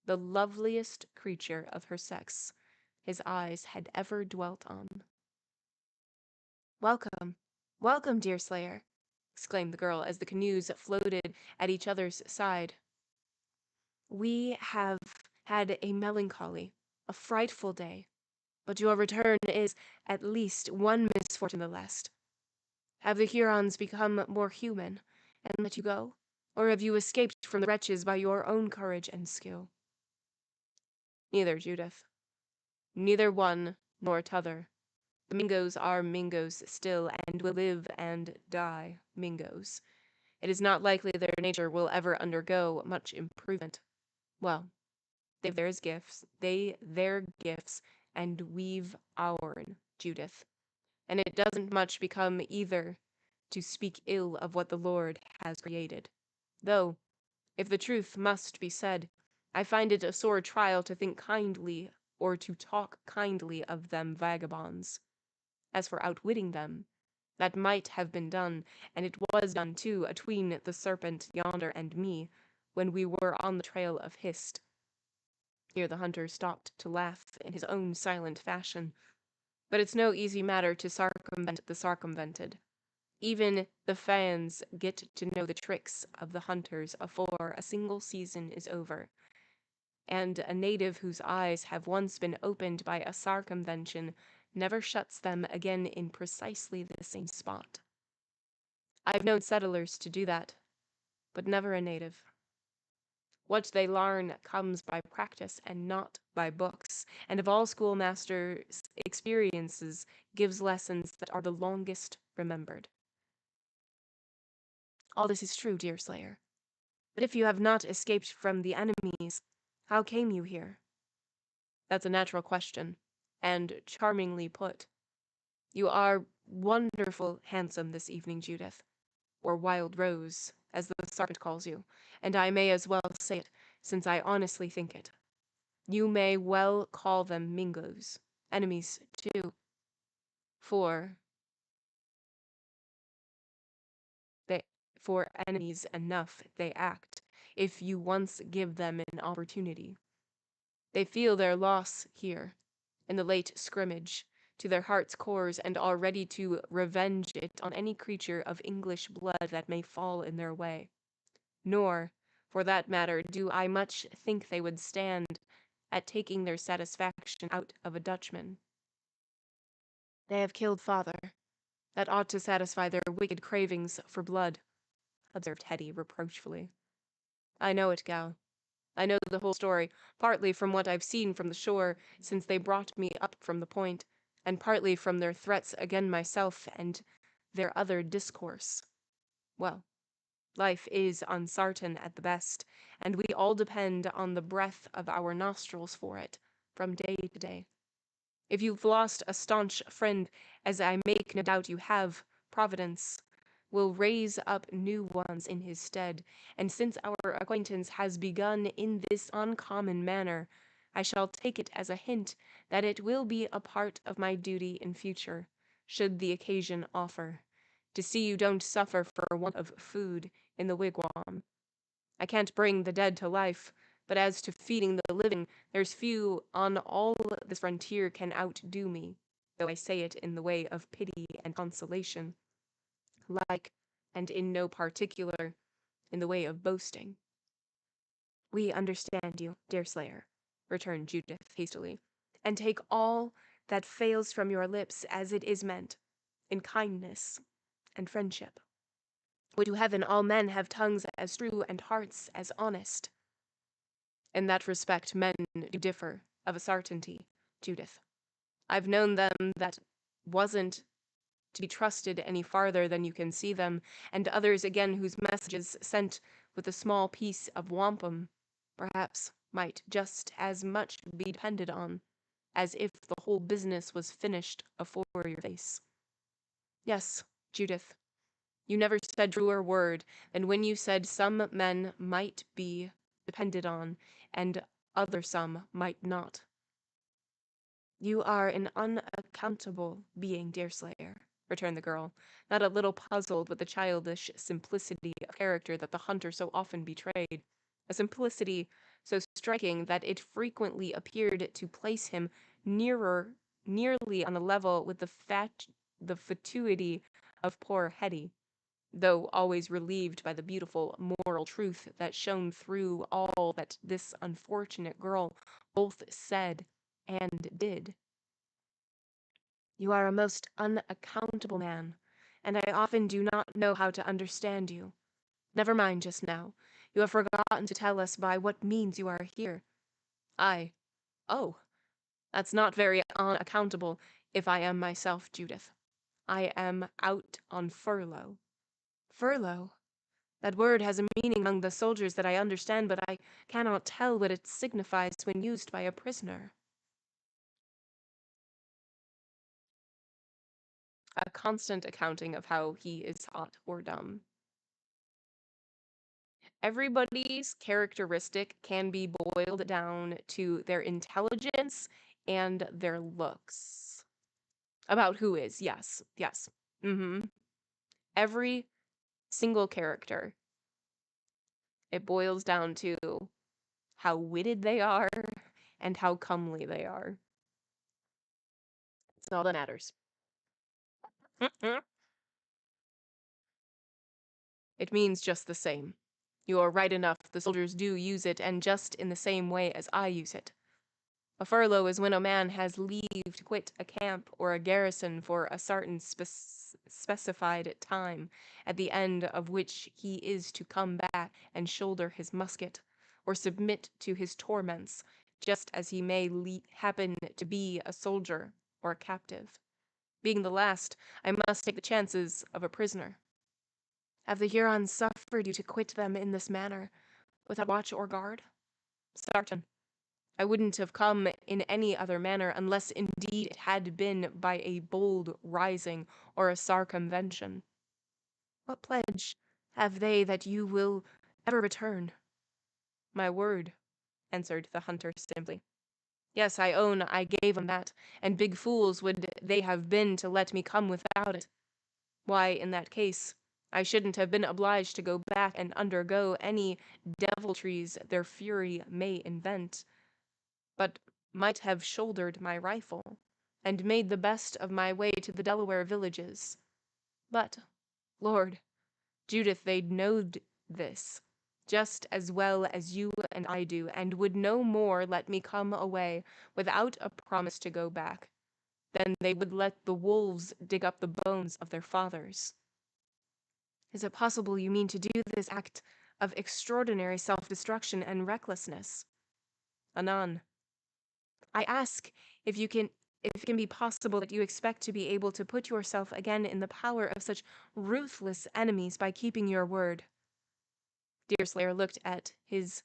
the loveliest creature of her sex his eyes had ever dwelt on. "Welcome, welcome, Deerslayer," exclaimed the girl as the canoes floated at each other's side. "We have had a melancholy, a frightful day, but your return is at least one misfortune the less. Have the Hurons become more human and let you go, or have you escaped from the wretches by your own courage and skill?" "Neither, Judith. Neither one nor t'other. The Mingoes are Mingoes still, and will live and die Mingoes. It is not likely their nature will ever undergo much improvement. Well, they've their gifts, and we've our'n, Judith. And it doesn't much become either to speak ill of what the Lord has created. Though, if the truth must be said, I find it a sore trial to think kindly or to talk kindly of them vagabonds. As for outwitting them, that might have been done, and it was done too, atween the serpent yonder and me, when we were on the trail of Hist. Here the hunter stopped to laugh in his own silent fashion. But it's no easy matter to circumvent the circumvented. Even the fans get to know the tricks of the hunters afore a single season is over, and a native whose eyes have once been opened by a circumvention never shuts them again in precisely the same spot. I've known settlers to do that, but never a native. What they learn comes by practice and not by books, and of all schoolmasters' experiences gives lessons that are the longest remembered. All this is true, Deerslayer. But if you have not escaped from the enemies, how came you here? That's a natural question, and charmingly put. You are wonderful handsome this evening, Judith, or Wild Rose, as the serpent calls you, and I may as well say it, since I honestly think it. You may well call them Mingoes, enemies too, for they for enemies enough they act, if you once give them an opportunity. They feel their loss here, in the late scrimmage, to their hearts' cores, and are ready to revenge it on any creature of English blood that may fall in their way. Nor, for that matter, do I much think they would stand at taking their satisfaction out of a Dutchman. They have killed father. That ought to satisfy their wicked cravings for blood, observed Hetty reproachfully. I know it, gal. I know the whole story, partly from what I've seen from the shore since they brought me up from the point, and partly from their threats again myself and their other discourse. Well, life is unsartain at the best, and we all depend on the breath of our nostrils for it, from day to day. If you've lost a staunch friend, as I make no doubt you have, Providence will raise up new ones in his stead, and since our acquaintance has begun in this uncommon manner, I shall take it as a hint that it will be a part of my duty in future, should the occasion offer, to see you don't suffer for want of food in the wigwam. I can't bring the dead to life, but as to feeding the living, there's few on all this frontier can outdo me, though I say it in the way of pity and consolation, like, and in no particular, in the way of boasting. We understand you, Deerslayer, returned Judith hastily, and take all that fails from your lips as it is meant, in kindness and friendship. Would to heaven all men have tongues as true and hearts as honest. In that respect men do differ, of a certainty, Judith. I've known them that wasn't to be trusted any farther than you can see them, and others again whose messages sent with a small piece of wampum, perhaps, might just as much be depended on, as if the whole business was finished afore your face. Yes, Judith, you never said truer word than when you said some men might be depended on, and other some might not. You are an unaccountable being, Deerslayer, returned the girl, not a little puzzled with the childish simplicity of character that the hunter so often betrayed, a simplicity so striking that it frequently appeared to place him nearly on a level with the fatuity of poor Hetty, though always relieved by the beautiful moral truth that shone through all that this unfortunate girl both said and did. You are a most unaccountable man, and I often do not know how to understand you. Never mind just now. You have forgotten to tell us by what means you are here. Oh, that's not very unaccountable if I am myself, Judith. I am out on furlough. Furlough? That word has a meaning among the soldiers that I understand, but I cannot tell what it signifies when used by a prisoner. A constant accounting of how he is hot or dumb. Everybody's characteristic can be boiled down to their intelligence and their looks. About who is, yes, yes. Every single character. It boils down to how witted they are and how comely they are. It's all that matters. It means just the same. You are right enough, the soldiers do use it, and just in the same way as I use it. A furlough is when a man has leave to quit a camp or a garrison for a certain specified time, at the end of which he is to come back and shoulder his musket, or submit to his torments, just as he may happen to be a soldier or a captive. Being the last, I must take the chances of a prisoner. Have the Hurons suffered you to quit them in this manner, without watch or guard? Sartain. I wouldn't have come in any other manner unless indeed it had been by a bold rising or a circumvention. What pledge have they that you will ever return? My word, answered the hunter simply. Yes, I own I gave 'em that, and big fools would they have been to let me come without it. Why, in that case, I shouldn't have been obliged to go back and undergo any deviltries their fury may invent, but might have shouldered my rifle, and made the best of my way to the Delaware villages. But, Lord, Judith, they knowed this, just as well as you and I do, and would no more let me come away without a promise to go back, than they would let the wolves dig up the bones of their fathers. Is it possible you mean to do this act of extraordinary self-destruction and recklessness? Anan. I ask if it can be possible that you expect to be able to put yourself again in the power of such ruthless enemies by keeping your word. Deerslayer looked at his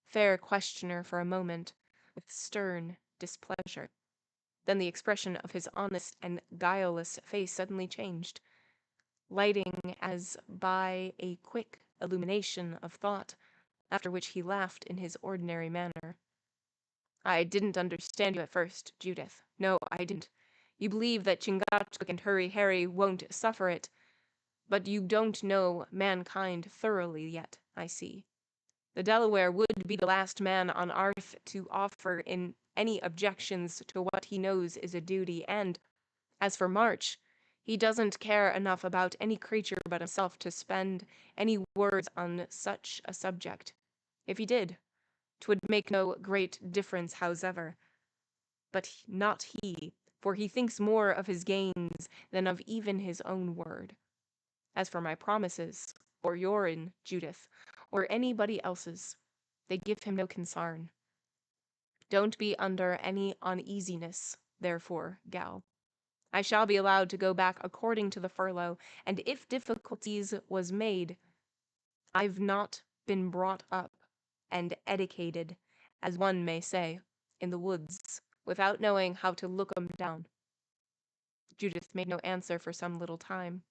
fair questioner for a moment with stern displeasure. Then the expression of his honest and guileless face suddenly changed, lighting as by a quick illumination of thought, after which he laughed in his ordinary manner. I didn't understand you at first, Judith. No, I didn't. You believe that Chingachgook and Hurry Harry won't suffer it, but you don't know mankind thoroughly yet, I see. The Delaware would be the last man on earth to offer in any objections to what he knows is a duty, and, as for March, he doesn't care enough about any creature but himself to spend any words on such a subject. If he did, 'twould make no great difference howsever. But not he, for he thinks more of his gains than of even his own word. As for my promises, or your'n, Judith, or anybody else's, they give him no concern. Don't be under any uneasiness, therefore, gal. I shall be allowed to go back according to the furlough, and if difficulties was made, I've not been brought up and educated, as one may say, in the woods, without knowing how to look 'em down. Judith made no answer for some little time.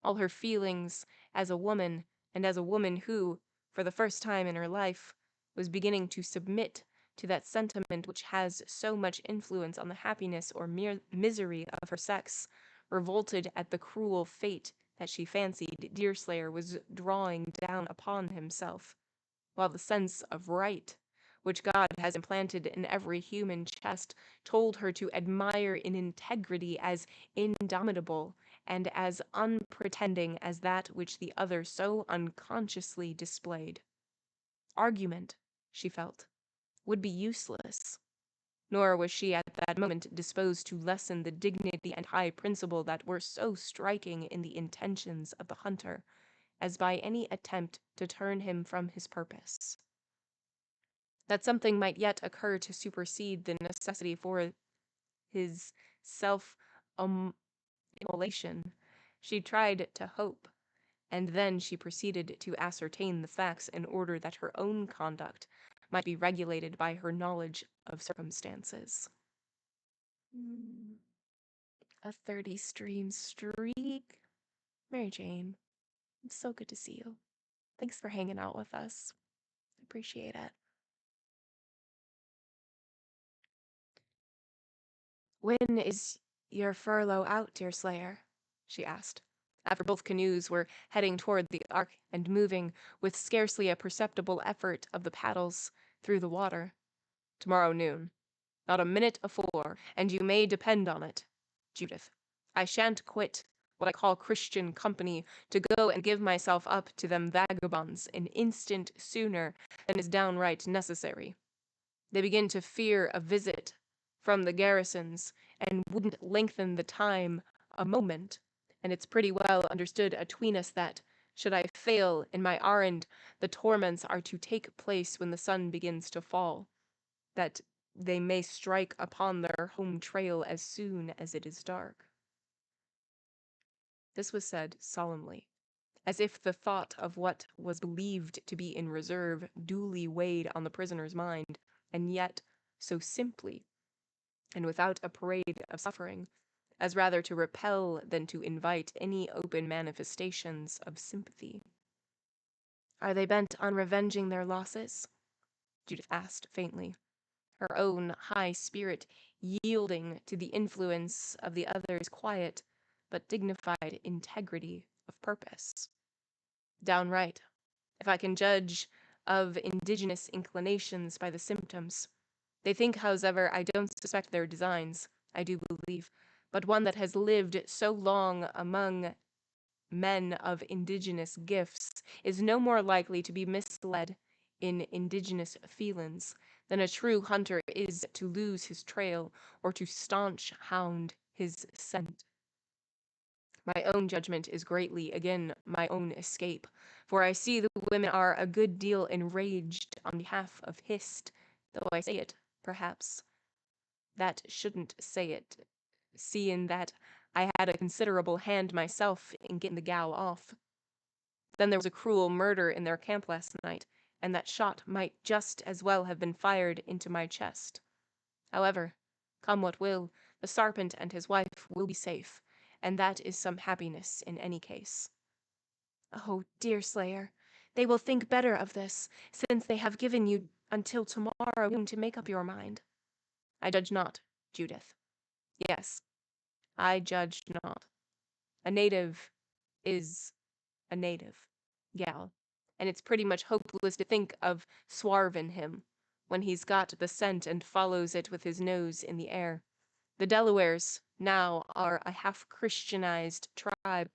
All her feelings as a woman, and as a woman who, for the first time in her life, was beginning to submit to that sentiment which has so much influence on the happiness or misery of her sex, revolted at the cruel fate that she fancied Deerslayer was drawing down upon himself, while the sense of right which God has implanted in every human chest, told her to admire in integrity as indomitable and as unpretending as that which the other so unconsciously displayed. Argument, she felt, would be useless, nor was she at that moment disposed to lessen the dignity and high principle that were so striking in the intentions of the hunter, as by any attempt to turn him from his purpose. That something might yet occur to supersede the necessity for his self-immolation, she tried to hope, and then she proceeded to ascertain the facts in order that her own conduct might be regulated by her knowledge of circumstances. A 30-stream streak. Mary Jane, it's so good to see you. Thanks for hanging out with us. I appreciate it. When is your furlough out, Deerslayer? She asked, after both canoes were heading toward the ark and moving with scarcely a perceptible effort of the paddles through the water. Tomorrow noon. Not a minute afore, and you may depend on it, Judith. I shan't quit what I call Christian company to go and give myself up to them vagabonds an instant sooner than is downright necessary. They begin to fear a visit from the garrisons and wouldn't lengthen the time a moment, and it's pretty well understood atween us that, should I fail in my errand, the torments are to take place when the sun begins to fall, that they may strike upon their home trail as soon as it is dark. This was said solemnly, as if the thought of what was believed to be in reserve duly weighed on the prisoner's mind, and yet so simply, and without a parade of suffering, as rather to repel than to invite any open manifestations of sympathy. Are they bent on revenging their losses? Judith asked faintly, her own high spirit yielding to the influence of the other's quiet but dignified integrity of purpose. Downright, if I can judge of indigenous inclinations by the symptoms. They think, however, I don't suspect their designs, I do believe, but one that has lived so long among men of indigenous gifts is no more likely to be misled in indigenous feelings than a true hunter is to lose his trail or to staunch hound his scent. My own judgment is greatly again my own escape, for I see the women are a good deal enraged on behalf of Hist, though I say it, perhaps, that shouldn't say it, seeing that I had a considerable hand myself in getting the gal off. Then there was a cruel murder in their camp last night, and that shot might just as well have been fired into my chest. However, come what will, the Sarpent and his wife will be safe, and that is some happiness in any case. Oh, Deerslayer, they will think better of this, since they have given you until tomorrow noon to make up your mind. I judge not, Judith. Yes, I judge not. A native is a native, gal, and it's pretty much hopeless to think of swarvin' him when he's got the scent and follows it with his nose in the air. The Delawares now are a half-Christianized tribe.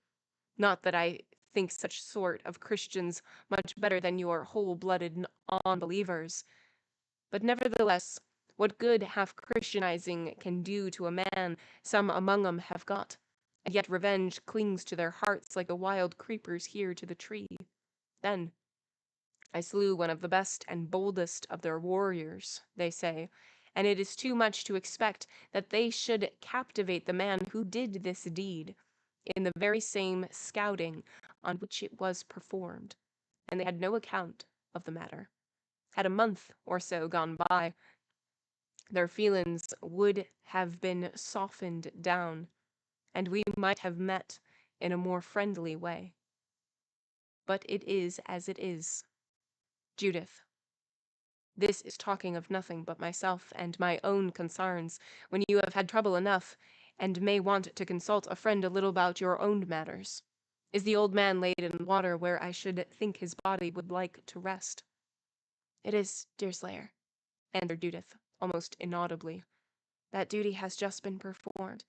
Not that I think such sort of Christians much better than your whole-blooded non-believers, but nevertheless, what good half-Christianizing can do to a man some among 'em have got, and yet revenge clings to their hearts like the wild creepers here to the tree. Then, I slew one of the best and boldest of their warriors, they say, and it is too much to expect that they should captivate the man who did this deed in the very same scouting on which it was performed, and they had no account of the matter. Had a month or so gone by, their feelings would have been softened down, and we might have met in a more friendly way. But it is as it is. Judith, this is talking of nothing but myself and my own concerns, when you have had trouble enough, and may want to consult a friend a little about your own matters. Is the old man laid in water where I should think his body would like to rest? It is, Deerslayer. answered Judith, almost inaudibly. That duty has just been performed.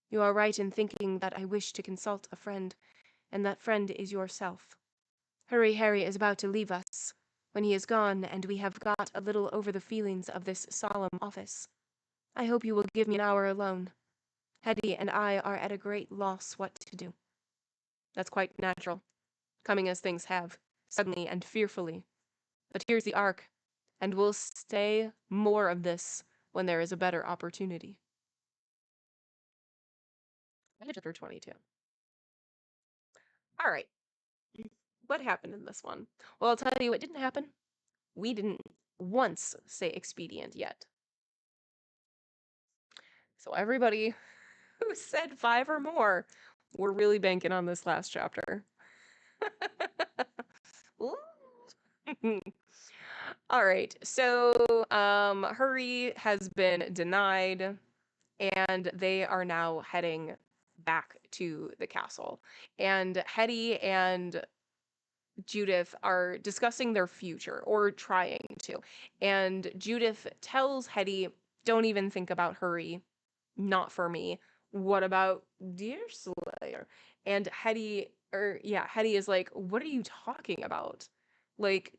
You are right in thinking that I wish to consult a friend, and that friend is yourself. Hurry Harry is about to leave us. When he is gone, and we have got a little over the feelings of this solemn office, I hope you will give me an hour alone. Hetty and I are at a great loss what to do. That's quite natural, coming as things have, suddenly and fearfully. But here's the ark, and we'll say more of this when there is a better opportunity. Chapter 22. All right. What happened in this one? Well, I'll tell you what didn't happen. We didn't once say expedient yet. So everybody who said 5 or more, we're really banking on this last chapter. All right. So, Hurry has been denied, and they are now heading back to the castle. And Hetty and Judith are discussing their future, or trying to. And Judith tells Hetty, don't even think about Hurry. Not for me. What about Deerslayer? And Hetty is like, what are you talking about? Like,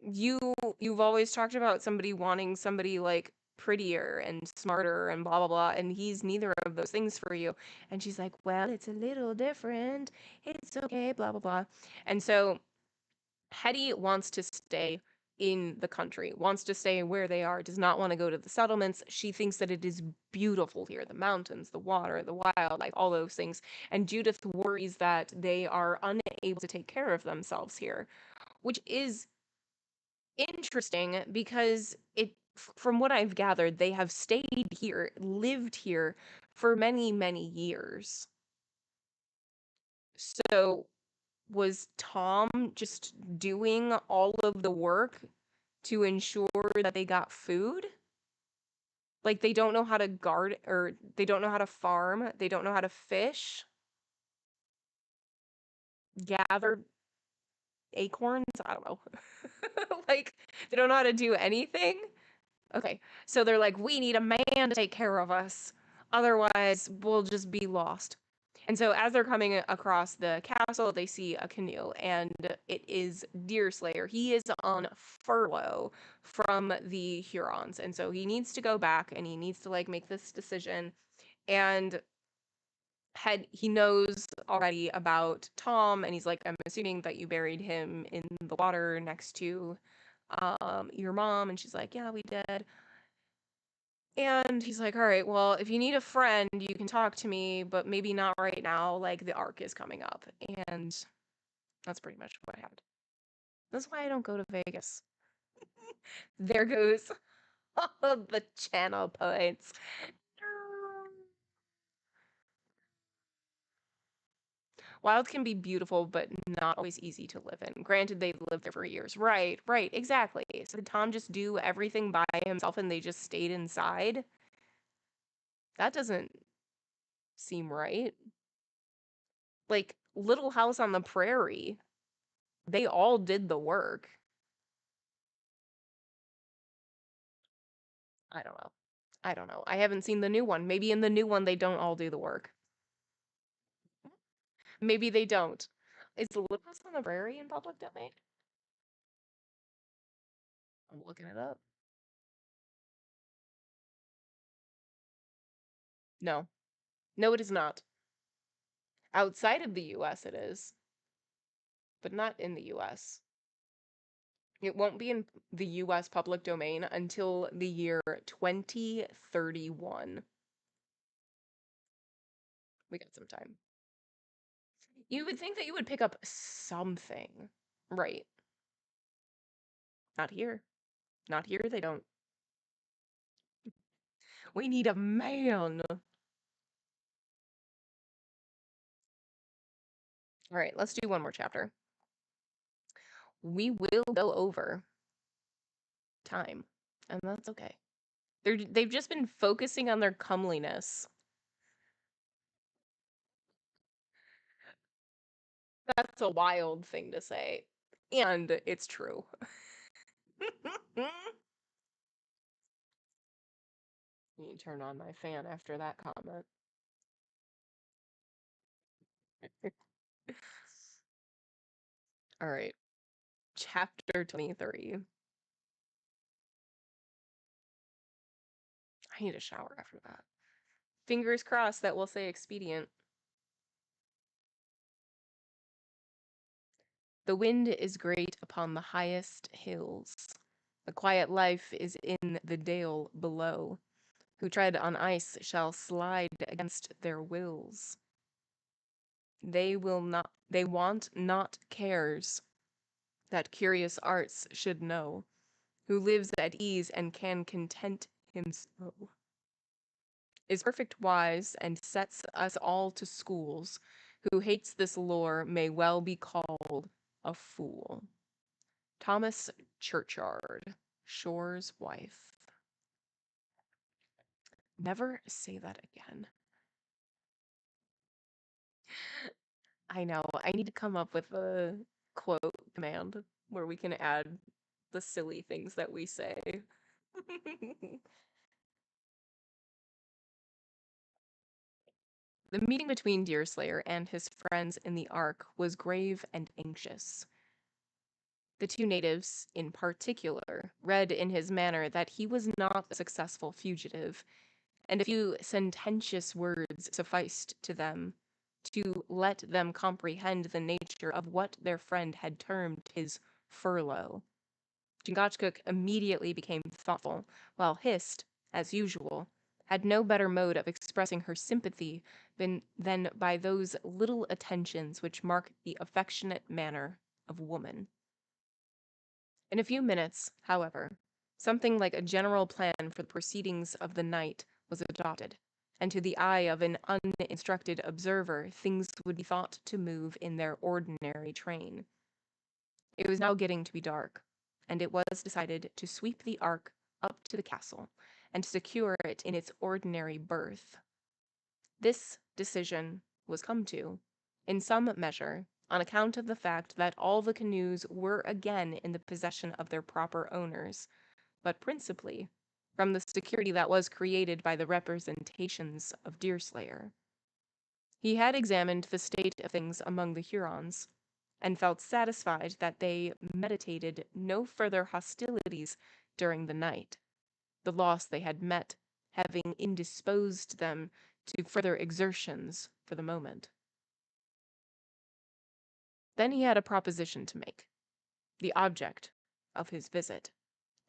you've always talked about somebody wanting somebody like prettier and smarter and blah blah blah, and he's neither of those things for you. And she's like, well, it's a little different, it's okay, blah blah blah. And so Hetty wants to stay in the country, wants to stay where they are, does not want to go to the settlements. She thinks that it is beautiful here, the mountains, the water, the wildlife, all those things. And Judith worries that they are unable to take care of themselves here, which is interesting because from what I've gathered, they have stayed here, lived here for many, many years. So was Tom just doing all of the work to ensure that they got food? Like, they don't know how to guard, or they don't know how to farm, they don't know how to fish, gather acorns, I don't know. Like, they don't know how to do anything. Okay, so they're like, we need a man to take care of us. Otherwise, we'll just be lost. And so as they're coming across the castle, they see a canoe, and it is Deerslayer. He is on furlough from the Hurons, and so he needs to go back, and he needs to, like, make this decision. And he knows already about Tom, and he's like, I'm assuming that you buried him in the water next to your mom. And she's like, yeah, we did. And he's like, all right, well, if you need a friend, you can talk to me, but maybe not right now. Like, the arc is coming up. And that's pretty much what happened. That's why I don't go to Vegas. There goes all of the channel points. Wild can be beautiful, but not always easy to live in. Granted, they've lived there for years. Right, exactly. So did Tom just do everything by himself and they just stayed inside? That doesn't seem right. Like, Little House on the Prairie, they all did the work. I don't know. I don't know. I haven't seen the new one. Maybe in the new one they don't all do the work. Maybe they don't. Is the Little House on the Prairie in public domain? I'm looking it up. No. No, it is not. Outside of the US it is, but not in the US. It won't be in the US public domain until the year 2031. We got some time. You would think that you would pick up something. Right. Not here. Not here, they don't. We need a man. All right, let's do one more chapter. We will go over time, and that's okay. They've just been focusing on their comeliness. That's a wild thing to say, and it's true. You turn on my fan after that comment. All right. Chapter 23. I need a shower after that. Fingers crossed that will say expedient. The wind is great upon the highest hills. The quiet life is in the dale below. Who tread on ice shall slide against their wills. They want not cares that curious arts should know. Who lives at ease and can content him so. Is perfect wise and sets us all to schools. Who hates this lore may well be called a fool. Thomas Churchyard, Shore's wife. Never say that again. I know. I need to come up with a quote command where we can add the silly things that we say. The meeting between Deerslayer and his friends in the Ark was grave and anxious. The two natives, in particular, read in his manner that he was not a successful fugitive, and a few sententious words sufficed to them to let them comprehend the nature of what their friend had termed his furlough. Chingachgook immediately became thoughtful, while Hist, as usual, had no better mode of expressing her sympathy than by those little attentions which mark the affectionate manner of woman. In a few minutes, however, something like a general plan for the proceedings of the night was adopted, and to the eye of an uninstructed observer things would be thought to move in their ordinary train. It was now getting to be dark, and it was decided to sweep the Ark up to the castle, and secure it in its ordinary berth. This decision was come to, in some measure, on account of the fact that all the canoes were again in the possession of their proper owners, but principally from the security that was created by the representations of Deerslayer. He had examined the state of things among the Hurons, and felt satisfied that they meditated no further hostilities during the night, the loss they had met having indisposed them to further exertions for the moment. Then he had a proposition to make, the object of his visit,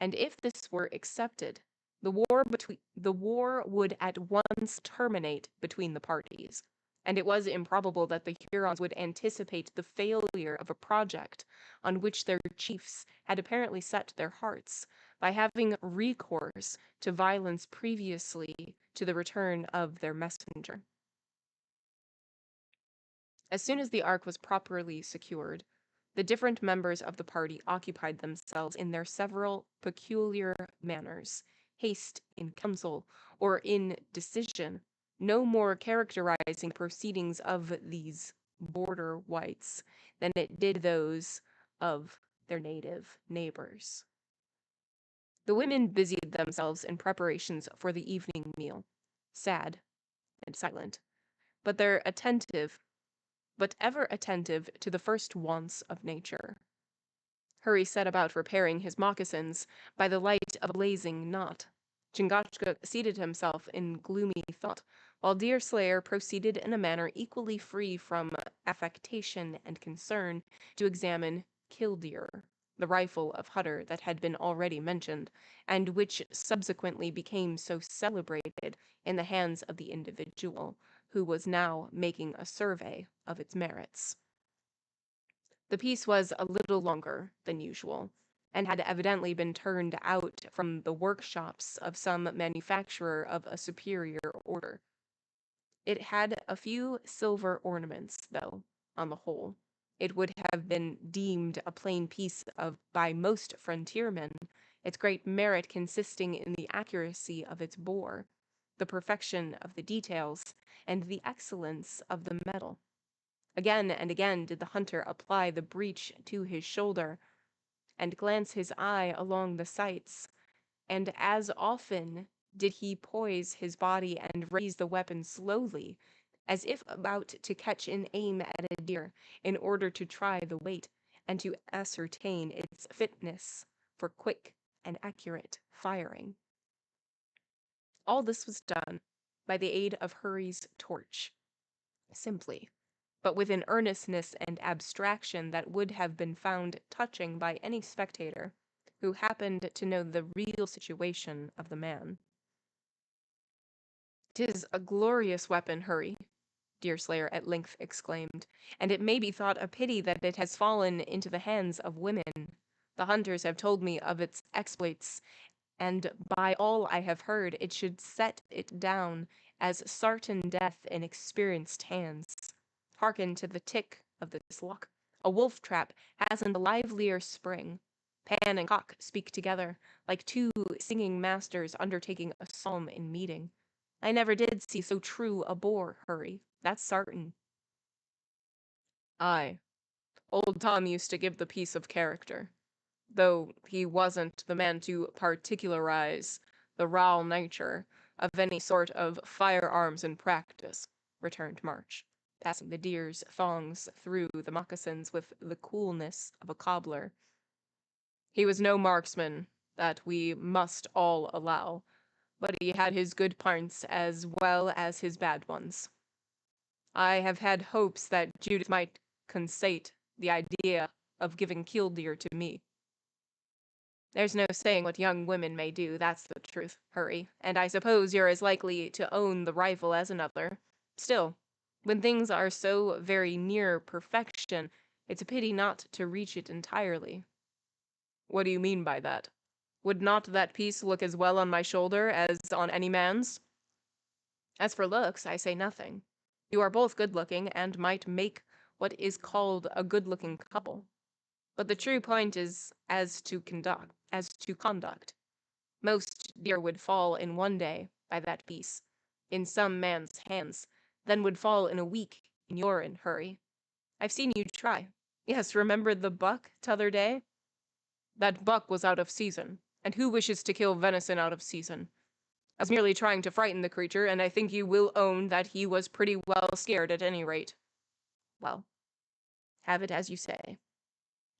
and if this were accepted, the war would at once terminate between the parties, and it was improbable that the Hurons would anticipate the failure of a project on which their chiefs had apparently set their hearts, by having recourse to violence previously to the return of their messenger. As soon as the Ark was properly secured, the different members of the party occupied themselves in their several peculiar manners, haste in council or in decision, no more characterizing the proceedings of these border whites than it did those of their native neighbors. The women busied themselves in preparations for the evening meal, sad and silent, but ever attentive to the first wants of nature. Hurry set about repairing his moccasins by the light of a blazing knot. Chingachgook seated himself in gloomy thought, while Deerslayer proceeded in a manner equally free from affectation and concern to examine Killdeer, the rifle of Hutter that had been already mentioned, and which subsequently became so celebrated in the hands of the individual who was now making a survey of its merits. The piece was a little longer than usual, and had evidently been turned out from the workshops of some manufacturer of a superior order. It had a few silver ornaments, though, on the whole. It would have been deemed a plain piece by most frontiersmen, its great merit consisting in the accuracy of its bore, the perfection of the details, and the excellence of the metal. Again and again did the hunter apply the breech to his shoulder, and glance his eye along the sights, and as often did he poise his body and raise the weapon slowly, as if about to catch an aim at a deer, in order to try the weight and to ascertain its fitness for quick and accurate firing. All this was done by the aid of Hurry's torch, simply, but with an earnestness and abstraction that would have been found touching by any spectator who happened to know the real situation of the man. "'Tis a glorious weapon, Hurry," Deerslayer at length exclaimed, "and it may be thought a pity that it has fallen into the hands of women. The hunters have told me of its exploits, and by all I have heard, it should set it down as sartain death in experienced hands. Hearken to the tick of this lock. A wolf trap hasn't a livelier spring. Pan and cock speak together, like two singing masters undertaking a psalm in meeting. I never did see so true a boar, Hurry, that's sartain." "Aye, old Tom used to give the piece of character, though he wasn't the man to particularize the raw nature of any sort of firearms in practice," returned March, passing the deer's thongs through the moccasins with the coolness of a cobbler. "He was no marksman, that we must all allow, but he had his good points as well as his bad ones. I have had hopes that Judith might conceit the idea of giving Killdeer to me." "There's no saying what young women may do, that's the truth, Hurry, and I suppose you're as likely to own the rifle as another. Still, when things are so very near perfection, it's a pity not to reach it entirely." "What do you mean by that? Would not that piece look as well on my shoulder as on any man's?" "As for looks, I say nothing. You are both good-looking, and might make what is called a good-looking couple. But the true point is as to conduct. Most deer would fall in one day by that piece, in some man's hands, then would fall in a week in your'n, Hurry. I've seen you try. Yes, remember the buck t'other day?" "That buck was out of season, and who wishes to kill venison out of season? I was merely trying to frighten the creature, and I think you will own that he was pretty well scared at any rate." "Well, have it as you say.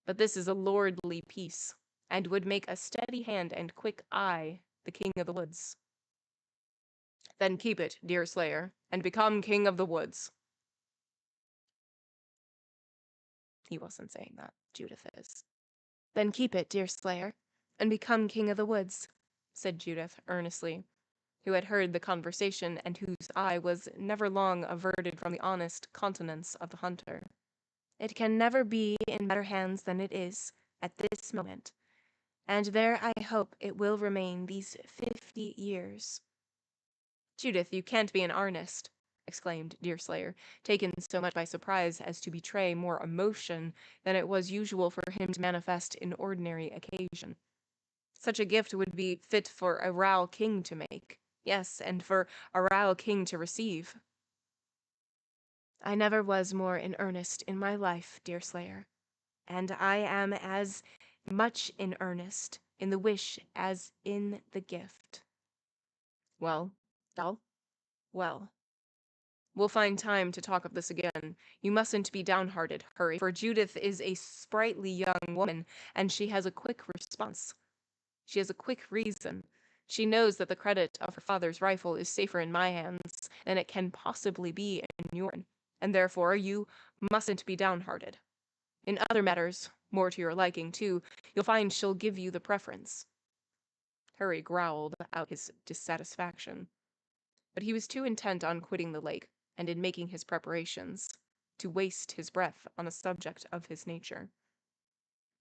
But this is a lordly piece, and would make a steady hand and quick eye the king of the woods." "Then keep it, Deerslayer, and become king of the woods." He wasn't saying that. Judith is. "Then keep it, Deerslayer, and become king of the woods," said Judith earnestly, who had heard the conversation and whose eye was never long averted from the honest countenance of the hunter. "It can never be in better hands than it is at this moment, and there I hope it will remain these 50 years. "Judith, you can't be in earnest," exclaimed Deerslayer, taken so much by surprise as to betray more emotion than it was usual for him to manifest in ordinary occasion. "Such a gift would be fit for a royal king to make, yes, and for a royal king to receive." "I never was more in earnest in my life, Deerslayer, and I am as much in earnest in the wish as in the gift." "Well, well. We'll find time to talk of this again. You mustn't be downhearted, Hurry, for Judith is a sprightly young woman, and she has a quick response. She has a quick reason. She knows that the credit of her father's rifle is safer in my hands than it can possibly be in yours, and therefore you mustn't be downhearted. In other matters, more to your liking, too, you'll find she'll give you the preference." Hurry growled out his dissatisfaction, but he was too intent on quitting the lake, and in making his preparations, to waste his breath on a subject of his nature.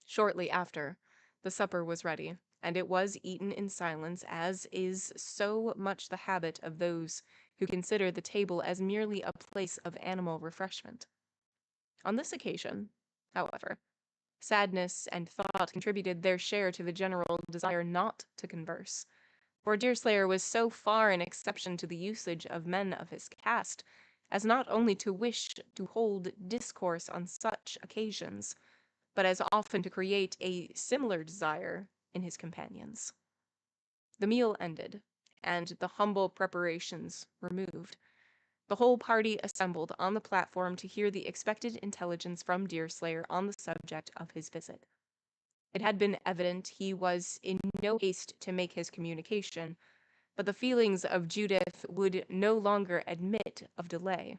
Shortly after, the supper was ready, and it was eaten in silence, as is so much the habit of those who consider the table as merely a place of animal refreshment. On this occasion, however, sadness and thought contributed their share to the general desire not to converse, for Deerslayer was so far an exception to the usage of men of his caste as not only to wish to hold discourse on such occasions, but as often to create a similar desire in his companions. The meal ended, and the humble preparations removed. The whole party assembled on the platform to hear the expected intelligence from Deerslayer on the subject of his visit. It had been evident he was in no haste to make his communication, but the feelings of Judith would no longer admit of delay.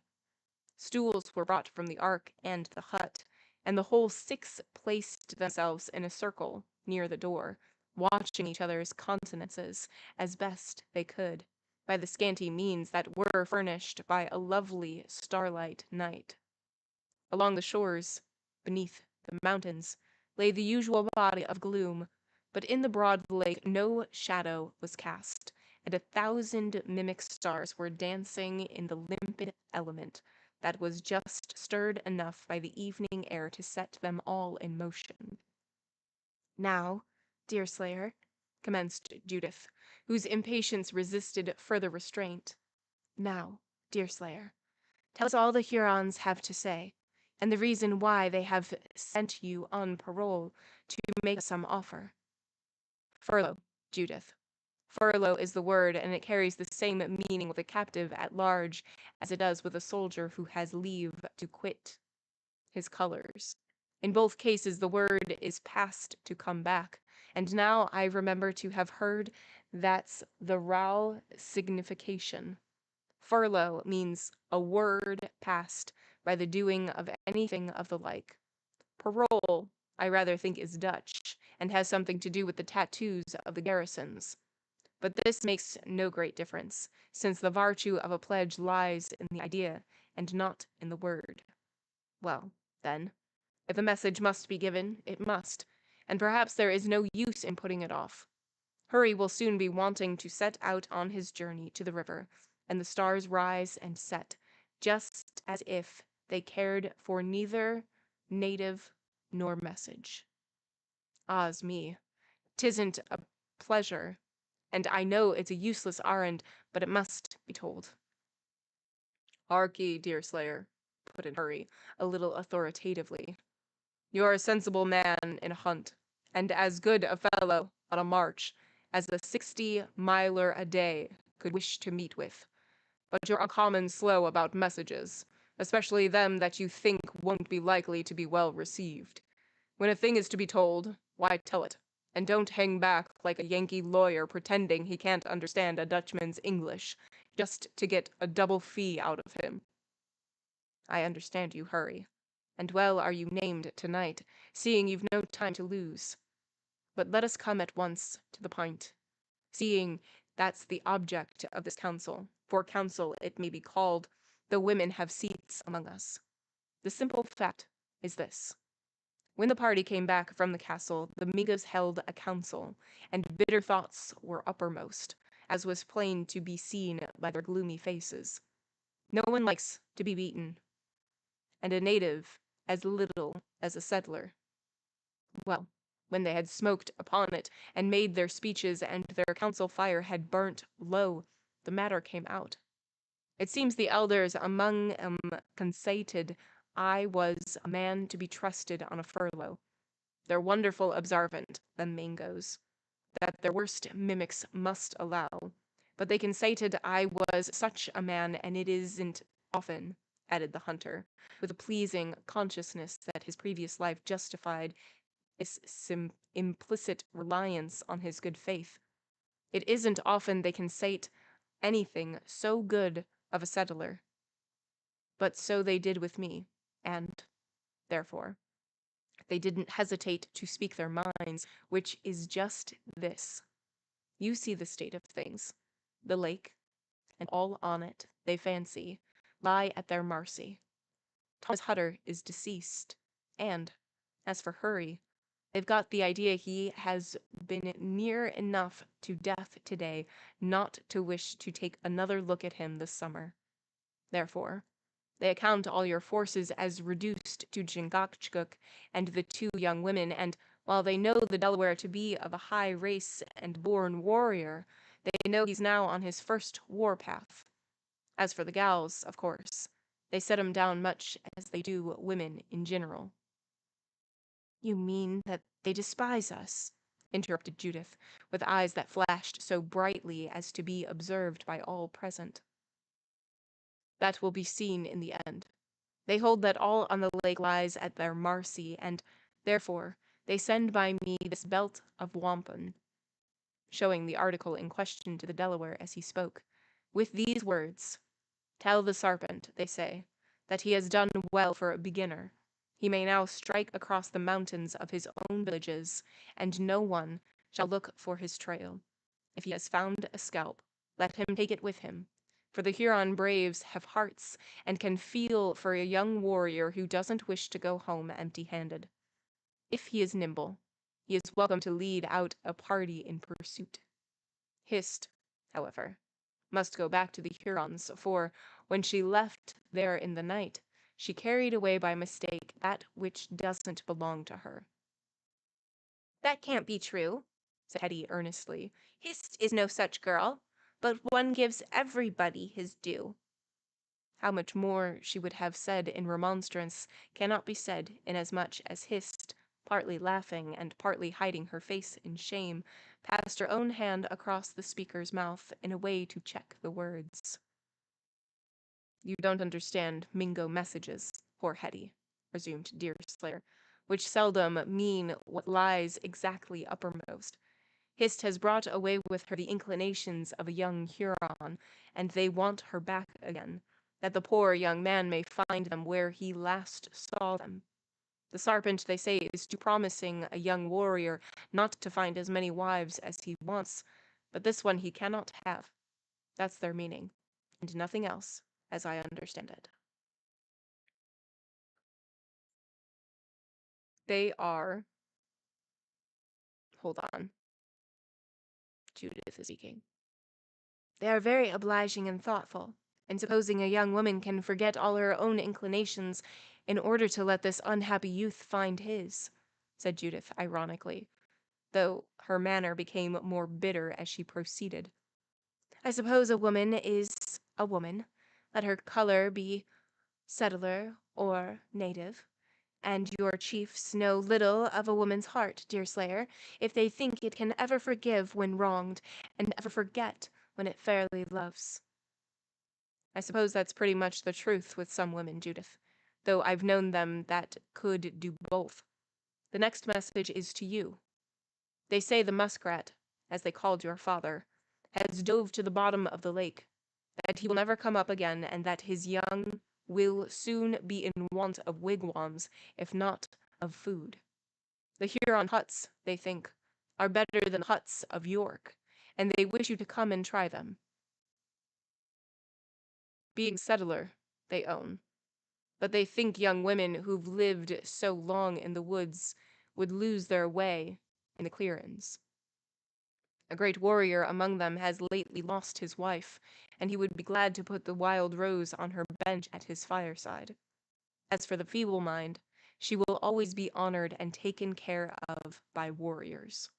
Stools were brought from the ark and the hut, and the whole six placed themselves in a circle near the door, watching each other's countenances as best they could, by the scanty means that were furnished by a lovely starlight night. Along the shores, beneath the mountains, lay the usual body of gloom, but in the broad lake no shadow was cast, and 1,000 mimic stars were dancing in the limpid element that was just stirred enough by the evening air to set them all in motion. "Now, Deerslayer," commenced Judith, whose impatience resisted further restraint. "Now, Deerslayer, tell us all the Hurons have to say, and the reason why they have sent you on parole to make us some offer." "Furlough, Judith. Furlough is the word, and it carries the same meaning with a captive at large as it does with a soldier who has leave to quit his colors. In both cases the word is past to come back, and now I remember to have heard that's the row signification. Furlough means a word passed by the doing of anything of the like. Parole, I rather think, is Dutch, and has something to do with the tattoos of the garrisons. But this makes no great difference, since the virtue of a pledge lies in the idea, and not in the word. Well, then, if the message must be given, it must, and perhaps there is no use in putting it off. Hurry will soon be wanting to set out on his journey to the river, and the stars rise and set, just as if they cared for neither native nor message. Ah's me, 'tisn't a pleasure, and I know it's a useless arrand, but it must be told." "Harkee, Deerslayer," put in Hurry, a little authoritatively. "You are a sensible man in a hunt, and as good a fellow on a march as a 60-miler a day could wish to meet with. But you're uncommon slow about messages, especially them that you think won't be likely to be well received. When a thing is to be told, why tell it, and don't hang back like a Yankee lawyer pretending he can't understand a Dutchman's English, just to get a double fee out of him." "I understand you, Hurry, and well are you named tonight, seeing you've no time to lose. But let us come at once to the point, seeing that's the object of this council, for council it may be called, though women have seats among us. The simple fact is this. When the party came back from the castle, the Mingas held a council, and bitter thoughts were uppermost, as was plain to be seen by their gloomy faces. No one likes to be beaten, and a native as little as a settler. Well, when they had smoked upon it, and made their speeches, and their council fire had burnt low, the matter came out. It seems the elders among 'em conceited I was a man to be trusted on a furlough. They're wonderful observant, them Mingos, that their worst mimics must allow, but they conceited I was such a man, and it isn't often," added the hunter, with a pleasing consciousness that his previous life justified his implicit reliance on his good faith. "It isn't often they conceit anything so good of a settler. But so they did with me, and, therefore, they didn't hesitate to speak their minds, which is just this. You see the state of things. The lake, and all on it, they fancy, lie at their mercy. Thomas Hutter is deceased, and, as for Hurry, they've got the idea he has been near enough to death today not to wish to take another look at him this summer. Therefore, they account all your forces as reduced to Chingachgook and the 2 young women, and while they know the Delaware to be of a high race and born warrior, they know he's now on his first warpath. As for the gals, of course, they set 'em down much as they do women in general." You mean that they despise us? Interrupted Judith, with eyes that flashed so brightly as to be observed by all present. That will be seen in the end. They hold that all on the lake lies at their mercy, and, therefore, they send by me this belt of wampum, showing the article in question to the Delaware as he spoke, with these words, "Tell the serpent," they say, "that he has done well for a beginner. He may now strike across the mountains of his own villages, and no one shall look for his trail. If he has found a scalp, let him take it with him, for the Huron braves have hearts and can feel for a young warrior who doesn't wish to go home empty-handed. If he is nimble, he is welcome to lead out a party in pursuit. Hist, however, must go back to the Hurons, for when she left there in the night, she carried away by mistake that which doesn't belong to her." "That can't be true," said Hetty earnestly. "Hist is no such girl, but one gives everybody his due." How much more she would have said in remonstrance cannot be said, inasmuch as Hist, partly laughing and partly hiding her face in shame, passed her own hand across the speaker's mouth in a way to check the words. "You don't understand Mingo messages, poor Hetty," resumed Deerslayer, "which seldom mean what lies exactly uppermost. Hist has brought away with her the inclinations of a young Huron, and they want her back again, that the poor young man may find them where he last saw them. The serpent, they say, is too promising a young warrior not to find as many wives as he wants, but this one he cannot have. That's their meaning, and nothing else, as I understand it. They are... Hold on. Judith is speaking. "They are very obliging and thoughtful, and supposing a young woman can forget all her own inclinations in order to let this unhappy youth find his," said Judith ironically, though her manner became more bitter as she proceeded. "I suppose a woman is a woman, let her color be settler or native, and your chiefs know little of a woman's heart, Deerslayer, if they think it can ever forgive when wronged, and ever forget when it fairly loves." I suppose that's pretty much the truth with some women, Judith, though I've known them that could do both. The next message is to you. They say the muskrat, as they called your father, has dove to the bottom of the lake, that he will never come up again, and that his young will soon be in want of wigwams, if not of food. The Huron huts, they think, are better than the huts of York, and they wish you to come and try them. Being settler, they own, but they think young women who've lived so long in the woods would lose their way in the clearings. A great warrior among them has lately lost his wife, and he would be glad to put the wild rose on her bench at his fireside. As for the feeble mind, she will always be honored and taken care of by warriors.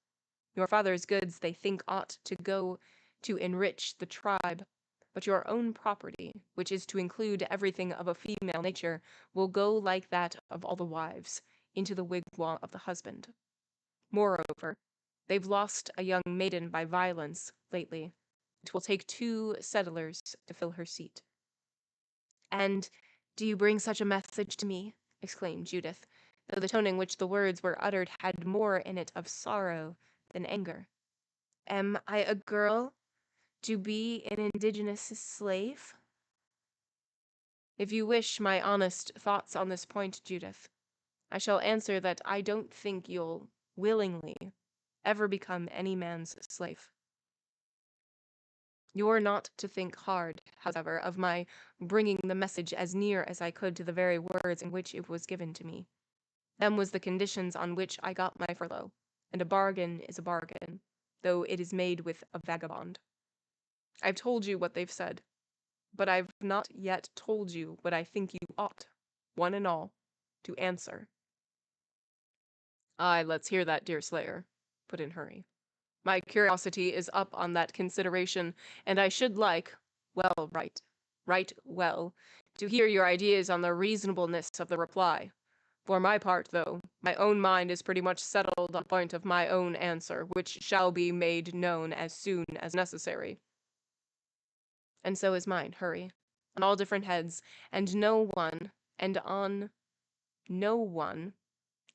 Your father's goods they think ought to go to enrich the tribe, but your own property, which is to include everything of a female nature, will go like that of all the wives, into the wigwam of the husband. Moreover, they've lost a young maiden by violence lately. It will take 2 settlers to fill her seat. "And do you bring such a message to me?" exclaimed Judith, though the tone in which the words were uttered had more in it of sorrow than anger. "Am I a girl to be an indigenous slave?" If you wish my honest thoughts on this point, Judith, I shall answer that I don't think you'll willingly ever become any man's slave. You're not to think hard, however, of my bringing the message as near as I could to the very words in which it was given to me. Them was the conditions on which I got my furlough, and a bargain is a bargain, though it is made with a vagabond. I've told you what they've said, but I've not yet told you what I think you ought, one and all, to answer. Aye, let's hear that, Deerslayer, put in Hurry. My curiosity is up on that consideration, and I should like, well, right well, to hear your ideas on the reasonableness of the reply. For my part, though, my own mind is pretty much settled on the point of my own answer, which shall be made known as soon as necessary. And so is mine, hurry, on all different heads, and on no one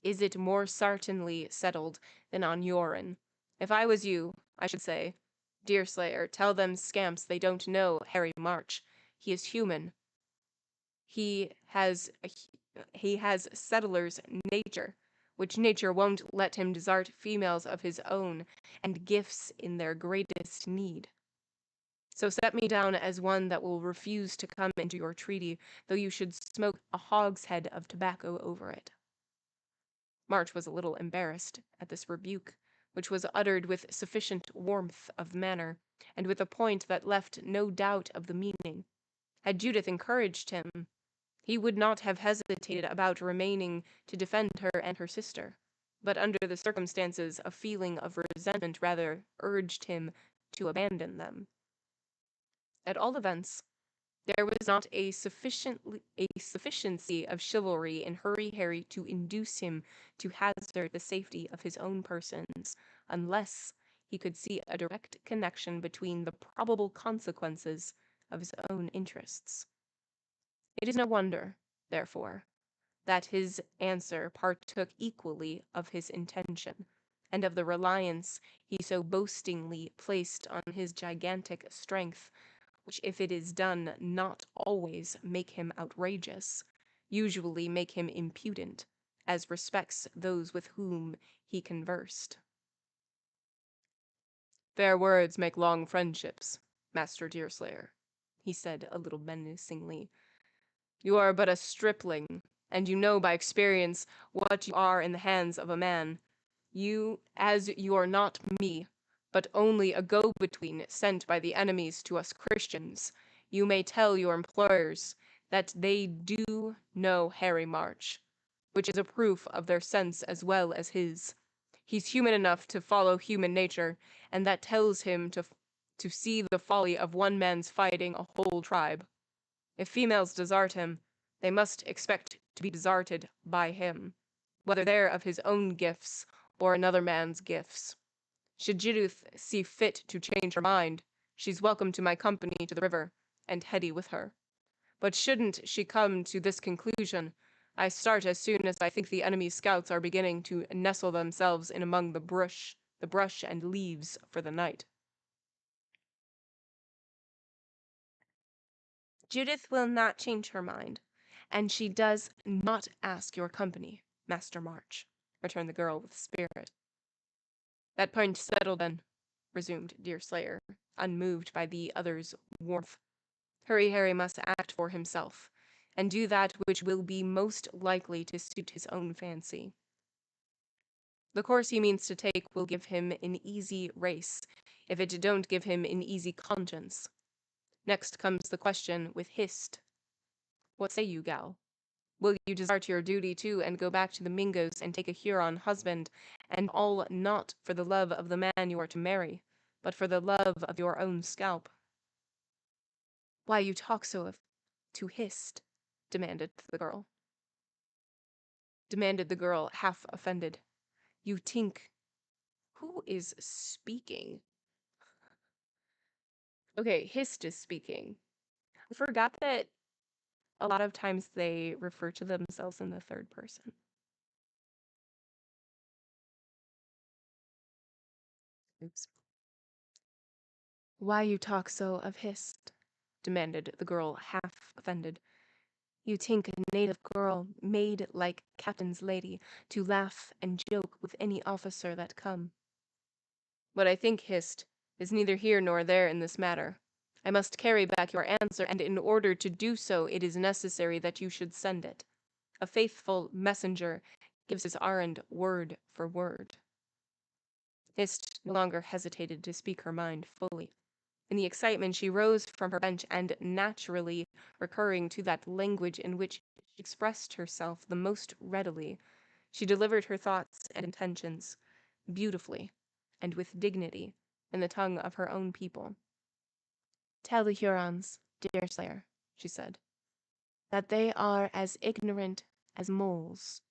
is it more certainly settled than on Huron. If I was you, I should say, Deerslayer, tell them scamps they don't know Harry March. He is human. He has settler's nature, which nature won't let him desert females of his own and gifts in their greatest need. So set me down as one that will refuse to come into your treaty, though you should smoke a hogshead of tobacco over it. March was a little embarrassed at this rebuke, which was uttered with sufficient warmth of manner, and with a point that left no doubt of the meaning. Had Judith encouraged him, he would not have hesitated about remaining to defend her and her sister, but under the circumstances a feeling of resentment rather urged him to abandon them. At all events, there was not a sufficiency of chivalry in Hurry Harry to induce him to hazard the safety of his own persons, unless he could see a direct connection between the probable consequences of his own interests. It is no wonder, therefore, that his answer partook equally of his intention, and of the reliance he so boastingly placed on his gigantic strength, which if it is done not always make him outrageous, usually make him impudent, as respects those with whom he conversed. Fair words make long friendships, Master Deerslayer, he said a little menacingly. You are but a stripling, and you know by experience what you are in the hands of a man. You are not me, but only a go-between sent by the enemies to us Christians. You may tell your employers that they do know Harry March, which is a proof of their sense as well as his. He's human enough to follow human nature, and that tells him to see the folly of one man's fighting a whole tribe. If females desert him, they must expect to be deserted by him, whether they're of his own gifts or another man's gifts. Should Judith see fit to change her mind, she's welcome to my company to the river, and Hetty with her. But shouldn't she come to this conclusion, I start as soon as I think the enemy's scouts are beginning to nestle themselves in among the brush and leaves for the night. Judith will not change her mind, and she does not ask your company, Master March, returned the girl with spirit. That point settled then, resumed Deerslayer, unmoved by the other's warmth. Hurry Harry must act for himself, and do that which will be most likely to suit his own fancy. The course he means to take will give him an easy race, if it don't give him an easy conscience. Next comes the question with Hist. What say you, gal? Will you desert your duty too, and go back to the Mingos and take a Huron husband, and all not for the love of the man you are to marry, but for the love of your own scalp? Why you talk so of to Hist? demanded the girl, half offended. You tink. Who is speaking? Okay, Hist is speaking. I forgot that a lot of times they refer to themselves in the third person. Oops. Why you talk so of Hist? Demanded the girl, half offended. You tink a native girl made like captain's lady to laugh and joke with any officer that come. What I think, Hist, is neither here nor there in this matter. I must carry back your answer, and in order to do so it is necessary that you should send it. A faithful messenger gives his errand word for word. Hist no longer hesitated to speak her mind fully. In the excitement she rose from her bench, and naturally recurring to that language in which she expressed herself the most readily, she delivered her thoughts and intentions beautifully and with dignity in the tongue of her own people. Tell the Hurons, Deerslayer, she said, that they are as ignorant as moles,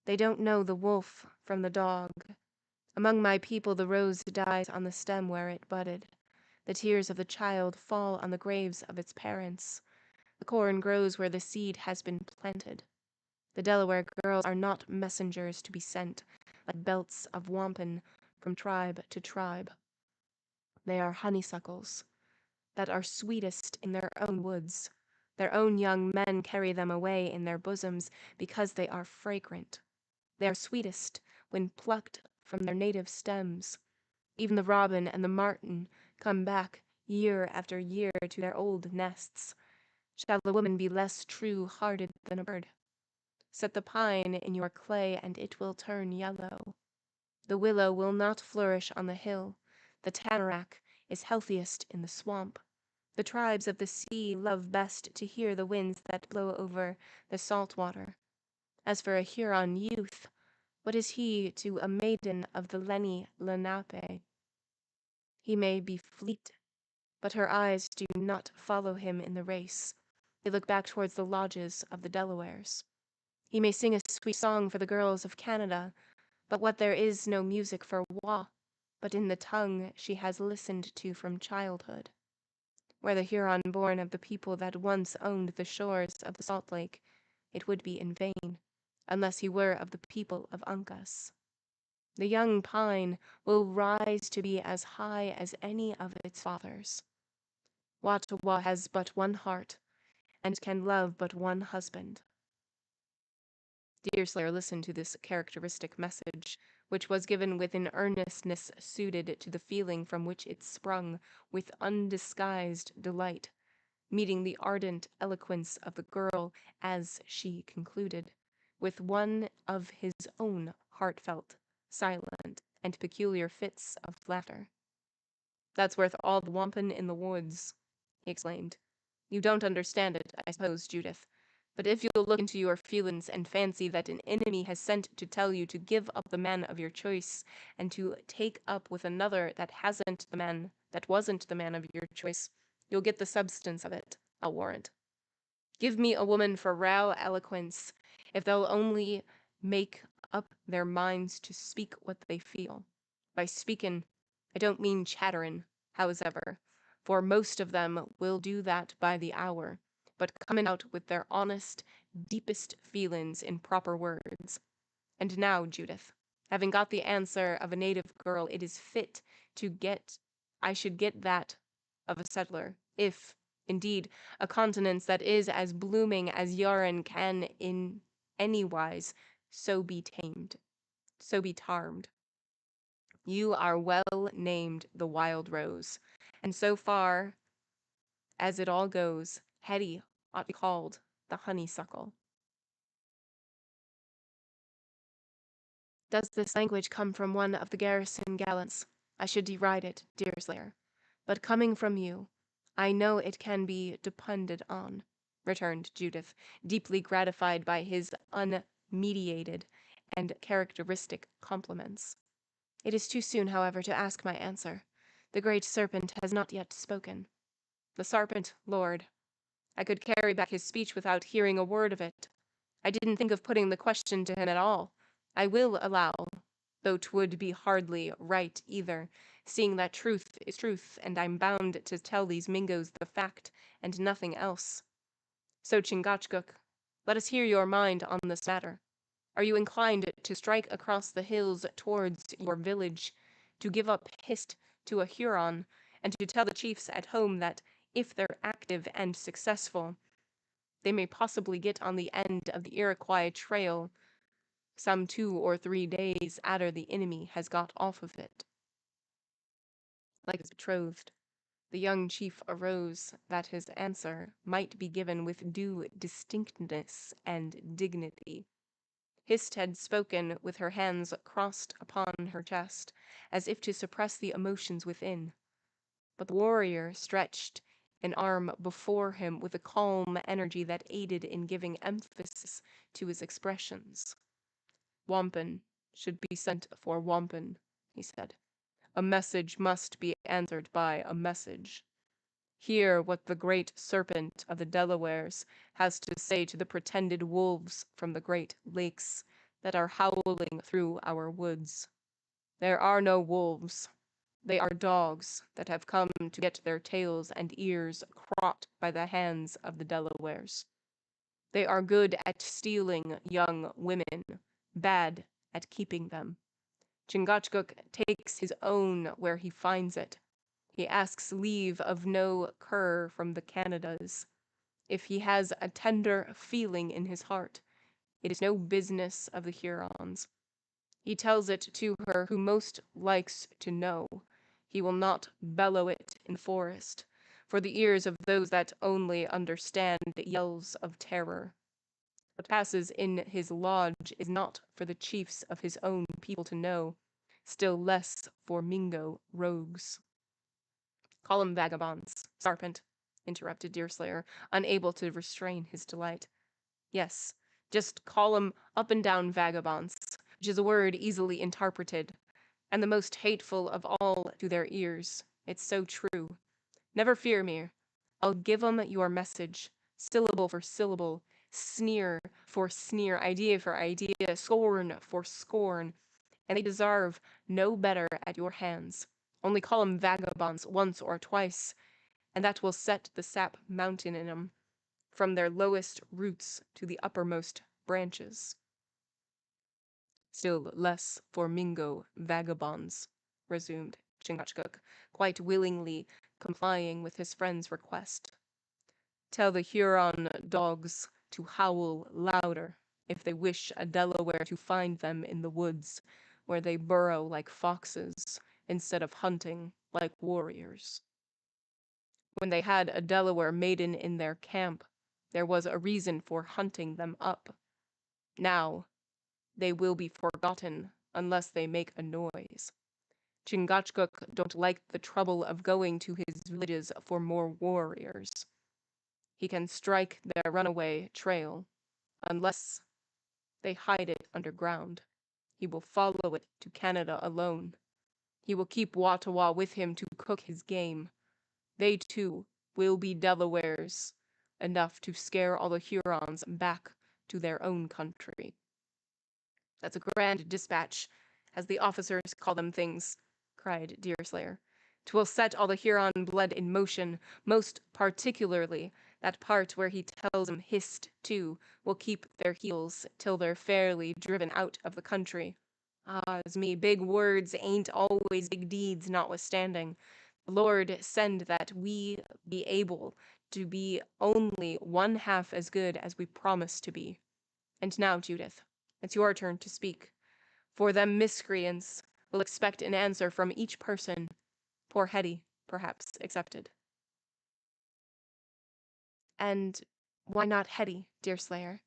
They don't know the wolf from the dog. Among my people the rose dies on the stem where it budded. The tears of the child fall on the graves of its parents. The corn grows where the seed has been planted. The Delaware girls are not messengers to be sent, like belts of wampum, from tribe to tribe. They are honeysuckles that are sweetest in their own woods. Their own young men carry them away in their bosoms because they are fragrant. They are sweetest when plucked from their native stems. Even the robin and the martin come back year after year to their old nests. Shall the woman be less true-hearted than a bird? Set the pine in your clay and it will turn yellow. The willow will not flourish on the hill. The tamarack is healthiest in the swamp. The tribes of the sea love best to hear the winds that blow over the salt water. As for a Huron youth, what is he to a maiden of the Lenni Lenape? He may be fleet, but her eyes do not follow him in the race. They look back towards the lodges of the Delawares. He may sing a sweet song for the girls of Canada, but what there is no music for Wa, but in the tongue she has listened to from childhood. Were the Huron born of the people that once owned the shores of the Salt Lake, it would be in vain, unless he were of the people of Uncas. The young pine will rise to be as high as any of its fathers. Watawa has but one heart, and can love but one husband. Deerslayer listened to this characteristic message, which was given with an earnestness suited to the feeling from which it sprung, with undisguised delight, meeting the ardent eloquence of the girl as she concluded, with one of his own heartfelt, silent, and peculiar fits of laughter. "That's worth all the wampum in the woods," he exclaimed. "You don't understand it, I suppose, Judith. But if you'll look into your feelings and fancy that an enemy has sent to tell you to give up the man of your choice and to take up with another that wasn't the man of your choice, you'll get the substance of it, I'll warrant. Give me a woman for raw eloquence, if they'll only make up their minds to speak what they feel. By speakin', I don't mean chatterin', hows'ever, for most of them will do that by the hour, but comin' out with their honest, deepest feelin's in proper words. And now, Judith, having got the answer of a native girl, it is fit I should get that of a settler, if, indeed, a continence that is as blooming as Huron can in any wise so be tarmed. You are well named the Wild Rose, and so far as it all goes, Hetty ought to be called the Honeysuckle." "Does this language come from one of the garrison gallants? I should deride it, Deerslayer. But coming from you, I know it can be depended on," returned Judith, deeply gratified by his unmediated and characteristic compliments. "It is too soon, however, to ask my answer. The great serpent has not yet spoken." "The sarpent, Lord. I could carry back his speech without hearing a word of it. I didn't think of putting the question to him at all. I will allow, though 'twould be hardly right either, seeing that truth is truth, and I'm bound to tell these Mingoes the fact and nothing else. So, Chingachgook, let us hear your mind on this matter. Are you inclined to strike across the hills towards your village, to give up Hist to a Huron, and to tell the chiefs at home that, if they're active and successful, they may possibly get on the end of the Iroquois trail some 2 or 3 days after the enemy has got off of it?" Like his betrothed, the young chief arose that his answer might be given with due distinctness and dignity. Hist had spoken with her hands crossed upon her chest, as if to suppress the emotions within. But the warrior stretched an arm before him with a calm energy that aided in giving emphasis to his expressions. "Wampum should be sent for wampum," he said. "A message must be answered by a message. Hear what the great serpent of the Delawares has to say to the pretended wolves from the great lakes that are howling through our woods. There are no wolves. They are dogs that have come to get their tails and ears cropped by the hands of the Delawares. They are good at stealing young women, bad at keeping them. Chingachgook takes his own where he finds it. He asks leave of no cur from the Canadas. If he has a tender feeling in his heart, it is no business of the Hurons. He tells it to her who most likes to know. He will not bellow it in the forest, for the ears of those that only understand yells of terror. What passes in his lodge is not for the chiefs of his own people to know, still less for Mingo rogues. Call 'em vagabonds, Sarpent, interrupted Deerslayer, unable to restrain his delight. Yes, just call 'em up and down vagabonds, which is a word easily interpreted, and the most hateful of all to their ears. It's so true. Never fear me. I'll give 'em your message, syllable for syllable, sneer for sneer, idea for idea, scorn for scorn, and they deserve no better at your hands. Only call 'em vagabonds once or twice, and that will set the sap mountain in 'em, from their lowest roots to the uppermost branches. Still less for Mingo vagabonds, resumed Chingachgook, quite willingly complying with his friend's request. Tell the Huron dogs to howl louder if they wish a Delaware to find them in the woods, where they burrow like foxes instead of hunting like warriors. When they had a Delaware maiden in their camp, there was a reason for hunting them up. Now, they will be forgotten unless they make a noise. Chingachgook don't like the trouble of going to his villages for more warriors. He can strike their runaway trail, unless they hide it underground. He will follow it to Canada alone. He will keep Watawa with him to cook his game. They, too, will be Delawares, enough to scare all the Hurons back to their own country. That's a grand dispatch, as the officers call them things, cried Deerslayer. 'Twill set all the Huron blood in motion, most particularly that part where he tells 'em hist, too, will keep their heels till they're fairly driven out of the country. Ah's me, big words ain't always big deeds notwithstanding. The Lord send that we be able to be only one half as good as we promise to be. And now, Judith, it's your turn to speak, for them miscreants will expect an answer from each person, poor Hetty, perhaps, excepted. And why not Hetty, Deerslayer?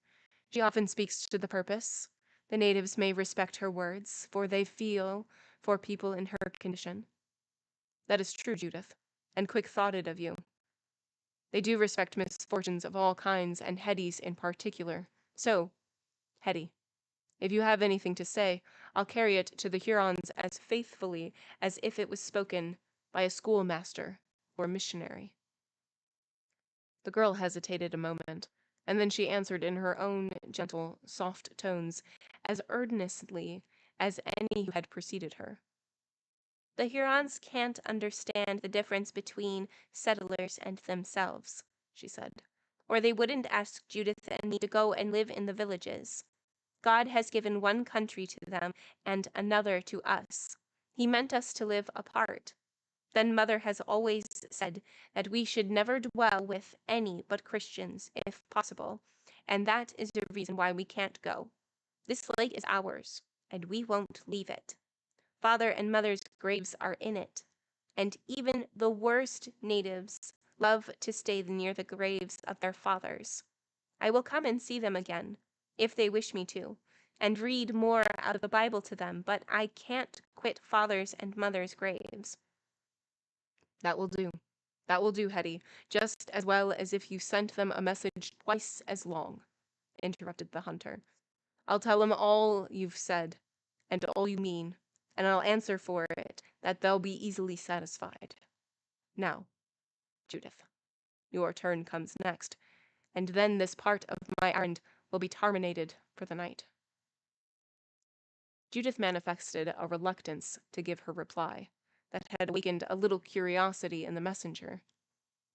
She often speaks to the purpose. The natives may respect her words, for they feel for people in her condition. That is true, Judith, and quick-thoughted of you. They do respect misfortunes of all kinds, and Hetty's in particular. So, Hetty, if you have anything to say, I'll carry it to the Hurons as faithfully as if it was spoken by a schoolmaster or missionary. The girl hesitated a moment, and then she answered in her own gentle, soft tones, as earnestly as any who had preceded her. The Hurons can't understand the difference between settlers and themselves, she said, or they wouldn't ask Judith and me to go and live in the villages. God has given one country to them and another to us. He meant us to live apart. Then Mother has always said that we should never dwell with any but Christians, if possible, and that is the reason why we can't go. This lake is ours, and we won't leave it. Father and Mother's graves are in it, and even the worst natives love to stay near the graves of their fathers. I will come and see them again, if they wish me to, and read more out of the Bible to them, but I can't quit Father's and Mother's graves. That will do. That will do, Hetty, just as well as if you sent them a message twice as long, interrupted the hunter. I'll tell 'em all you've said, and all you mean, and I'll answer for it that they'll be easily satisfied. Now, Judith, your turn comes next, and then this part of my errand will be terminated for the night. Judith manifested a reluctance to give her reply that had awakened a little curiosity in the messenger.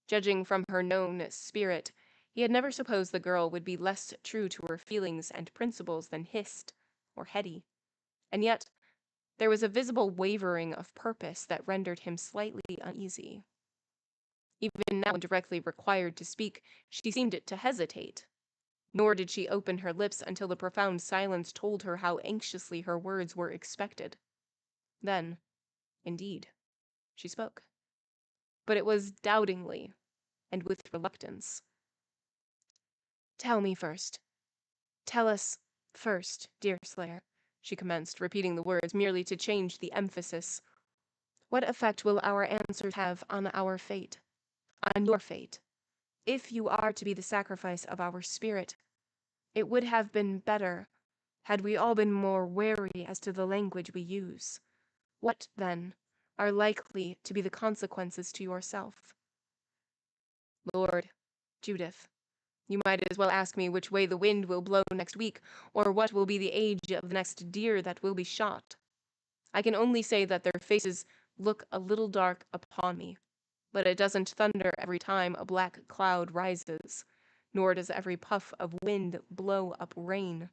Judging from her known spirit, he had never supposed the girl would be less true to her feelings and principles than Hist or Hetty, and yet there was a visible wavering of purpose that rendered him slightly uneasy. Even now, when directly required to speak, she seemed to hesitate, nor did she open her lips until the profound silence told her how anxiously her words were expected. Then, indeed, she spoke. But it was doubtingly and with reluctance. "Tell me first. Tell us first, Deerslayer," she commenced, repeating the words merely to change the emphasis. "What effect will our answers have on our fate, on your fate? If you are to be the sacrifice of our spirit, it would have been better had we all been more wary as to the language we use. What, then, are likely to be the consequences to yourself?" "Lord, Judith, you might as well ask me which way the wind will blow next week, or what will be the age of the next deer that will be shot. I can only say that their faces look a little dark upon me, but it doesn't thunder every time a black cloud rises, nor does every puff of wind blow up rain.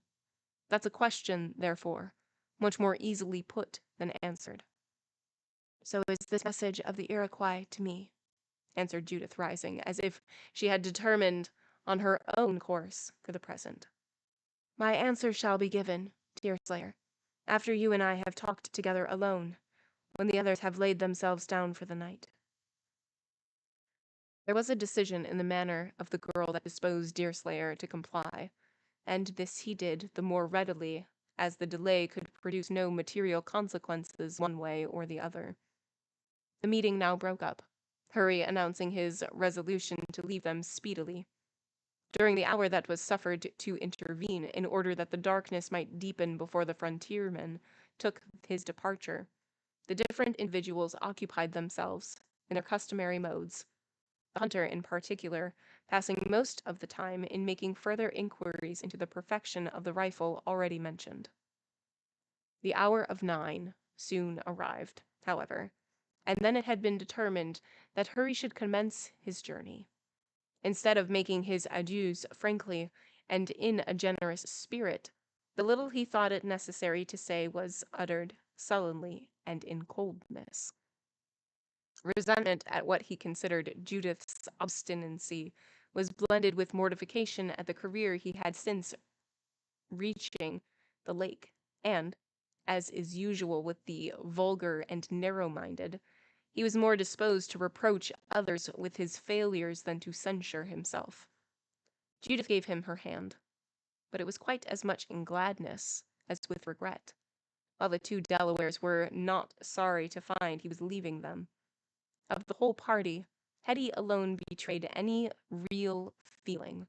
That's a question, therefore, much more easily put than answered." "So is this message of the Iroquois to me," answered Judith, rising, as if she had determined on her own course for the present. "My answer shall be given, Deerslayer, after you and I have talked together alone, when the others have laid themselves down for the night." There was a decision in the manner of the girl that disposed Deerslayer to comply, and this he did the more readily as the delay could produce no material consequences one way or the other. The meeting now broke up, Hurry announcing his resolution to leave them speedily. During the hour that was suffered to intervene in order that the darkness might deepen before the frontiersman took his departure, the different individuals occupied themselves in their customary modes, the hunter in particular passing most of the time in making further inquiries into the perfection of the rifle already mentioned. The hour of 9 soon arrived, however, and then it had been determined that Hurry should commence his journey. Instead of making his adieus frankly and in a generous spirit, the little he thought it necessary to say was uttered sullenly and in coldness. Resentment at what he considered Judith's obstinacy was blended with mortification at the career he had since reaching the lake, and, as is usual with the vulgar and narrow-minded, he was more disposed to reproach others with his failures than to censure himself. Judith gave him her hand, but it was quite as much in gladness as with regret, while the two Delawares were not sorry to find he was leaving them. Of the whole party, Hetty alone betrayed any real feeling.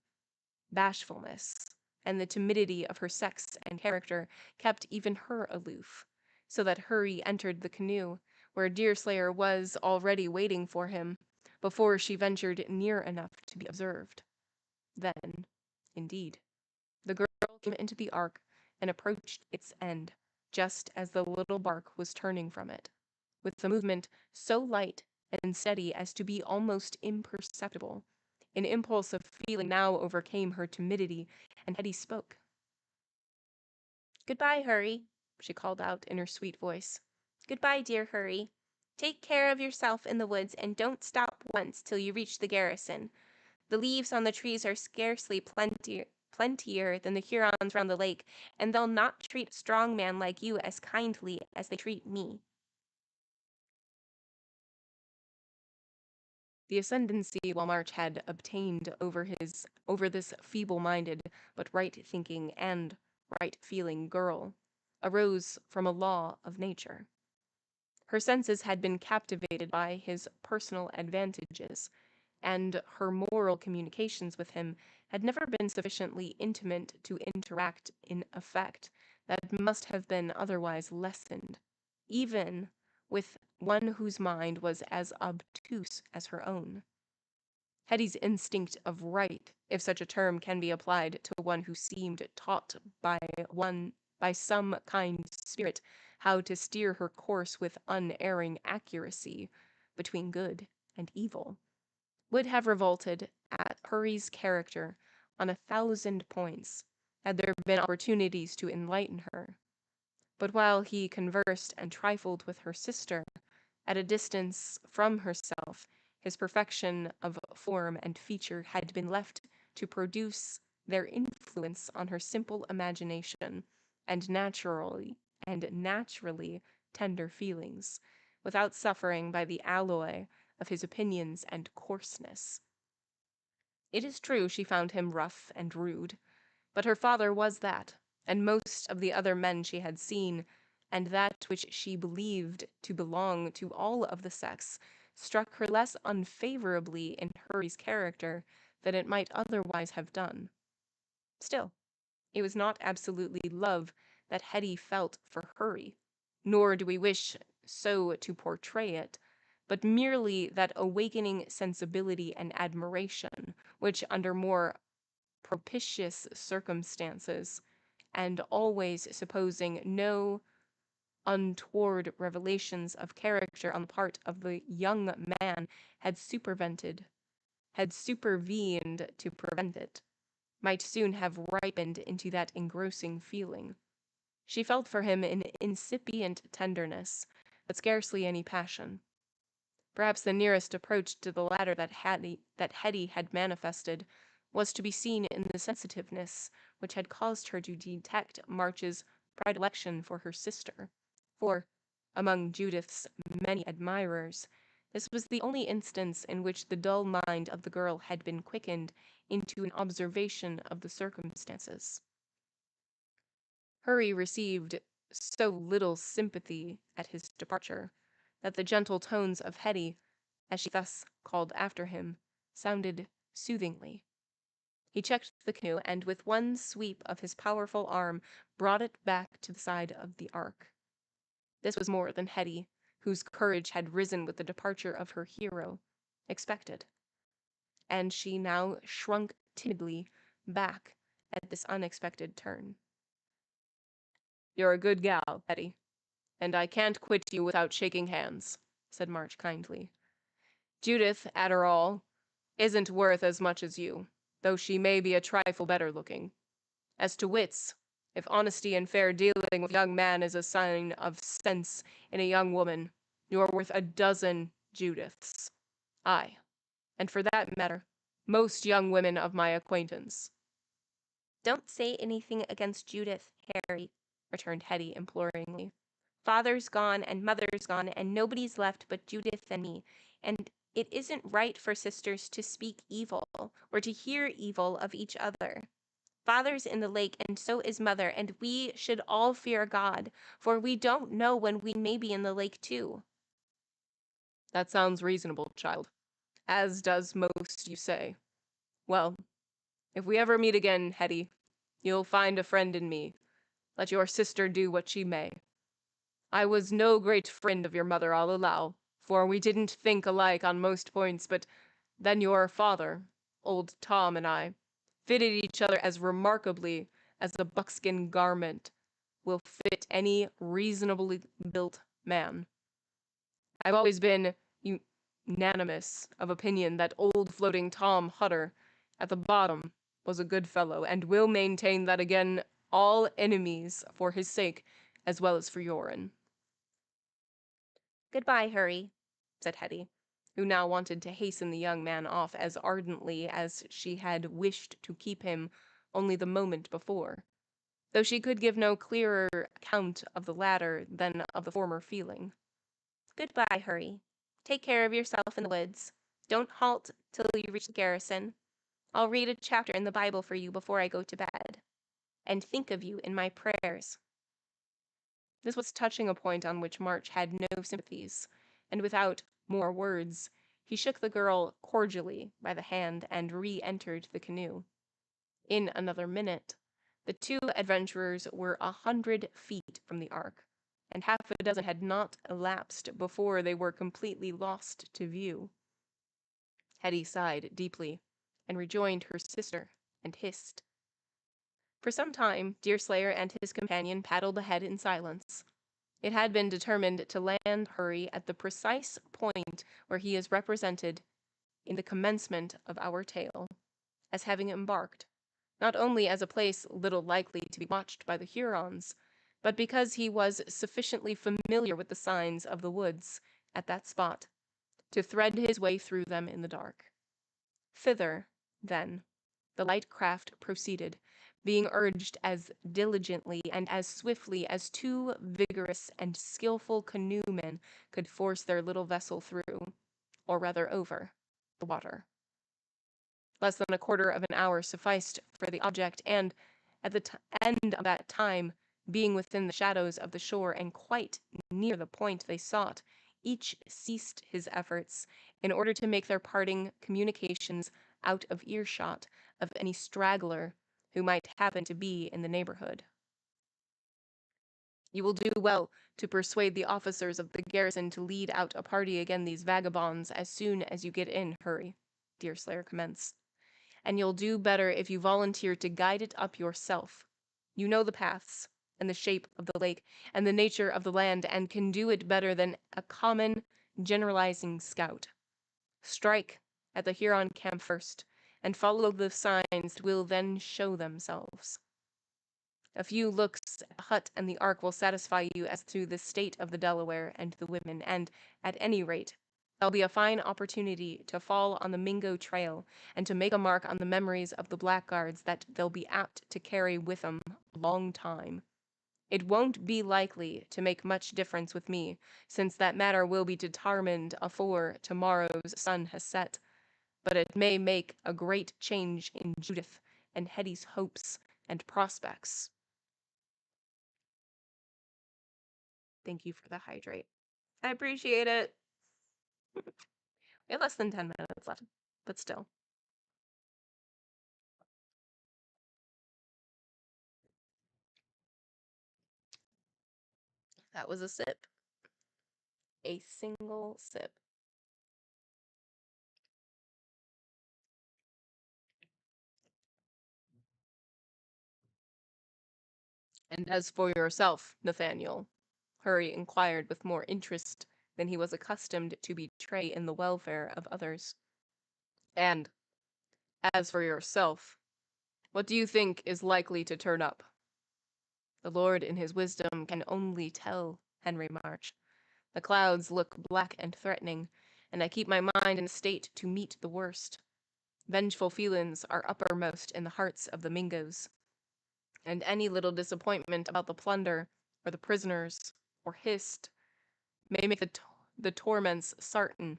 Bashfulness and the timidity of her sex and character kept even her aloof, so that Hurry entered the canoe, where Deerslayer was already waiting for him, before she ventured near enough to be observed. Then, indeed, the girl came into the ark and approached its end, just as the little bark was turning from it, with a movement so light and steady as to be almost imperceptible. An impulse of feeling now overcame her timidity, and Hetty spoke. "Goodbye, Hurry," she called out in her sweet voice. "Goodbye, dear Hurry. Take care of yourself in the woods, and don't stop once till you reach the garrison. The leaves on the trees are scarcely plentier than the Hurons round the lake, and they'll not treat a strong man like you as kindly as they treat me." The ascendancy March had obtained over this feeble-minded but right-thinking and right-feeling girl arose from a law of nature. Her senses had been captivated by his personal advantages, and her moral communications with him had never been sufficiently intimate to interact in effect that must have been otherwise lessened, even with one whose mind was as obtuse as her own. Hetty's instinct of right, if such a term can be applied to one who seemed taught by by some kind spirit how to steer her course with unerring accuracy between good and evil, would have revolted at Hurry's character on 1,000 points had there been opportunities to enlighten her. But while he conversed and trifled with her sister, at a distance from herself, his perfection of form and feature had been left to produce their influence on her simple imagination and naturally tender feelings, without suffering by the alloy of his opinions and coarseness. It is true she found him rough and rude, but her father was that, and most of the other men she had seen, and that which she believed to belong to all of the sex, struck her less unfavorably in Hurry's character than it might otherwise have done. Still, it was not absolutely love that Hetty felt for Hurry, nor do we wish so to portray it, but merely that awakening sensibility and admiration, which under more propitious circumstances, and always supposing no untoward revelations of character on the part of the young man had supervened to prevent it, might soon have ripened into that engrossing feeling. She felt for him an incipient tenderness, but scarcely any passion. Perhaps the nearest approach to the latter that Hetty had manifested was to be seen in the sensitiveness which had caused her to detect March's predilection for her sister, for, among Judith's many admirers, this was the only instance in which the dull mind of the girl had been quickened into an observation of the circumstances. Hurry received so little sympathy at his departure that the gentle tones of Hetty, as she thus called after him, sounded soothingly. He checked the canoe, and with one sweep of his powerful arm brought it back to the side of the ark. This was more than Hetty, whose courage had risen with the departure of her hero, expected, and she now shrunk timidly back at this unexpected turn. "You're a good gal, Hetty, and I can't quit you without shaking hands," said March kindly. "Judith, arter all, isn't worth as much as you, though she may be a trifle better looking. As to wits, if honesty and fair dealing with a young man is a sign of sense in a young woman, you're worth a dozen Judiths. Aye, and for that matter, most young women of my acquaintance." "Don't say anything against Judith, Harry," returned Hetty imploringly. "Father's gone and mother's gone, and nobody's left but Judith and me, and it isn't right for sisters to speak evil or to hear evil of each other. Father's in the lake, and so is mother, and we should all fear God, for we don't know when we may be in the lake too." "That sounds reasonable, child, as does most you say. Well, if we ever meet again, Hetty, you'll find a friend in me, let your sister do what she may. I was no great friend of your mother, I'll allow, for we didn't think alike on most points, but then your father, old Tom, and I fitted each other as remarkably as a buckskin garment will fit any reasonably built man. I've always been unanimous of opinion that old floating Tom Hutter, at the bottom, was a good fellow, and will maintain that again all enemies for his sake as well as for your'n." "Goodbye, Hurry," said Hetty, who now wanted to hasten the young man off as ardently as she had wished to keep him only the moment before, though she could give no clearer account of the latter than of the former feeling. "Goodbye, Hurry. Take care of yourself in the woods. Don't halt till you reach the garrison. I'll read a chapter in the Bible for you before I go to bed, and think of you in my prayers." This was touching a point on which March had no sympathies, and without more words, he shook the girl cordially by the hand and re-entered the canoe. In another minute, the two adventurers were 100 feet from the ark, and half a dozen had not elapsed before they were completely lost to view. Hetty sighed deeply, and rejoined her sister, and hissed, For some time, Deerslayer and his companion paddled ahead in silence. It had been determined to land Hurry at the precise point where he is represented in the commencement of our tale, as having embarked, not only as a place little likely to be watched by the Hurons, but because he was sufficiently familiar with the signs of the woods at that spot to thread his way through them in the dark. Thither, then, the light craft proceeded, being urged as diligently and as swiftly as two vigorous and skillful canoemen could force their little vessel through, or rather over, the water. Less than a quarter of an hour sufficed for the object, and, at the end of that time, being within the shadows of the shore and quite near the point they sought, each ceased his efforts in order to make their parting communications out of earshot of any straggler who might happen to be in the neighborhood. You will do well to persuade the officers of the garrison to lead out a party against these vagabonds as soon as you get in, Hurry, Deerslayer commenced. And you'll do better if you volunteer to guide it up yourself. You know the paths, and the shape of the lake, and the nature of the land, and can do it better than a common, generalizing scout. Strike at the Huron camp first, and follow the signs that will then show themselves. A few looks at the hut and the ark will satisfy you as to the state of the Delaware and the women, and, at any rate, there'll be a fine opportunity to fall on the Mingo trail and to make a mark on the memories of the blackguards that they'll be apt to carry with 'em a long time. It won't be likely to make much difference with me, since that matter will be determined afore tomorrow's sun has set, but it may make a great change in Judith and Hetty's hopes and prospects. Thank you for the hydrate. I appreciate it. We have less than 10 minutes left, but still. That was a sip. A single sip. And as for yourself, Nathaniel, Hurry inquired with more interest than he was accustomed to betray in the welfare of others. And as for yourself, what do you think is likely to turn up? The Lord in his wisdom can only tell, Henry March. The clouds look black and threatening, and I keep my mind in a state to meet the worst. Vengeful feelings are uppermost in the hearts of the Mingos, and any little disappointment about the plunder, or the prisoners, or Hist, may make the torments sartain.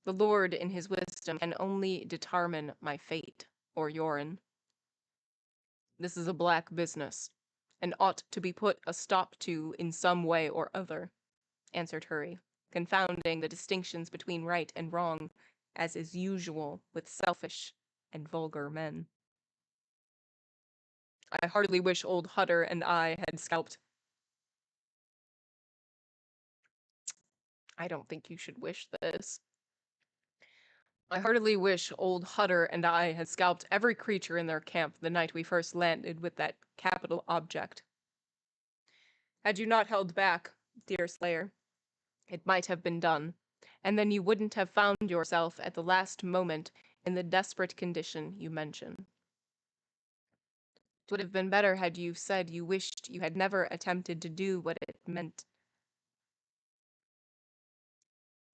The Lord in his wisdom can only determine my fate, or your'n. This is a black business, and ought to be put a stop to in some way or other, answered Hurry, confounding the distinctions between right and wrong, as is usual with selfish and vulgar men. I heartily wish old Hutter and I had scalped. I don't think you should wish this. I heartily wish old Hutter and I had scalped every creature in their camp the night we first landed with that capital object. Had you not held back, Deerslayer, it might have been done, and then you wouldn't have found yourself at the last moment in the desperate condition you mention. It would have been better had you said you wished you had never attempted to do what it meant.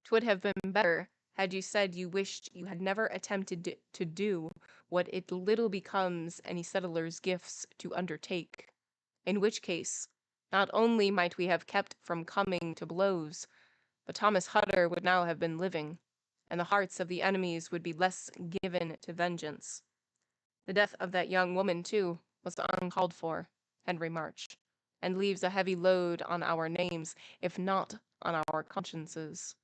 'Twould have been better had you said you wished you had never attempted to do what it little becomes any settler's gifts to undertake, in which case, not only might we have kept from coming to blows, but Thomas Hutter would now have been living, and the hearts of the enemies would be less given to vengeance. The death of that young woman, too, was uncalled for, Henry March, and leaves a heavy load on our names, if not on our consciences.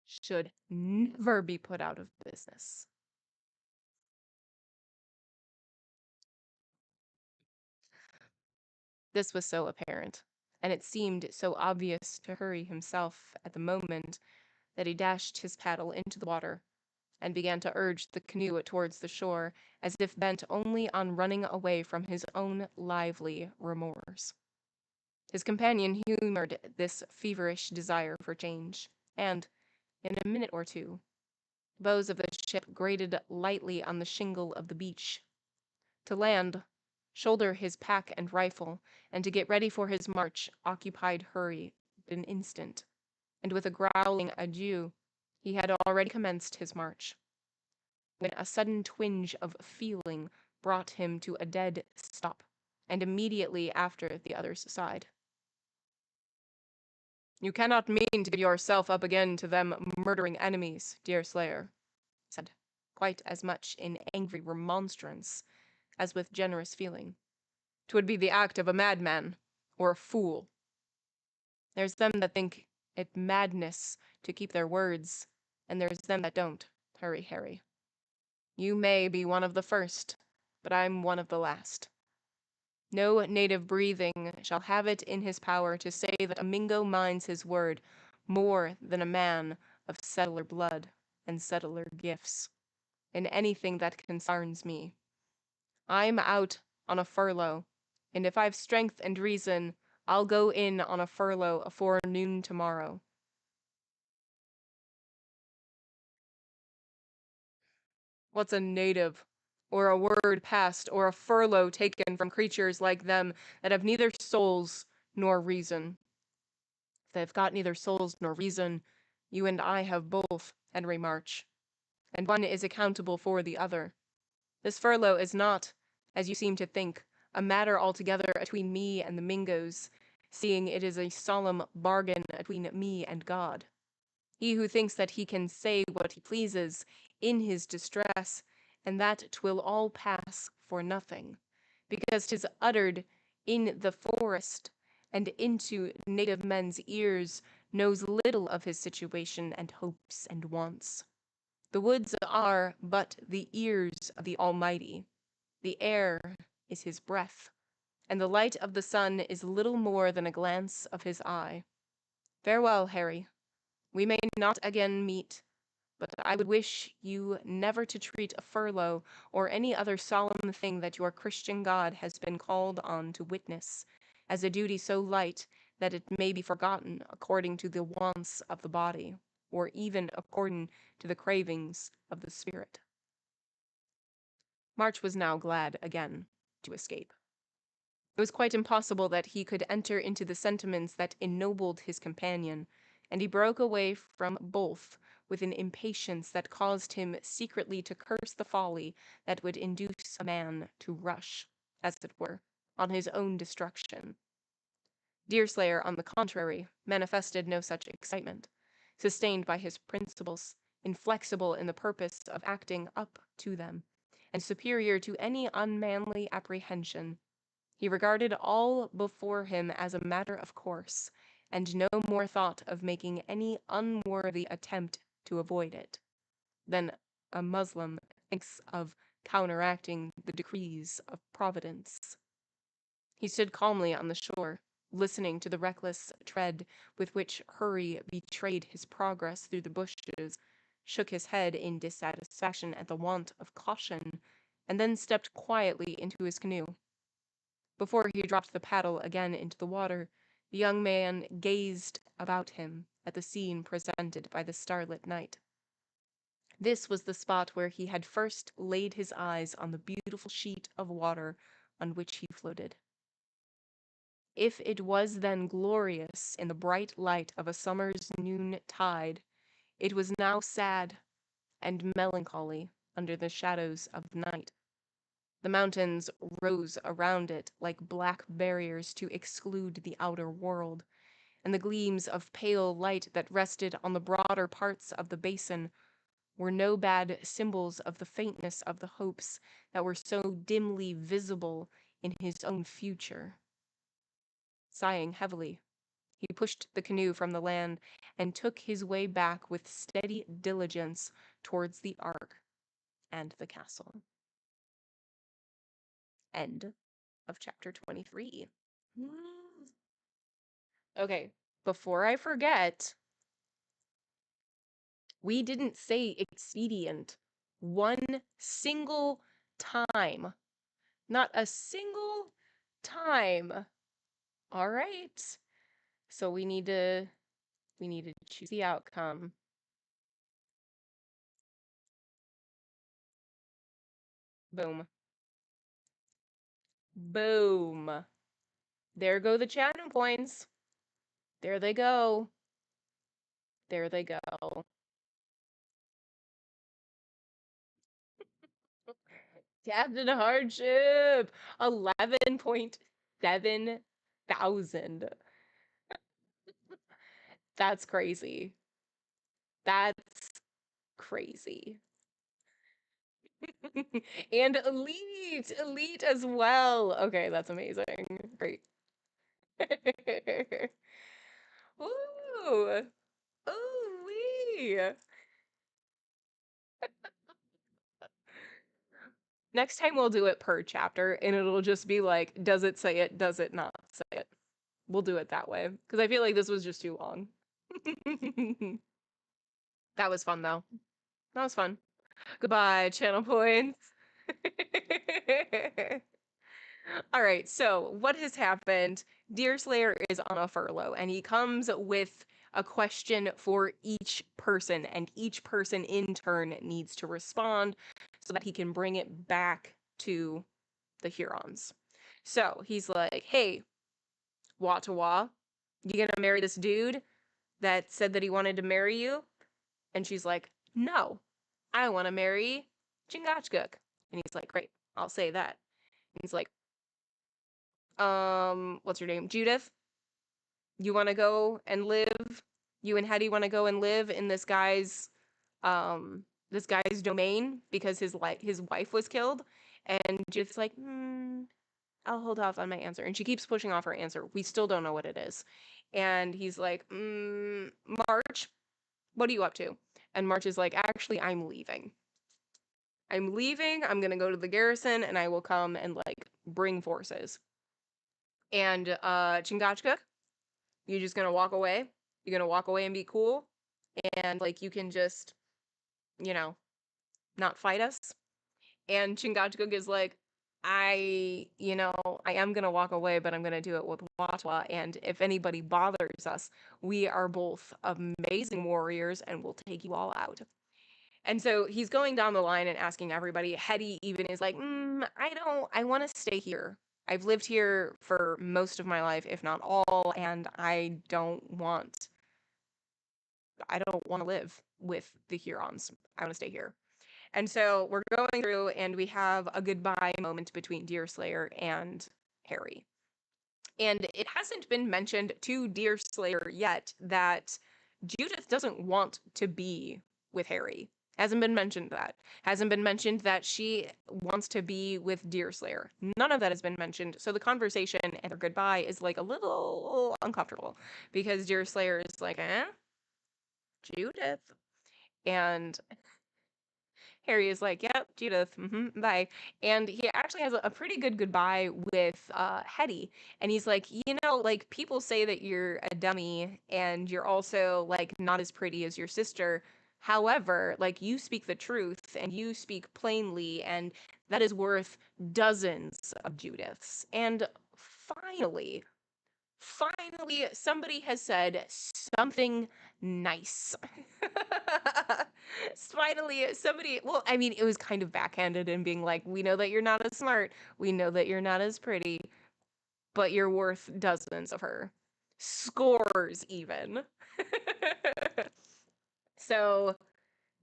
Should never be put out of business. This was so apparent, and it seemed so obvious to Hurry himself at the moment, that he dashed his paddle into the water, and began to urge the canoe towards the shore, as if bent only on running away from his own lively remorse. His companion humored this feverish desire for change, and, in a minute or two, the bows of the ship grated lightly on the shingle of the beach. To land, shoulder his pack and rifle, and to get ready for his march occupied Hurry an instant, and with a growling adieu, he had already commenced his march, when a sudden twinge of feeling brought him to a dead stop, and immediately after the other's side. "You cannot mean to give yourself up again to them murdering enemies, Deerslayer," said, quite as much in angry remonstrance as with generous feeling. "'Twould be the act of a madman, or a fool. There's them that think it madness to keep their words, and there's them that don't, Harry. You may be one of the first, but I'm one of the last. No native breathing shall have it in his power to say that a Mingo minds his word more than a man of settler blood and settler gifts, in anything that concerns me. I'm out on a furlough, and if I've strength and reason, I'll go in on a furlough afore noon tomorrow." "What's a native, or a word passed, or a furlough taken from creatures like them that have neither souls nor reason?" "If they've got neither souls nor reason, you and I have both, Henry March, and one is accountable for the other. This furlough is not, as you seem to think, a matter altogether between me and the Mingoes, seeing it is a solemn bargain between me and God. He who thinks that he can say what he pleases in his distress, and that 'twill all pass for nothing, because 'tis uttered in the forest and into native men's ears, knows little of his situation and hopes and wants. The woods are but the ears of the Almighty. The air is his breath, and the light of the sun is little more than a glance of his eye. Farewell, Harry. We may not again meet, but I would wish you never to treat a furlough or any other solemn thing that your Christian God has been called on to witness as a duty so light that it may be forgotten according to the wants of the body, or even according to the cravings of the spirit." March was now glad again to escape. It was quite impossible that he could enter into the sentiments that ennobled his companion, and he broke away from both with an impatience that caused him secretly to curse the folly that would induce a man to rush, as it were, on his own destruction. Deerslayer, on the contrary, manifested no such excitement, sustained by his principles, inflexible in the purpose of acting up to them, and superior to any unmanly apprehension. He regarded all before him as a matter of course, and no more thought of making any unworthy attempt to avoid it, than a Muslim thinks of counteracting the decrees of Providence. He stood calmly on the shore, listening to the reckless tread with which Hurry betrayed his progress through the bushes, shook his head in dissatisfaction at the want of caution, and then stepped quietly into his canoe. Before he dropped the paddle again into the water, the young man gazed about him at the scene presented by the starlit night. This was the spot where he had first laid his eyes on the beautiful sheet of water on which he floated. If it was then glorious in the bright light of a summer's noon tide, it was now sad and melancholy under the shadows of night. The mountains rose around it like black barriers to exclude the outer world, and the gleams of pale light that rested on the broader parts of the basin were no bad symbols of the faintness of the hopes that were so dimly visible in his own future. Sighing heavily, he pushed the canoe from the land and took his way back with steady diligence towards the Ark and the castle. End of chapter 23. Okay, before I forget, We didn't say expedient one single time. Not a single time. All right. So we need to choose the outcome. Boom. Boom. There go the channel points. There they go. There they go. Captain Hardship. 11.7 thousand. That's crazy. That's crazy. And elite as well. Okay, that's amazing. Great. Ooh. Ooh-wee. Next time we'll do it per chapter and it'll just be like, does it say it? Does it not say it? We'll do it that way. Because I feel like this was just too long. That was fun though. That was fun. Goodbye, channel points. All right, so what has happened? Deerslayer is on a furlough and he comes with a question for each person, and each person in turn needs to respond so that he can bring it back to the Hurons. So he's like, hey, Watawa, you gonna marry this dude that said that he wanted to marry you? And she's like, no, I want to marry Chingachgook. And he's like, great, I'll say that. And he's like, what's your name? Judith? You want to go and live? You and Hetty want to go and live in this guy's domain because his wife was killed? And Judith's like, I'll hold off on my answer. And she keeps pushing off her answer. We still don't know what it is. And he's like, March, what are you up to? And March is like, actually, I'm leaving. I'm leaving. I'm going to go to the garrison and I will come and like bring forces. And Chingachgook, you just going to walk away? You're going to walk away and be cool? And like you can just, you know, not fight us? And Chingachgook is like, I am going to walk away, but I'm going to do it with Watwa. And if anybody bothers us, we are both amazing warriors and we'll take you all out. And so he's going down the line and asking everybody. Hetty even is like, I want to stay here. I've lived here for most of my life, if not all, and I don't want to live with the Hurons. I want to stay here. And so we're going through and we have a goodbye moment between Deerslayer and Harry. And it hasn't been mentioned to Deerslayer yet that Judith doesn't want to be with Harry. Hasn't been mentioned that. Hasn't been mentioned that she wants to be with Deerslayer. None of that has been mentioned. So the conversation and their goodbye is like a little uncomfortable because Deerslayer is like, Judith. And Harry is like, yep, Judith, bye. And he actually has a pretty good goodbye with Hetty. And he's like, like people say that you're a dummy and you're also like not as pretty as your sister. However, like you speak the truth and you speak plainly, and that is worth dozens of Judiths. And finally, somebody has said something nice. Finally, somebody, well, I mean, it was kind of backhanded in being like, we know that you're not as smart, we know that you're not as pretty, but you're worth dozens of her. Scores, even. So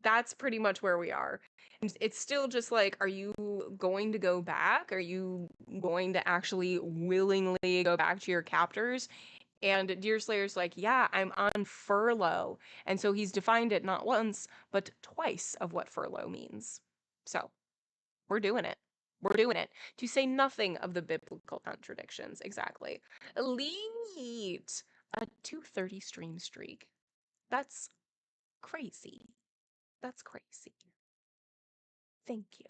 that's pretty much where we are. And it's still just like, are you going to go back? Are you going to actually willingly go back to your captors? And Deerslayer's like, yeah, I'm on furlough. And so he's defined it not once, but twice of what furlough means. So we're doing it. We're doing it. To say nothing of the biblical contradictions. Exactly. Elite. A 230 stream streak. That's crazy. That's crazy. Thank you.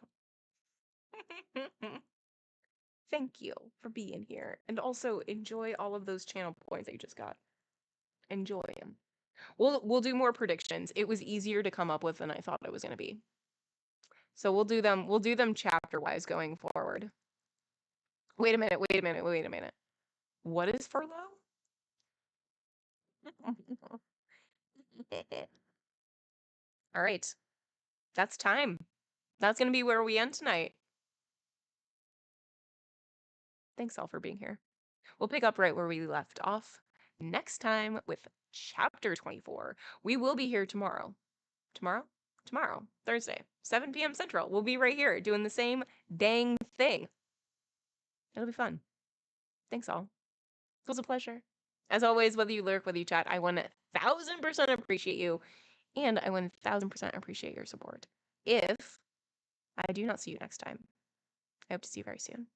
Thank you for being here. And also enjoy all of those channel points that you just got. Enjoy them. We'll do more predictions. It was easier to come up with than I thought it was going to be. So we'll do them chapter wise going forward. Wait a minute. What is furlough? All right. That's time. That's going to be where we end tonight. Thanks all for being here. We'll pick up right where we left off next time with chapter 24. We will be here tomorrow. Tomorrow, Thursday, 7 p.m. Central. We'll be right here doing the same dang thing. It'll be fun. Thanks all. It was a pleasure. As always, whether you lurk, whether you chat, I 1000% appreciate you, and I 1000% appreciate your support. If I do not see you next time, I hope to see you very soon.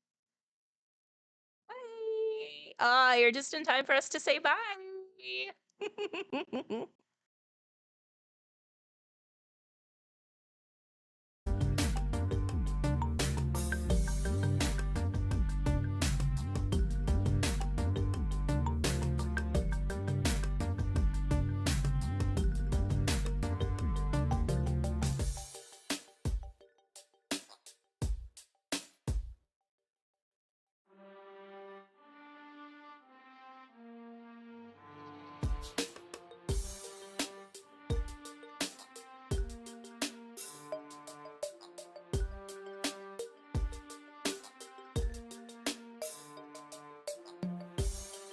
Bye. You're just in time for us to say bye.